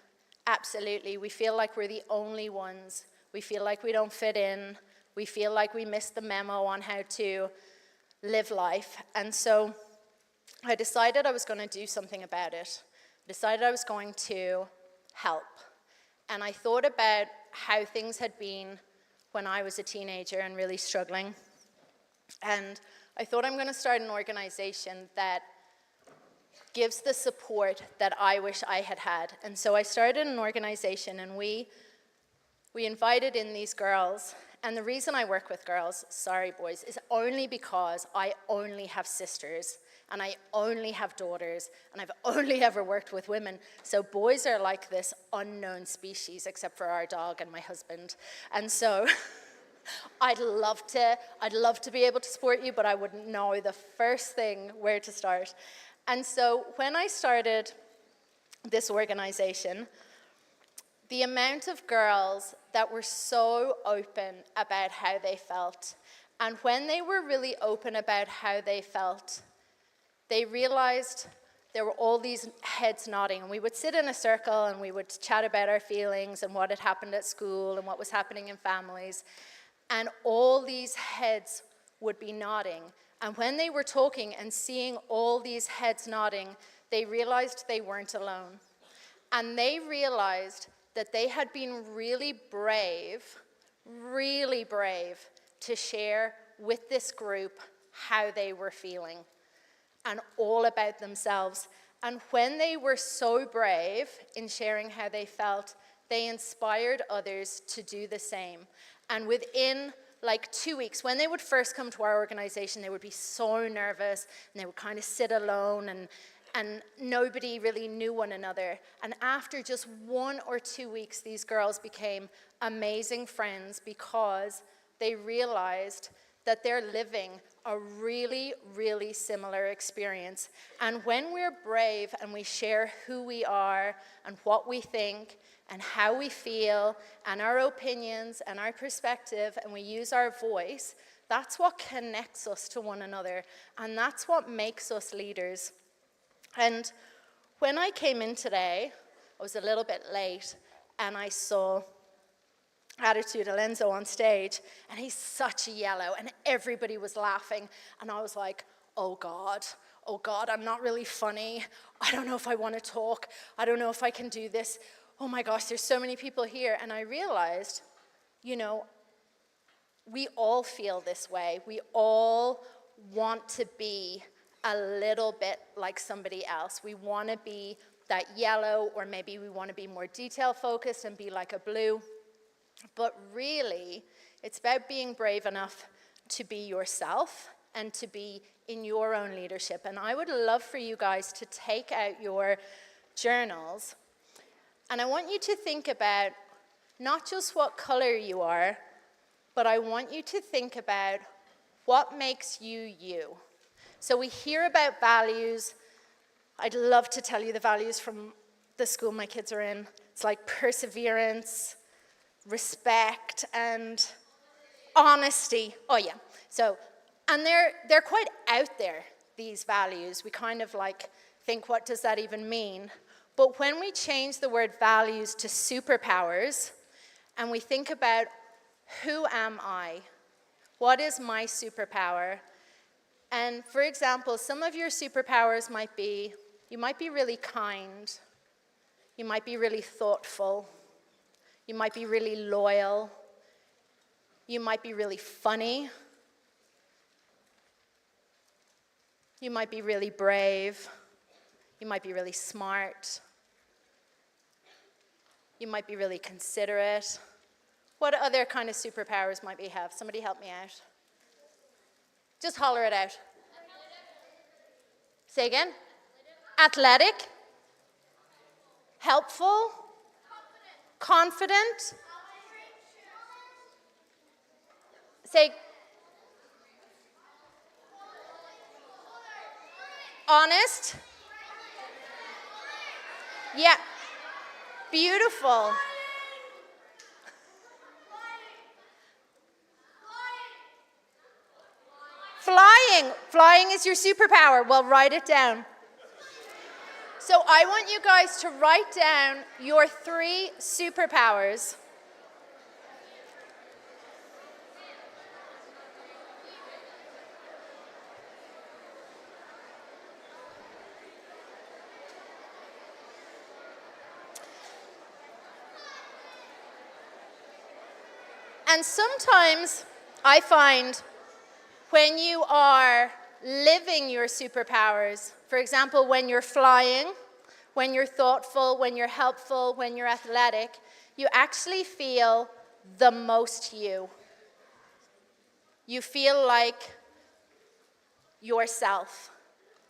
absolutely, we feel like we're the only ones. We feel like we don't fit in. We feel like we missed the memo on how to live life. And so I decided I was going to do something about it. I decided I was going to help. And I thought about how things had been when I was a teenager and really struggling. And I thought I'm going to start an organization that gives the support that I wish I had had. And so I started an organization, and we invited in these girls. And the reason I work with girls, sorry boys, is only because I only have sisters, and I only have daughters, and I've only ever worked with women. So boys are like this unknown species, except for our dog and my husband. And so I'd love to be able to support you, but I wouldn't know the first thing where to start. And so when I started this organization, the amount of girls that were so open about how they felt, and when they were really open about how they felt, they realized there were all these heads nodding, and we would sit in a circle and we would chat about our feelings and what had happened at school and what was happening in families, and all these heads would be nodding. And when they were talking and seeing all these heads nodding, they realized they weren't alone. And they realized that they had been really brave to share with this group how they were feeling and all about themselves. And when they were so brave in sharing how they felt, they inspired others to do the same. And within like 2 weeks, when they would first come to our organization, they would be so nervous, and they would kind of sit alone, and nobody really knew one another. And after just 1 or 2 weeks, these girls became amazing friends because they realized that they're living a really, really similar experience. And when we're brave and we share who we are and what we think and how we feel and our opinions and our perspective, and we use our voice, that's what connects us to one another, and that's what makes us leaders. And when I came in today, I was a little bit late, and I saw Attitude Alenzo on stage, and he's such a yellow, and everybody was laughing, and I was like, oh God, I'm not really funny. I don't know if I want to talk. I don't know if I can do this. Oh my gosh, there's so many people here. And I realized, you know, we all feel this way. We all want to be a little bit like somebody else. We want to be that yellow, or maybe we want to be more detail focused and be like a blue. But really, it's about being brave enough to be yourself and to be in your own leadership. And I would love for you guys to take out your journals, and I want you to think about not just what color you are, but I want you to think about what makes you you. So we hear about values. I'd love to tell you the values from the school my kids are in. It's like perseverance, respect, and honesty. Oh yeah. So, and they're quite out there, these values. We kind of like think, what does that even mean? But when we change the word values to superpowers, and we think about, who am I? What is my superpower? And for example, some of your superpowers might be, you might be really kind, you might be really thoughtful, you might be really loyal, you might be really funny, you might be really brave, you might be really smart, you might be really considerate. What other kind of superpowers might we have? Somebody help me out. Just holler it out. Say again. Athletic. Helpful. Confident. Say. Honest. Yeah. Beautiful. Flying. Flying is your superpower. Well, write it down. So I want you guys to write down your 3 superpowers. And sometimes I find when you are living your superpowers, for example, when you're flying, when you're thoughtful, when you're helpful, when you're athletic, you actually feel the most you. You feel like yourself.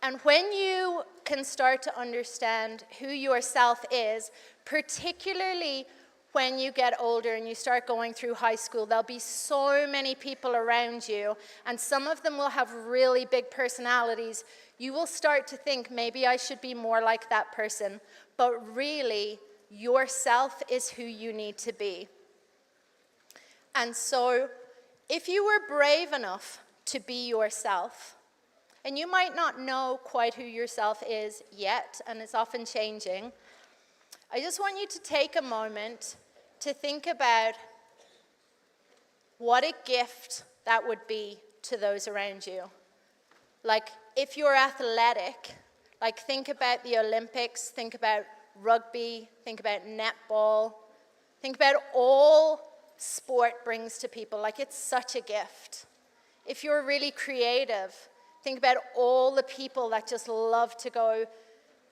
And when you can start to understand who yourself is, particularly when you get older and you start going through high school, there'll be so many people around you, and some of them will have really big personalities. You will start to think, maybe I should be more like that person. But really, yourself is who you need to be. And so, if you were brave enough to be yourself, and you might not know quite who yourself is yet, and it's often changing, I just want you to take a moment to think about what a gift that would be to those around you. Like, if you're athletic, like think about the Olympics, think about rugby, think about netball, think about all sport brings to people. Like, it's such a gift. If you're really creative, think about all the people that just love to go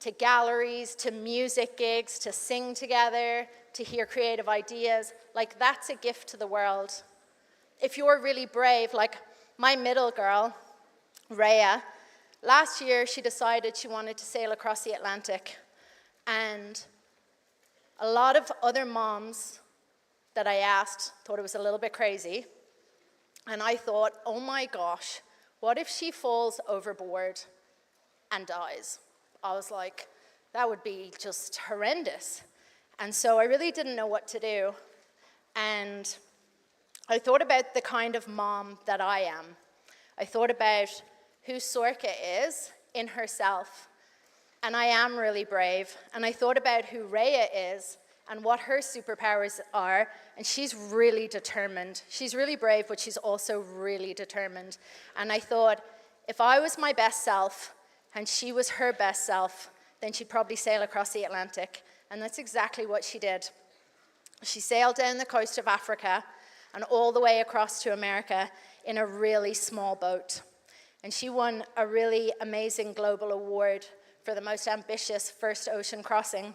to galleries, to music gigs, to sing together, to hear creative ideas. Like, that's a gift to the world. If you're really brave, like my middle girl, Rhea, last year she decided she wanted to sail across the Atlantic. And a lot of other moms that I asked thought it was a little bit crazy. And I thought, oh my gosh, what if she falls overboard and dies? I was like, that would be just horrendous. And so I really didn't know what to do. And I thought about the kind of mom that I am. I thought about who Sorka is in herself. And I am really brave. And I thought about who Rhea is and what her superpowers are. And she's really determined. She's really brave, but she's also really determined. And I thought, if I was my best self and she was her best self, then she'd probably sail across the Atlantic. And that's exactly what she did. She sailed down the coast of Africa and all the way across to America in a really small boat. And she won a really amazing global award for the most ambitious first ocean crossing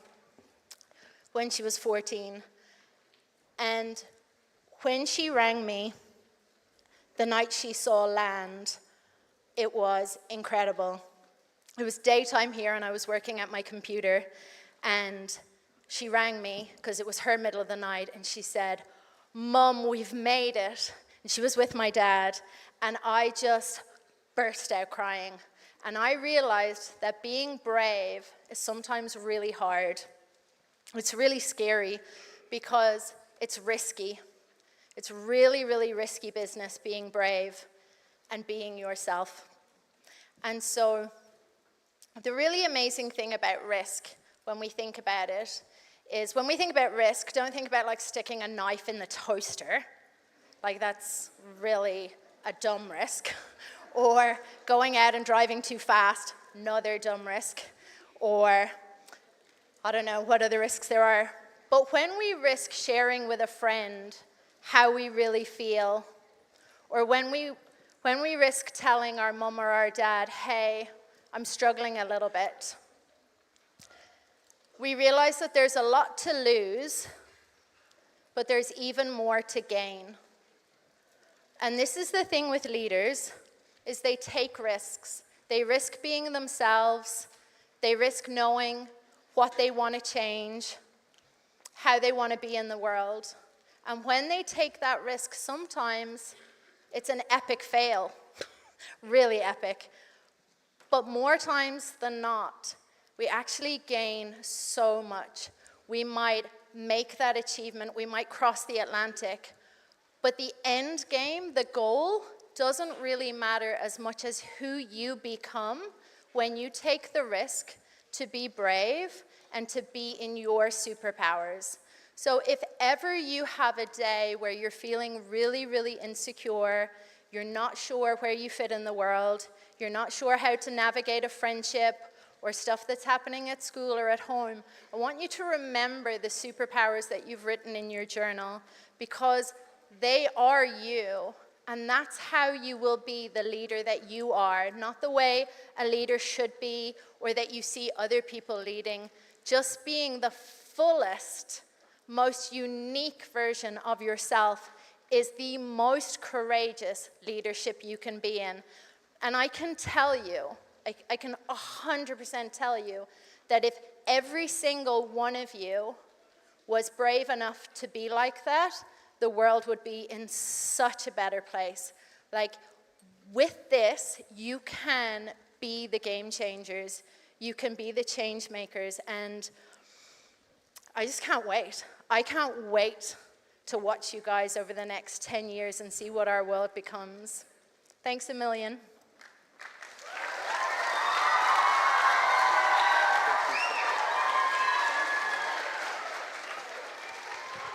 when she was 14. And when she rang me the night she saw land, it was incredible. It was daytime here and I was working at my computer, and she rang me because it was her middle of the night, and she said, "Mom, we've made it." And she was with my dad, and I just burst out crying. And I realized that being brave is sometimes really hard. It's really scary because it's risky. It's really, really risky business being brave and being yourself. And so the really amazing thing about risk when we think about it is when we think about risk, don't think about like sticking a knife in the toaster. Like, that's really a dumb risk. Or going out and driving too fast, another dumb risk. Or I don't know what other risks there are. But when we risk sharing with a friend how we really feel, or when we risk telling our mum or our dad, hey, I'm struggling a little bit, we realize that there's a lot to lose, but there's even more to gain. And this is the thing with leaders, is they take risks. They risk being themselves. They risk knowing what they want to change, how they want to be in the world. And when they take that risk, sometimes it's an epic fail, really epic. But more times than not, we actually gain so much. We might make that achievement, we might cross the Atlantic, but the end game, the goal, doesn't really matter as much as who you become when you take the risk to be brave and to be in your superpowers. So if ever you have a day where you're feeling really, really insecure, you're not sure where you fit in the world, you're not sure how to navigate a friendship or stuff that's happening at school or at home, I want you to remember the superpowers that you've written in your journal, because They are you. And that's how you will be the leader that you are, not the way a leader should be or that you see other people leading. Just being the fullest, most unique version of yourself is the most courageous leadership you can be in. And I can tell you, I can 100% tell you that if every single one of you was brave enough to be like that, the world would be in such a better place. Like, with this, you can be the game changers. You can be the change makers. And I just can't wait. I can't wait to watch you guys over the next 10 years and see what our world becomes. Thanks a million.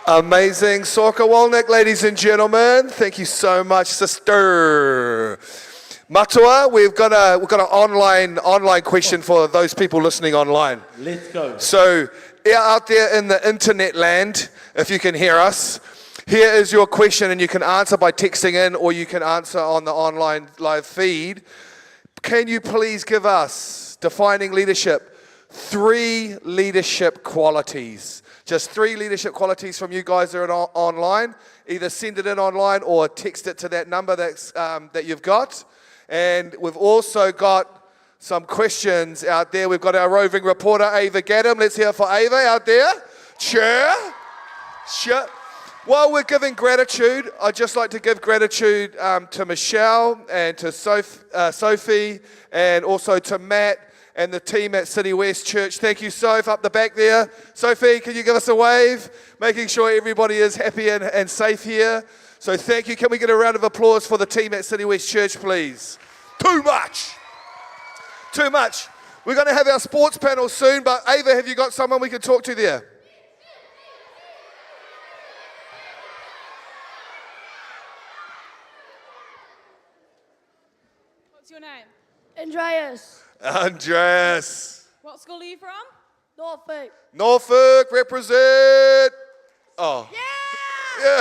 Amazing. Sorka Wolnick, ladies and gentlemen. Thank you so much, sister. Matua, we've got an online question for those people listening online. Let's go. So, out there in the internet land, if you can hear us, here is your question, and you can answer by texting in, or you can answer on the online live feed. Can you please give us, defining leadership, 3 leadership qualities? Just 3 leadership qualities from you guys that are online. Either send it in online or text it to that number that you've got. And we've also got some questions out there. We've got our roving reporter, Ava Gaddam. Let's hear for Ava out there. Sure. While we're giving gratitude, I'd just like to give gratitude to Michelle and to Sophie and also to Matt and the team at City West Church. Thank you, Soph, up the back there. Sophie, can you give us a wave? Making sure everybody is happy and safe here. So thank you. Can we get a round of applause for the team at City West Church, please? Too much. We're going to have our sports panel soon, but Ava, have you got someone we can talk to there? What's your name? Andreas. Andreas. What school are you from? Norfolk. Norfolk, represent. Oh.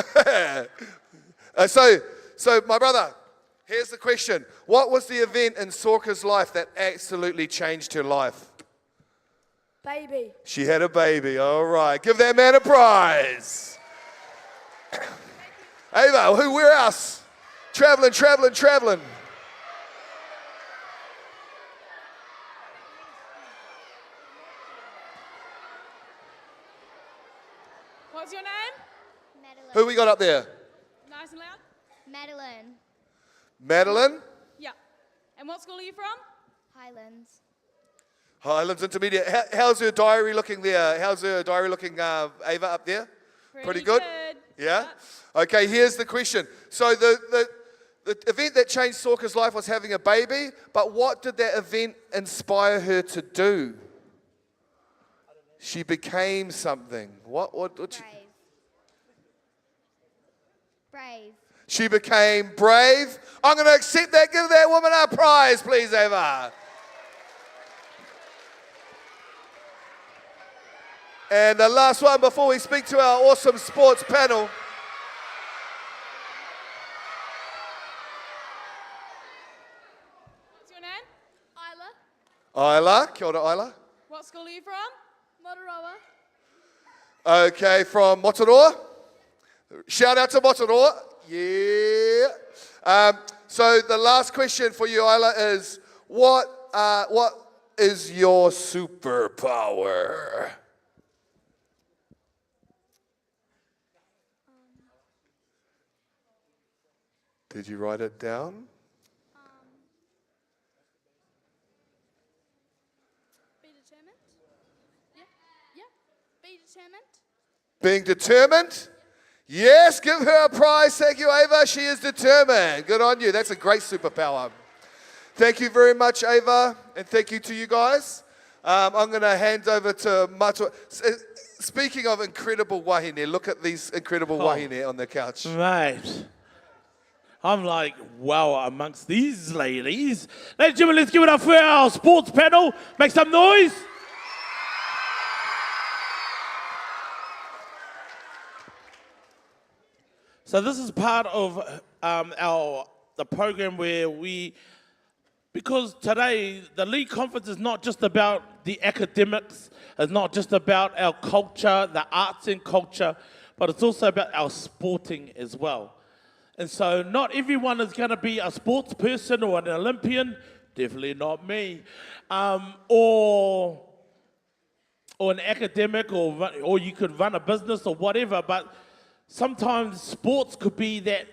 Yeah. So my brother, here's the question. What was the event in Sorka's life that absolutely changed her life? Baby. She had a baby. All right. Give that man a prize. Ava, where else? Traveling. What's your name? Madeline. Who we got up there? Nice and loud. Madeline. Madeline? Yeah. And what school are you from? Highlands. Highlands Intermediate. How's her diary looking there? Ava, up there? Pretty good? Yeah? Okay, here's the question. So the event that changed Sorka's life was having a baby, but what did that event inspire her to do? She became something. What she... Brave. She became brave. I'm going to accept that. Give that woman a prize, please, Ava. And the last one before we speak to our awesome sports panel. What's your name? Isla. Isla. Kia ora, Isla. What school are you from? Motoroa. Okay, from Motoroa. Shout out to Motoroa. Yeah. So the last question for you, Isla, is what is your superpower? Did you write it down? Be determined. Yeah. Be determined. Being determined? Yes, give her a prize. Thank you, Ava. She is determined. Good on you. That's a great superpower. Thank you very much, Ava, and thank you to you guys. I'm going to hand over to Matua. Speaking of incredible wahine, look at these incredible wahine on the couch. Mate, I'm like, wow, amongst these ladies. Ladies and gentlemen, let's give it up for our sports panel. Make some noise. So this is part of the program where because today the League Conference is not just about the academics, it's not just about our culture, the arts and culture, but it's also about our sporting as well. And so not everyone is going to be a sports person or an Olympian, definitely not me, or an academic, or you could run a business or whatever, but sometimes sports could be that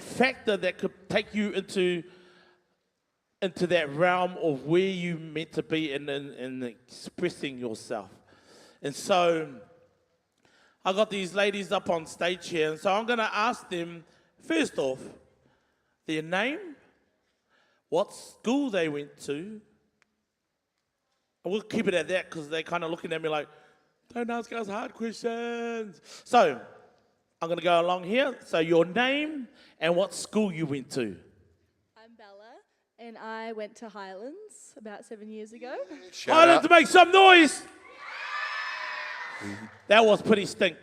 factor that could take you into that realm of where you meant to be in expressing yourself. And so I got these ladies up on stage here, and so I'm going to ask them, first off, their name, what school they went to, and we'll keep it at that because they're kind of looking at me like, don't ask us hard questions. So I'm going to go along here. So your name and what school you went to. I'm Bella, and I went to Highlands about 7 years ago. Highlands, make some noise. That was pretty stink.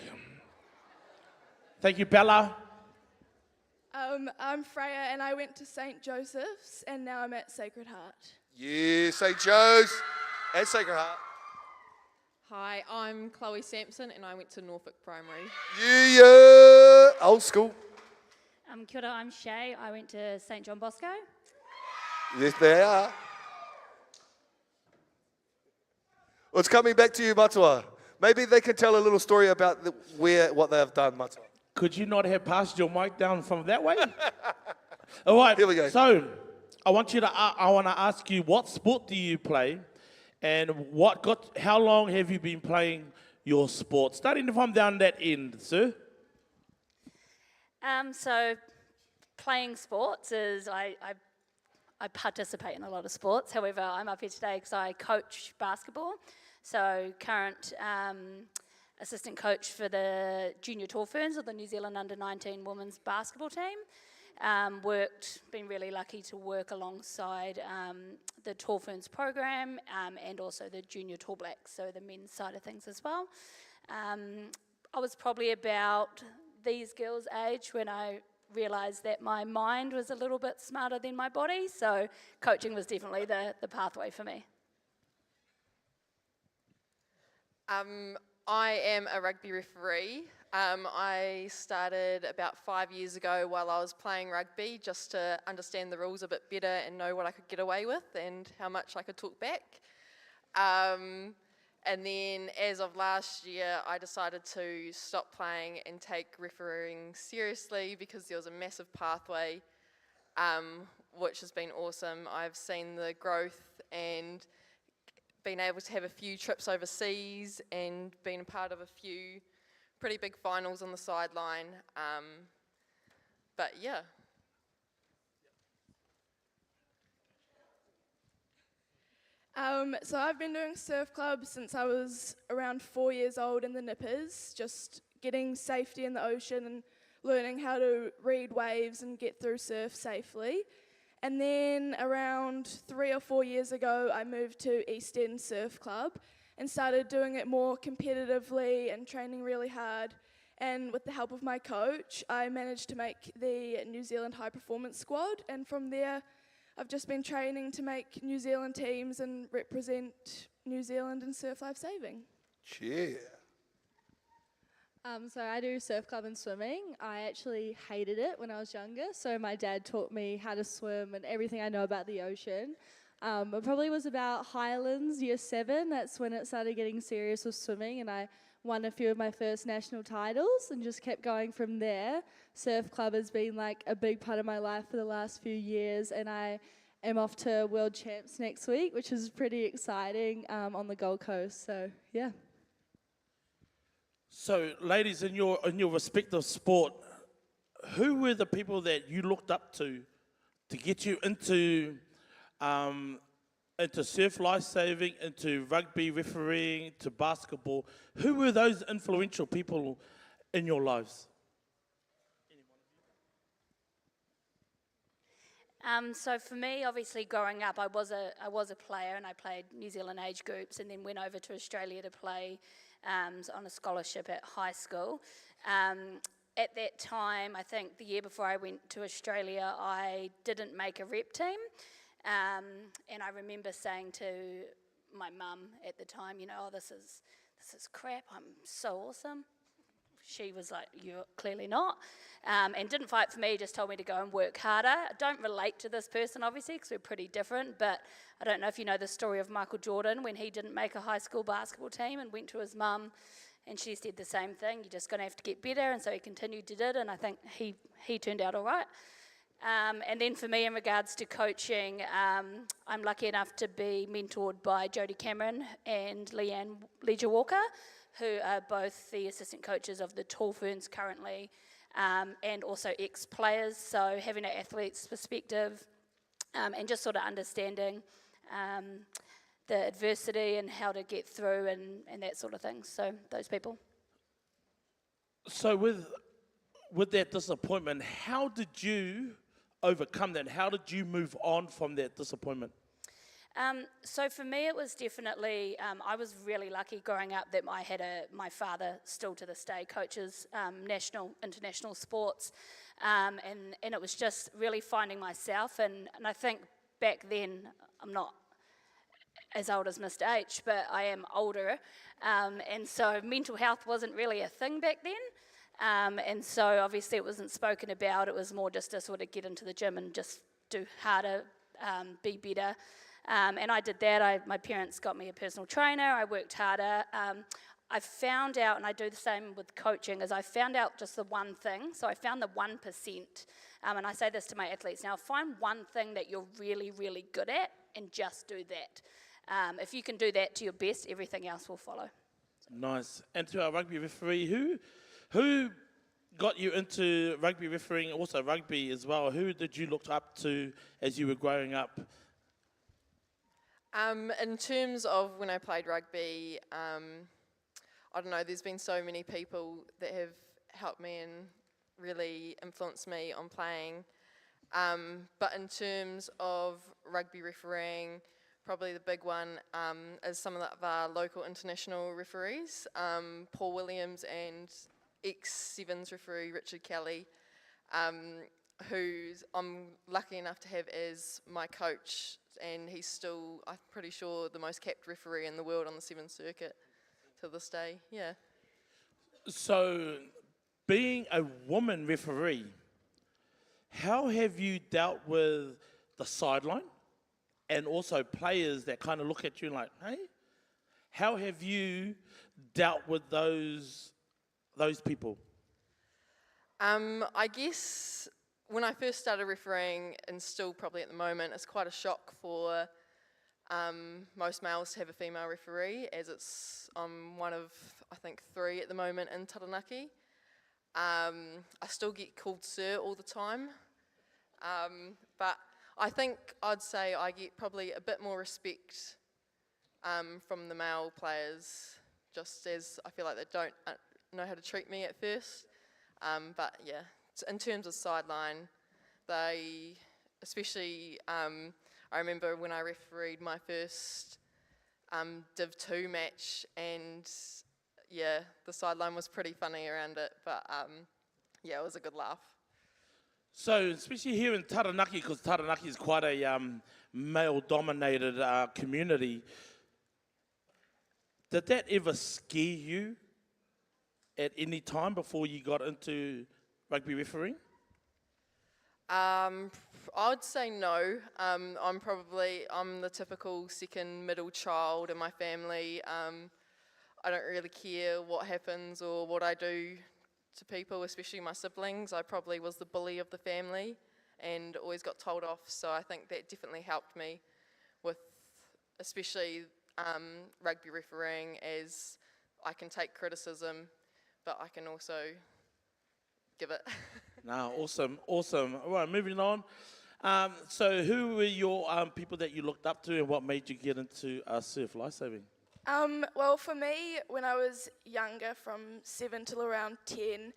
Thank you, Bella. I'm Freya, and I went to St. Joseph's, and now I'm at Sacred Heart. Yeah, St. Joe's and Sacred Heart. Hi, I'm Chloe Sampson and I went to Norfolk Primary. Yeah, old school. Kia ora, I'm Shay. I went to St. John Bosco. Yes, they are. Well, it's coming back to you, Matua. Maybe they can tell a little story about what they have done, Matua. Could you not have passed your mic down from that way? All right. Here we go. So I want to ask you, what sport do you play, and how long have you been playing your sport? Starting from down that end, sir. So playing sports is, I participate in a lot of sports. However, I'm up here today because I coach basketball. So current assistant coach for the Junior Tall Ferns of the New Zealand Under-19 women's basketball team. Been really lucky to work alongside the Tall Ferns program and also the Junior Tall Blacks, so the men's side of things as well. I was probably about these girls' age when I realised that my mind was a little bit smarter than my body, so coaching was definitely the pathway for me. I am a rugby referee. I started about 5 years ago while I was playing rugby just to understand the rules a bit better and know what I could get away with and how much I could talk back. And then as of last year, I decided to stop playing and take refereeing seriously because there was a massive pathway, which has been awesome. I've seen the growth and been able to have a few trips overseas and been a part of a few pretty big finals on the sideline. But yeah. So I've been doing surf club since I was around 4 years old in the Nippers, just getting safety in the ocean and learning how to read waves and get through surf safely. And then around 3 or 4 years ago, I moved to East End Surf Club and started doing it more competitively and training really hard. And with the help of my coach, I managed to make the New Zealand High Performance Squad. And from there, I've just been training to make New Zealand teams and represent New Zealand in surf lifesaving. Yeah. So I do surf club and swimming. I actually hated it when I was younger, so my dad taught me how to swim and everything I know about the ocean. It probably was about Highlands, year 7, that's when it started getting serious with swimming, and I won a few of my first national titles and just kept going from there. Surf club has been like a big part of my life for the last few years, and I am off to World Champs next week, which is pretty exciting on the Gold Coast, so yeah. So, ladies, in your respective sport, who were the people that you looked up to get you into surf lifesaving, into rugby refereeing, to basketball? Who were those influential people in your lives? So for me, obviously, growing up, I was a player, and I played New Zealand age groups, and then went over to Australia to play on a scholarship at high school. at that time, I think the year before I went to Australia, I didn't make a rep team. And I remember saying to my mum at the time, you know, oh, this is crap, I'm so awesome. She was like, you're clearly not. And didn't fight for me, just told me to go and work harder. I don't relate to this person, obviously, because we're pretty different, but I don't know if you know the story of Michael Jordan when he didn't make a high school basketball team and went to his mum, and she said the same thing, you're just going to have to get better, and so he continued to do it, and I think he turned out all right. And then for me, in regards to coaching, I'm lucky enough to be mentored by Jodie Cameron and Leanne Leisure-Walker, who are both the assistant coaches of the Tall Ferns currently, and also ex-players, so having an athlete's perspective and just sort of understanding the adversity and how to get through and that sort of thing. So those people. So with that disappointment, how did you overcome that? How did you move on from that disappointment? So for me, it was definitely, I was really lucky growing up that I had my father still to this day coaches national, international sports, and it was just really finding myself, and I think back then, I'm not as old as Mr. H, but I am older, and so mental health wasn't really a thing back then, and so obviously it wasn't spoken about, it was more just to sort of get into the gym and just do harder, be better. And I did that. My parents got me a personal trainer. I worked harder. I found out, and I do the same with coaching, is I found out just the one thing. So I found the 1%. And I say this to my athletes now, find one thing that you're really, really good at and just do that. If you can do that to your best, everything else will follow. Nice. And to our rugby referee, who got you into rugby refereeing, also rugby as well? Who did you look up to as you were growing up? In terms of when I played rugby, I don't know, there's been so many people that have helped me and really influenced me on playing. But in terms of rugby refereeing, probably the big one is some of our local international referees, Paul Williams and ex-Sevens referee Richard Kelly, who I'm lucky enough to have as my coach, and he's still, I'm pretty sure, the most capped referee in the world on the Sevens circuit to this day, yeah. So, being a woman referee, how have you dealt with the sideline and also players that kind of look at you like, hey? How have you dealt with those people? I guess when I first started refereeing, and still probably at the moment, it's quite a shock for most males to have a female referee, as I'm one of, I think, 3 at the moment in Taranaki. I still get called sir all the time, but I think I'd say I get probably a bit more respect from the male players, just as I feel like they don't know how to treat me at first. But yeah, in terms of sideline, they, especially, I remember when I refereed my first Div 2 match, and yeah, the sideline was pretty funny around it, but yeah, it was a good laugh. So, especially here in Taranaki, because Taranaki is quite a male-dominated community, did that ever scare you at any time before you got into rugby refereeing? I would say no. I'm the typical second middle child in my family. I don't really care what happens or what I do to people, especially my siblings. I probably was the bully of the family and always got told off, so I think that definitely helped me with especially rugby refereeing, as I can take criticism, but I can also give it. No, awesome. All right, moving on. So who were your people that you looked up to, and what made you get into surf lifesaving? Well, for me, when I was younger, from 7 till around 10,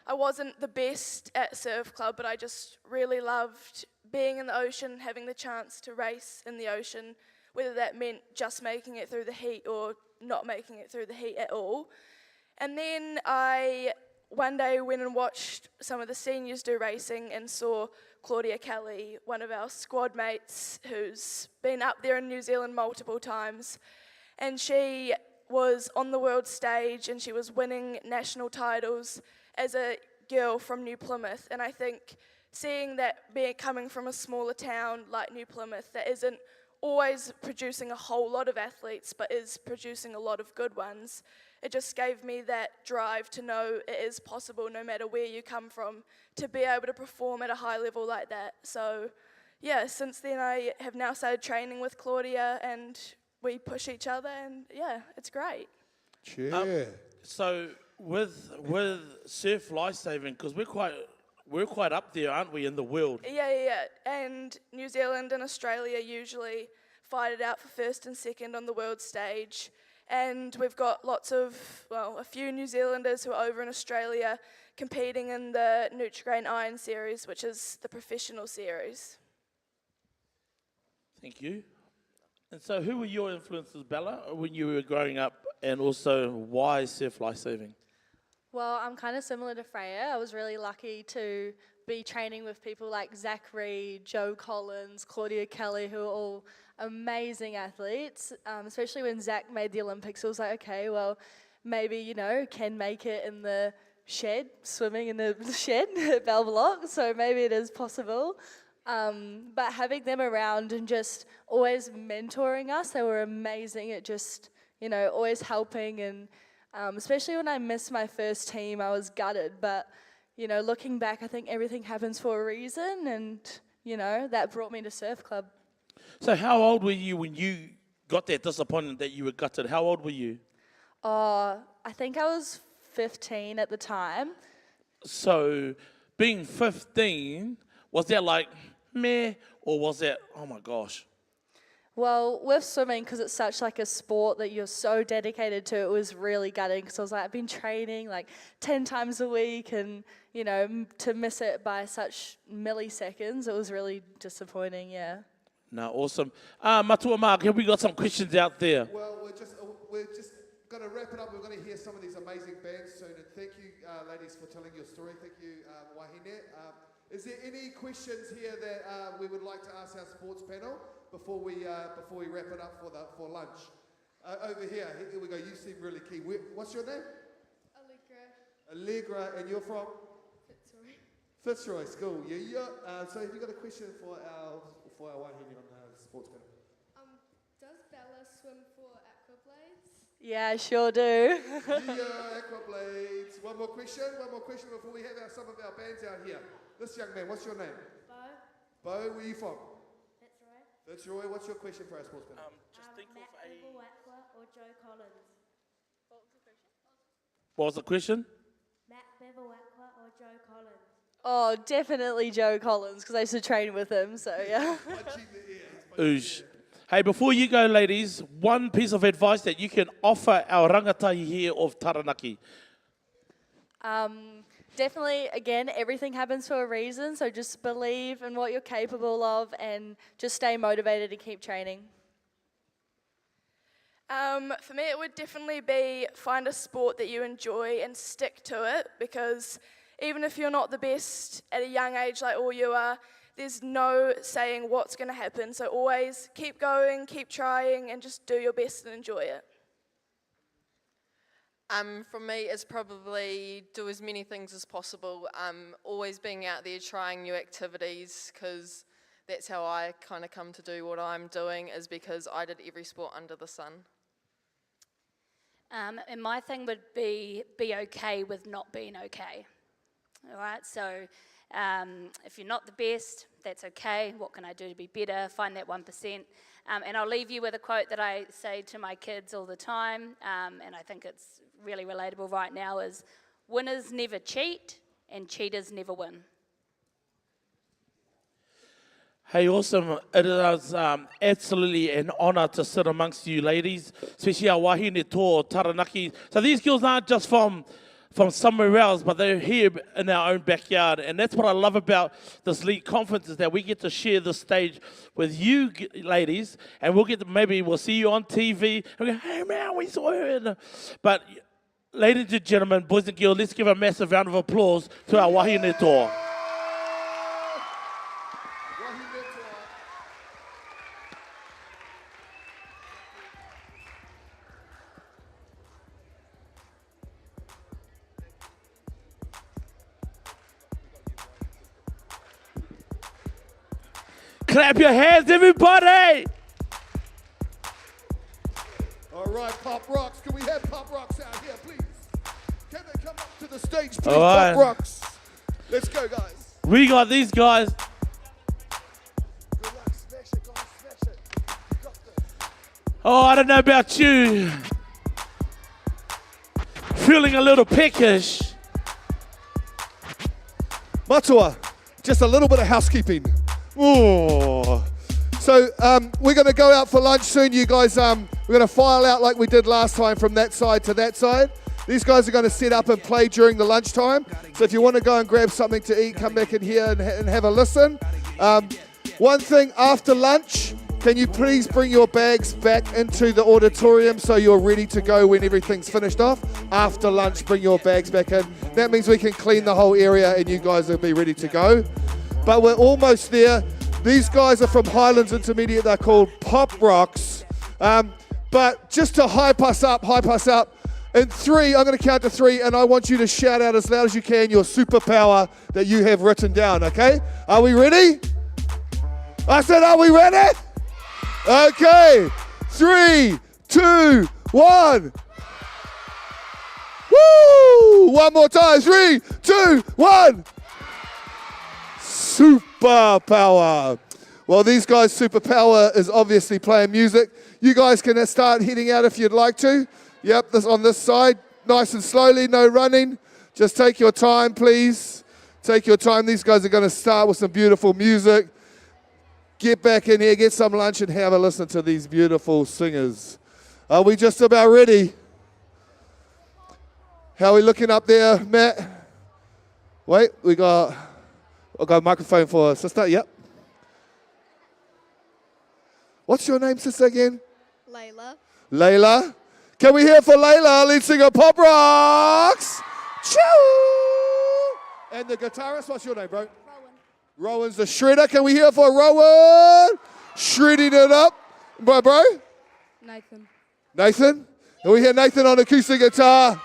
I wasn't the best at surf club, but I just really loved being in the ocean, having the chance to race in the ocean, whether that meant just making it through the heat or not making it through the heat at all. And then I one day went and watched some of the seniors do racing and saw Claudia Kelly, one of our squad mates who's been up there in New Zealand multiple times. And she was on the world stage and she was winning national titles as a girl from New Plymouth. And I think seeing that coming from a smaller town like New Plymouth that isn't always producing a whole lot of athletes but is producing a lot of good ones, it just gave me that drive to know it is possible no matter where you come from to be able to perform at a high level like that. So yeah, since then I have now started training with Claudia and we push each other and yeah, it's great. So with surf lifesaving, because we're quite up there, aren't we, in the world? Yeah. And New Zealand and Australia usually fight it out for first and second on the world stage. And we've got a few New Zealanders who are over in Australia competing in the Nutrigrain Iron Series, which is the professional series. Thank you. And so who were your influences, Bella, when you were growing up, and also why surf lifesaving? Well, I'm kind of similar to Freya. I was really lucky to be training with people like Zach Reed, Joe Collins, Claudia Kelly, who are all amazing athletes, especially when Zach made the Olympics. It was like, okay, well, maybe, can make it in the shed, swimming in the shed at Balbalock, so maybe it is possible. But having them around and just always mentoring us, they were amazing at just, always helping. And especially when I missed my first team, I was gutted. But, looking back, I think everything happens for a reason. And, that brought me to Surf Club. So how old were you when you got that disappointment that you were gutted? How old were you? I think I was 15 at the time. So being 15, was that like, meh, or was that, oh my gosh? Well, with swimming, because it's such like a sport that you're so dedicated to, it was really gutting because I was like, I've been training like 10 times a week and, to miss it by such milliseconds, it was really disappointing, yeah. No, awesome. Matua Mark, have we got some questions out there? Well, we're just going to wrap it up. We're going to hear some of these amazing bands soon. And thank you, ladies, for telling your story. Thank you, Wahine. Is there any questions here that we would like to ask our sports panel before we wrap it up for lunch? Over here we go. You seem really keen. What's your name? Allegra, and you're from? Fitzroy School. Yeah. So have you got a question for our Wahine on the sports panel? Does Bella swim for aquablades? Yeah, I sure do. Aquablades. One more question before we have some of our bands out here. This young man, what's your name? Bo. Bo, where are you from? Fitzroy. Fitzroy, what's your question for our sports panel? Just think Matt Bevilacqua or Joe Collins? What was the question? Matt Bevilacqua or Joe Collins? Oh, definitely Joe Collins, because I used to train with him, so yeah. Oosh. Hey, before you go, ladies, one piece of advice that you can offer our rangatahi here of Taranaki. Definitely, again, everything happens for a reason, so just believe in what you're capable of and just stay motivated and keep training. For me, it would definitely be find a sport that you enjoy and stick to it, because even if you're not the best at a young age like all you are, there's no saying what's going to happen. So always keep going, keep trying, and just do your best and enjoy it. For me, it's probably do as many things as possible. Always being out there trying new activities, because that's how I kind of come to do what I'm doing, is because I did every sport under the sun. And my thing would be okay with not being okay. All right, so if you're not the best, that's okay. What can I do to be better? Find that 1%. And I'll leave you with a quote that I say to my kids all the time, and I think it's really relatable right now, is winners never cheat and cheaters never win. Hey, awesome. It is absolutely an honour to sit amongst you ladies, especially our Wahine Tō Taranaki. So these girls aren't just from somewhere else, but they're here in our own backyard. And that's what I love about this league conference, is that we get to share this stage with you ladies, and maybe we'll see you on TV, and we go, hey man, we saw her. But Ladies and gentlemen, boys and girls, let's give a massive round of applause to our wahine toa. Clap your hands, everybody! All right, Pop Rocks. Can we have Pop Rocks out here, please? Can they come up to the stage, please? All right. Pop Rocks. Let's go, guys. We got these guys. Oh, I don't know about you. Feeling a little peckish. Matua, just a little bit of housekeeping. Oh. So we're going to go out for lunch soon, you guys. We're going to file out like we did last time from that side to that side. These guys are going to set up and play during the lunchtime. So if you want to go and grab something to eat, come back in here and have a listen. One thing, after lunch, can you please bring your bags back into the auditorium so you're ready to go when everything's finished off? After lunch, bring your bags back in. That means we can clean the whole area and you guys will be ready to go. But we're almost there. These guys are from Highlands Intermediate. They're called Pop Rocks. But just to hype us up. In 3, I'm going to count to 3, and I want you to shout out as loud as you can your superpower that you have written down, okay? Are we ready? I said, are we ready? Okay. 3, 2, 1. Woo! One more time. 3, 2, 1. Superpower. Well, these guys' superpower is obviously playing music. You guys can start heading out if you'd like to. Yep, this on this side. Nice and slowly, no running. Just take your time, please. Take your time. These guys are going to start with some beautiful music. Get back in here, get some lunch, and have a listen to these beautiful singers. Are we just about ready? How are we looking up there, Matt? Wait, I've got a microphone for sister. Yep. What's your name, sister, again? Layla. Layla. Can we hear for Layla, lead singer Pop Rocks? Choo! And the guitarist, what's your name, bro? Rowan. Rowan's the shredder. Can we hear for Rowan? Shredding it up. Bro? Nathan. Nathan? Can we hear Nathan on acoustic guitar?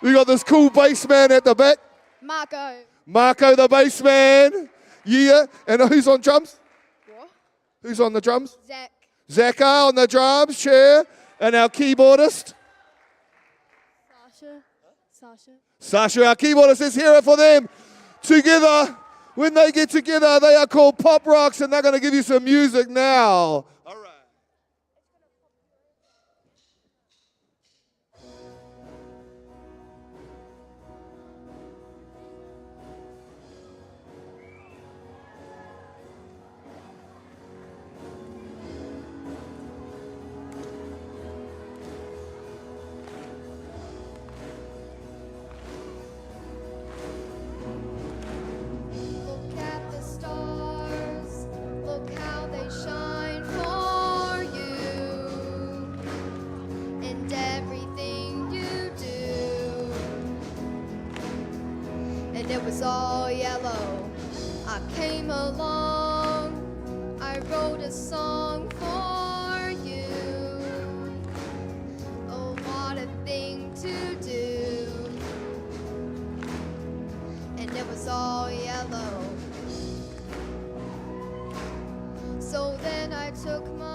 We got this cool bass man at the back. Marco. Marco, the bass man. Yeah. And who's on drums? What? Who's on the drums? Zach. Zaka on the drums, chair. And our keyboardist? Sasha, our keyboardist, is here for them. Together, when they get together, they are called Pop Rocks, and they're going to give you some music now. All right. Look at the stars, look how they shine for you, and everything you do. And it was all yellow. I came along, I wrote a song for you. Oh, what a thing to do. And it was all yellow. So then I took my